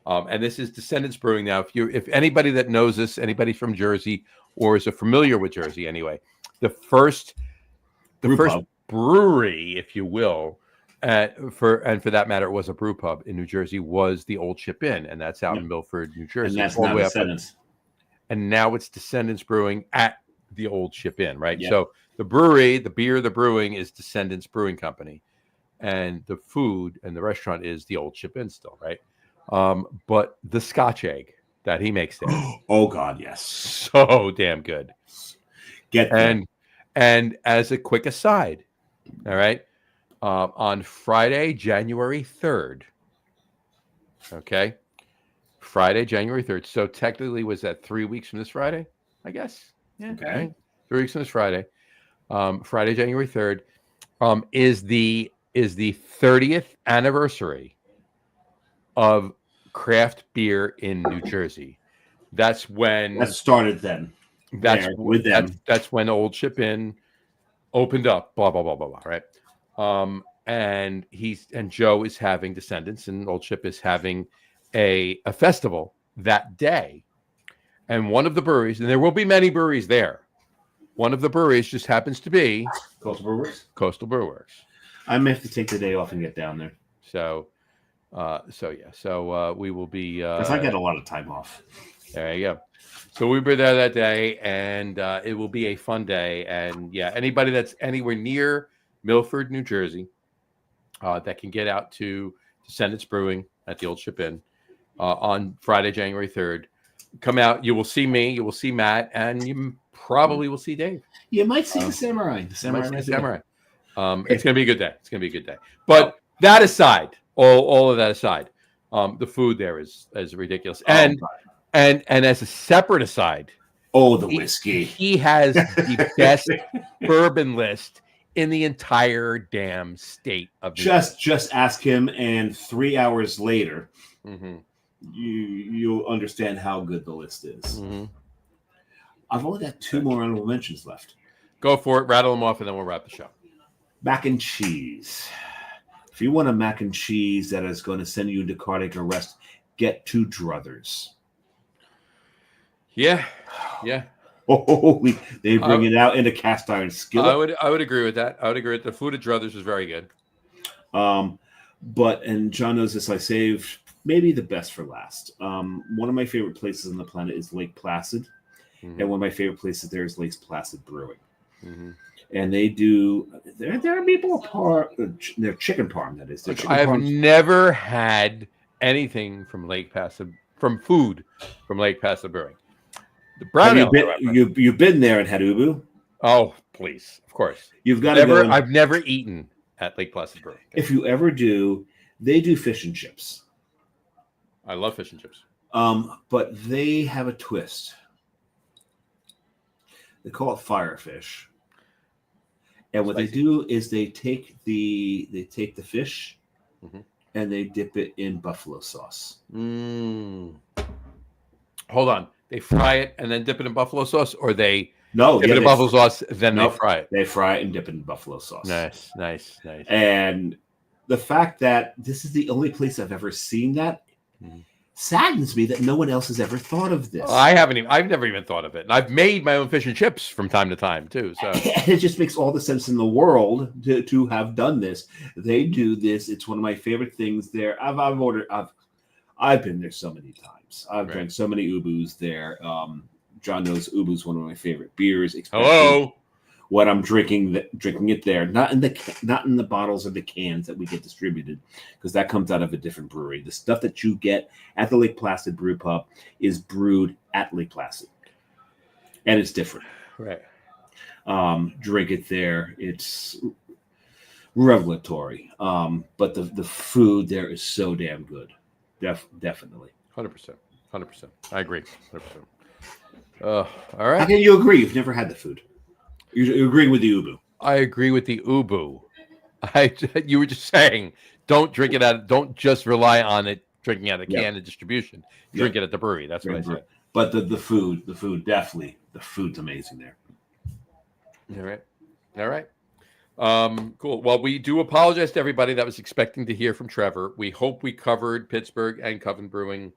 And this is Descendants Brewing. Now, if anybody that knows this, anybody from Jersey or is familiar with Jersey anyway, the first brewery, if you will, for that matter, it was a brew pub in New Jersey, was the Old Ship Inn, and that's out in Milford, New Jersey. And that's now Descendants. And now it's Descendants Brewing at the Old Ship Inn, right? Yeah. So the brewery, the beer, the brewing is Descendants Brewing Company, and the food and the restaurant is the Old Ship Inn still, right? But the Scotch egg that he makes there, oh God, yes, so damn good. And as a quick aside, all right, on Friday, January 3rd, okay, Friday, January 3rd. So technically, was that 3 weeks from this Friday? I guess. Yeah. Okay. Right? 3 weeks from this Friday. Friday, January 3rd, is the 30th anniversary of craft beer in New Jersey. That's when that started then. With them. That's when Old Ship Inn opened up. Blah blah blah blah blah. Right. And Joe is having Descendants, and Old Ship is having a festival that day. And one of the breweries, and there will be many breweries there. One of the breweries just happens to be Coastal Brewers. Coastal Brewers. I may have to take the day off and get down there. So we will be. Because I get a lot of time off. There you go. So we'll be there that day, and it will be a fun day. And yeah, anybody that's anywhere near Milford, New Jersey, that can get out to Descendants Brewing at the Old Ship Inn on Friday, January 3rd. Come out. You will see me. You will see Matt, and you probably will see Dave. You might see the Samurai. The Samurai. It's going to be a good day. It's going to be a good day. But that aside, all of that aside, the food there is ridiculous. And as a separate aside, the whiskey. He has the best bourbon list in the entire damn state of New Jersey. Just ask him, and 3 hours later, you'll understand how good the list is. Mm-hmm. I've only got 2 more honorable mentions left. Go for it. Rattle them off, and then we'll wrap the show. Mac and cheese. If you want a mac and cheese that is going to send you into cardiac arrest, get 2 Druthers. Yeah. They bring it out in a cast iron skillet. I would agree with that. I would agree with the food at Druthers is very good. And John knows this. I saved maybe the best for last. One of my favorite places on the planet is Lake Placid, and one of my favorite places there is Lake Placid Brewing. Mm-hmm. And they do their meatball parm, their chicken parm. That is. I have never had anything from Lake Placid, from food from Lake Placid Brewing. The brown ale. You've been there and had ubu? Oh, please, of course. You've got to go. I've never eaten at Lake Placid Brewing. If you ever do, they do fish and chips. I love fish and chips. But they have a twist. They call it firefish. And what they do is they take the fish and they dip it in buffalo sauce. Hold on. They fry it and then dip it in buffalo sauce, or they dip it in buffalo sauce, then they fry it. They fry it and dip it in buffalo sauce. Nice. And the fact that this is the only place I've ever seen that, saddens me that no one else has ever thought of this. I've never even thought of it. And I've made my own fish and chips from time to time too. So and it just makes all the sense in the world to have done this. They do this. It's one of my favorite things there. I've been there so many times. I've drank so many Ubus there. John knows Ubu's one of my favorite beers. Hello. When I'm drinking it there, not in the bottles or the cans that we get distributed, because that comes out of a different brewery. The stuff that you get at the Lake Placid Brew Pub is brewed at Lake Placid, and it's different. Right. Drink it there; it's revelatory. But the food there is so damn good. Definitely. 100%. I agree. 100%. All right. How can you agree? You've never had the food. You agree with the Ubu? I agree with the Ubu. You were just saying, don't just rely on it drinking out of can of distribution. Drink it at the brewery. That's what I said. But the food definitely, the food's amazing there. All right. Cool. Well, we do apologize to everybody that was expecting to hear from Trevor. We hope we covered Pittsburgh and Coven Brewing,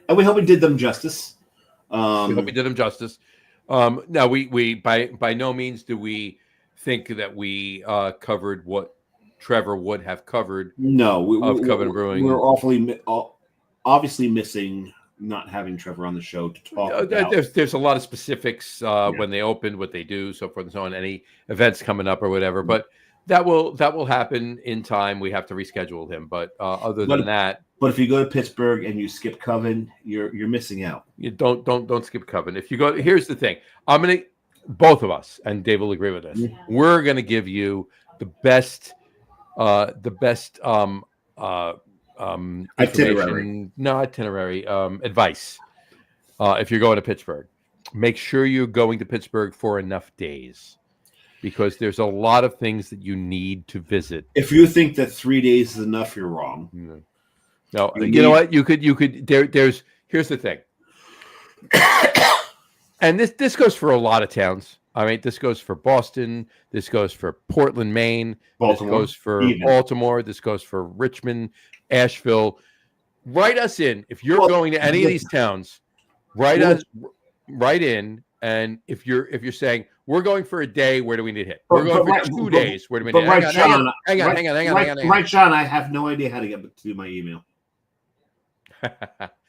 and we hope we did them justice. Now, we by no means do we think that we covered what Trevor would have covered. No, of Coven Brewing. We're obviously missing not having Trevor on the show to talk about. There's a lot of specifics when they opened, what they do, so forth and so on. Any events coming up or whatever, but that will happen in time. We have to reschedule him, but other than that. But if you go to Pittsburgh and you skip Coven, you're missing out. You don't skip Coven. If you go, here's the thing. Both of us, and Dave will agree with this. Mm-hmm. We're gonna give you the best itinerary advice. If you're going to Pittsburgh, make sure you're going to Pittsburgh for enough days, because there's a lot of things that you need to visit. If you think that 3 days is enough, you're wrong. Mm-hmm. No, you know what? You could. Here's the thing, and this goes for a lot of towns. I mean, this goes for Boston. This goes for Portland, Maine. Baltimore, this goes for Baltimore. This goes for Richmond, Asheville. Write us in if you're going to any of these towns. Write in, and if you're saying we're going for a day, where do we need to hit? We're going for 2 days. Where do we need to hit? Hang on. Right, Sean. I have no idea how to get to my email.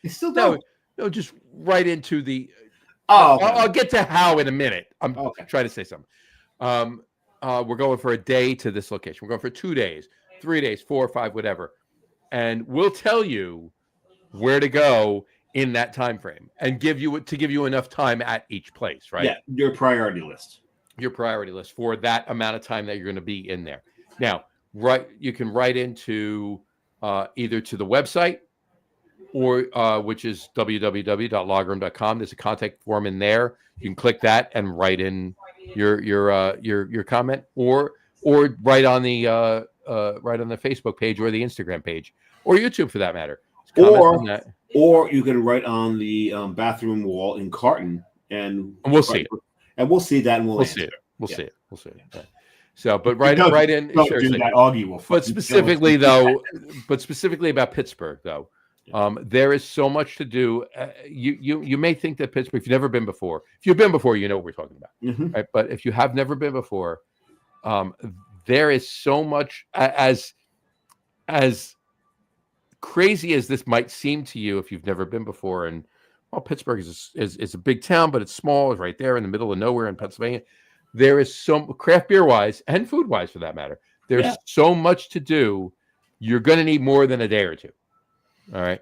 It's still no, just right into the. I'll get to how in a minute. I'm trying to say something. We're going for a day to this location. We're going for 2 days, 3 days, 4 or 5, whatever, and we'll tell you where to go in that time frame and give you enough time at each place. Right? Yeah, your priority list for that amount of time that you're going to be in there. Now, you can write into either to the website, or which is www.logroom.com. There's a contact form in there. You can click that and write in your comment, or write on the Facebook page or the Instagram page or YouTube for that matter. Or you can write on the bathroom wall in Carton, and we'll see it. And we'll see that, and we'll see it. We'll see it. Yeah. So, but right in. Don't do that, Augie will. But specifically about Pittsburgh, though. There is so much to do. You may think that Pittsburgh, if you've never been before, you know what we're talking about, right? But if you have never been before, there is so much. As crazy as this might seem to you, if you've never been before, and Pittsburgh is a big town, but it's small. It's right there in the middle of nowhere in Pennsylvania. There is some craft beer wise and food wise, for that matter. There's so much to do. You're going to need more than a day or two. All right.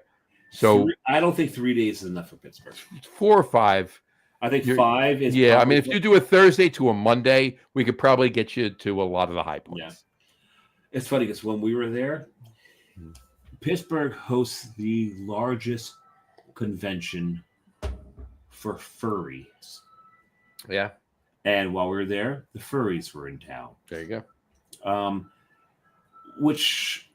So I don't think 3 days is enough for Pittsburgh. 4 or 5. I think 5 is. Yeah. I mean, if you do a Thursday to a Monday, we could probably get you to a lot of the high points. Yeah. It's funny because when we were there, Pittsburgh hosts the largest convention for furries. Yeah. And while we were there, the furries were in town. There you go. Which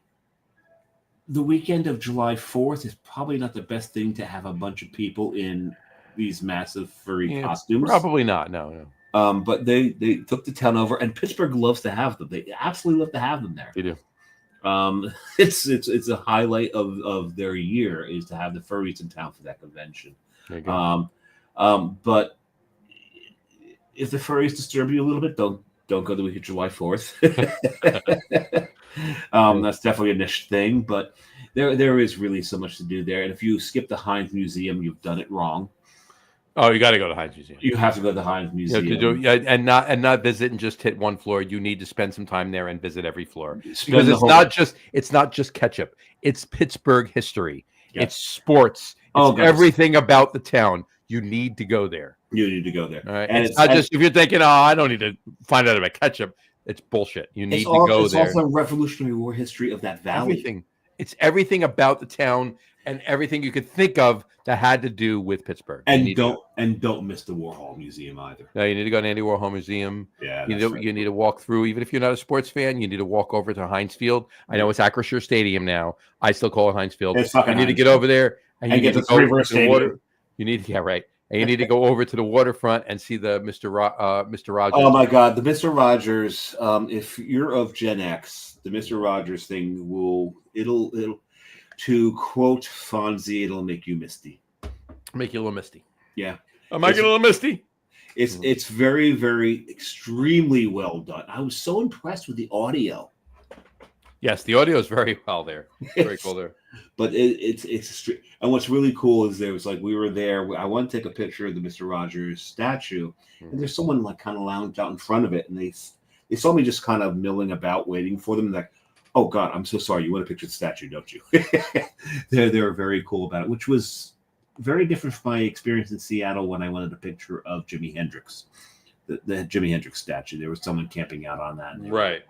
the weekend of July 4th is probably not the best thing to have a bunch of people in these massive furry costumes. Probably not. No. But they took the town over, and Pittsburgh loves to have them. They absolutely love to have them there. They do. It's a highlight of their year is to have the furries in town for that convention. There you go. But if the furries disturb you a little bit, don't go the week of July 4th. That's definitely a niche thing, but there is really so much to do there. And if you skip the Heinz Museum, you've done it wrong. Oh, you got to go to Heinz Museum. You have to go to the Heinz Museum. You have to and not visit and just hit one floor. You need to spend some time there and visit every floor because it's not just ketchup. It's Pittsburgh history. Yeah. It's sports. It's everything about the town. You need to go there. You need to go there. All right. And it's not just if you're thinking, oh, I don't need to find out about ketchup. It's bullshit. You need to go there. It's also a Revolutionary War history of that valley. Everything. It's everything about the town and everything you could think of that had to do with Pittsburgh. And don't miss the Warhol Museum either. No, you need to go to Andy Warhol Museum. Yeah, you need to walk through. Even if you're not a sports fan, you need to walk over to Heinz Field. I know it's Acrisure Stadium now. I still call it Heinz Field. You need to get over there and you get to the reverse water. You need to and you need to go over to the waterfront and see the Mr. Rogers. Oh my God, the Mr. Rogers. If you're of Gen X, the Mr. Rogers thing it'll to quote Fonzie, it'll make you misty. Make you a little misty. Yeah. Am I getting a little misty? It's very, very extremely well done. I was so impressed with the audio. Yes, the audio is very well there. Very cool there. But it's and what's really cool is we were there. I want to take a picture of the Mr. Rogers statue, and there's someone like kind of lounged out in front of it, and they saw me just kind of milling about waiting for them. Like, oh God, I'm so sorry. You want a picture of the statue, don't you? They're very cool about it, which was very different from my experience in Seattle when I wanted a picture of Jimi Hendrix, the Jimi Hendrix statue. There was someone camping out on that. Right.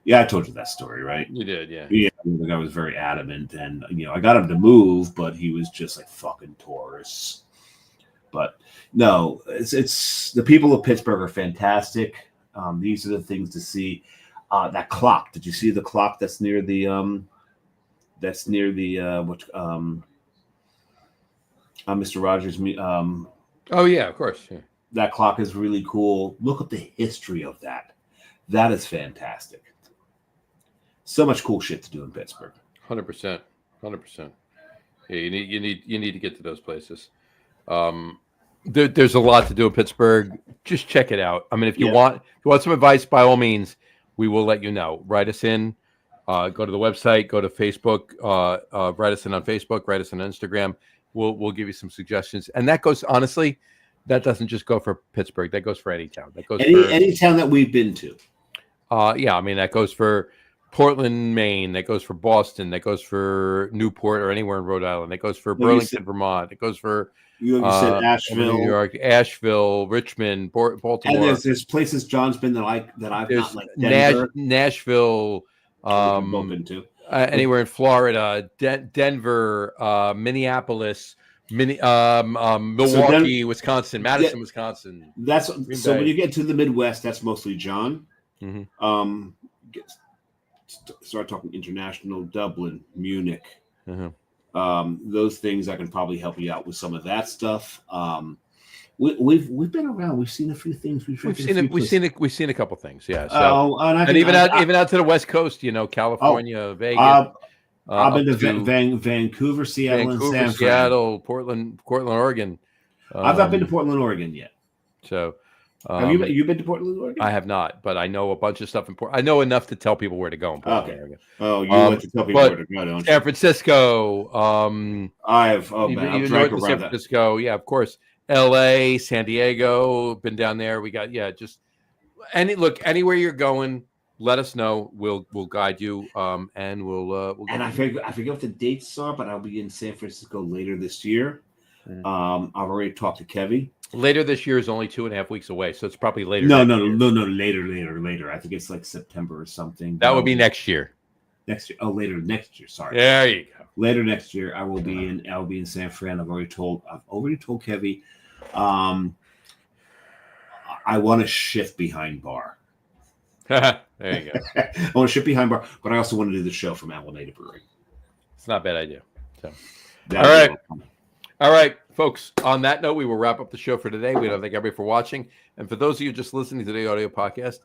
Yeah, I told you that story, right? You did, yeah. Yeah, the guy was very adamant, and I got him to move, but he was just like fucking Taurus. But no, it's the people of Pittsburgh are fantastic. These are the things to see. That clock. Did you see the clock that's near the Mr. Rogers? Oh yeah, of course. Yeah. That clock is really cool. Look at the history of that. That is fantastic. So much cool shit to do in Pittsburgh. 100%. Yeah, you need to get to those places. There's a lot to do in Pittsburgh. Just check it out. I mean, if you want some advice, by all means, we will let you know. Write us in. Go to the website. Go to Facebook. Write us in on Facebook. Write us on Instagram. We'll give you some suggestions. And that goes honestly. That doesn't just go for Pittsburgh. That goes for any town. That goes any town that we've been to. Yeah, I mean that goes for Portland, Maine. That goes for Boston. That goes for Newport or anywhere in Rhode Island. That goes for Burlington, Vermont. It goes for you said Asheville, New York, Asheville, Richmond, Baltimore. And there's places John's been that I've not like Denver. Nashville, been to. Anywhere in Florida, Denver, Minneapolis. Milwaukee, Wisconsin, Madison, Wisconsin. That's so. When you get to the Midwest, that's mostly John. Mm-hmm. Start talking international, Dublin, Munich. Mm-hmm. Those things I can probably help you out with some of that stuff. We've been around. We've seen a few things. We've seen a couple things. Yeah. So, even out to the West Coast, California, Vegas. I've been to Vancouver, Seattle, and San Seattle, Portland, Oregon. I've not been to Portland, Oregon yet. So, have you been to Portland, Oregon? I have not, but I know a bunch of stuff in Portland. I know enough to tell people where to go in Portland, Oregon. Oh, you want to tell people where to go, don't you? San Francisco. I've drank around San Francisco. Yeah, of course. L.A., San Diego. Been down there. We got just anywhere you're going. Let us know. We'll guide you, and we'll. And I forget what the dates are, but I'll be in San Francisco later this year. I've already talked to Kevin. Later this year is only 2.5 weeks away, so it's probably later. No, later. I think it's like September or something. That would be next year. Next year. Oh, later next year. Sorry. There you go. Later next year, I will be in San Fran. I've already told Kevin. I want to shift behind bar. There you go. I want to shift behind bar, but I also want to do the show from Alameda Brewery. It's not a bad idea. So, all right, folks. On that note, we will wrap up the show for today. We want to thank everybody for watching, and for those of you just listening to the audio podcast,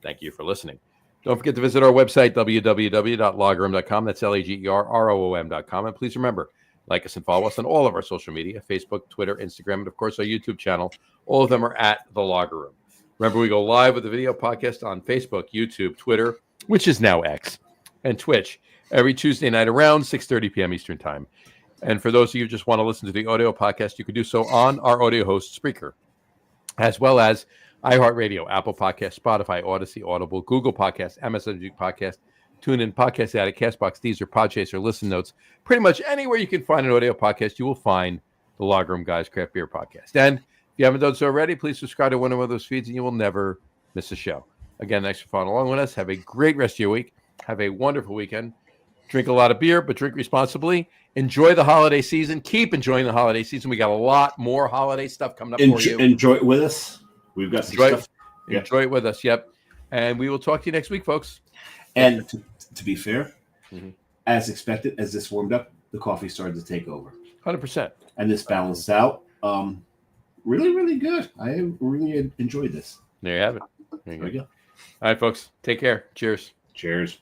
thank you for listening. Don't forget to visit our website, www.lagerroom.com. That's LAGERROOM.com. And please remember, like us and follow us on all of our social media, Facebook, Twitter, Instagram, and of course our YouTube channel. All of them are at The Lager Room. Remember, we go live with the video podcast on Facebook, YouTube, Twitter, which is now X, and Twitch every Tuesday night around 6:30 p.m. Eastern Time. And for those of you who just want to listen to the audio podcast, you can do so on our audio host, Spreaker, as well as iHeartRadio, Apple Podcast, Spotify, Odyssey, Audible, Google Podcast, Amazon Music Podcast, TuneIn, Podcast Addict, CastBox, Deezer, Podchaser, Listen Notes. Pretty much anywhere you can find an audio podcast, you will find the Lager Room Guys Craft Beer Podcast. And if you haven't done so already, please subscribe to one of those feeds and you will never miss a show. Again, thanks for following along with us. Have a great rest of your week. Have a wonderful weekend. Drink a lot of beer, but drink responsibly. Enjoy the holiday season. Keep enjoying the holiday season. We got a lot more holiday stuff coming up for you. Enjoy it with us. We've got some stuff. Enjoy it with us. Yep. And we will talk to you next week, folks. And to be fair, as expected, as this warmed up, the coffee started to take over. 100%. And this balanced out. Really, really good. I really enjoyed this. There you have it. There you go. All right, folks. Take care. Cheers. Cheers.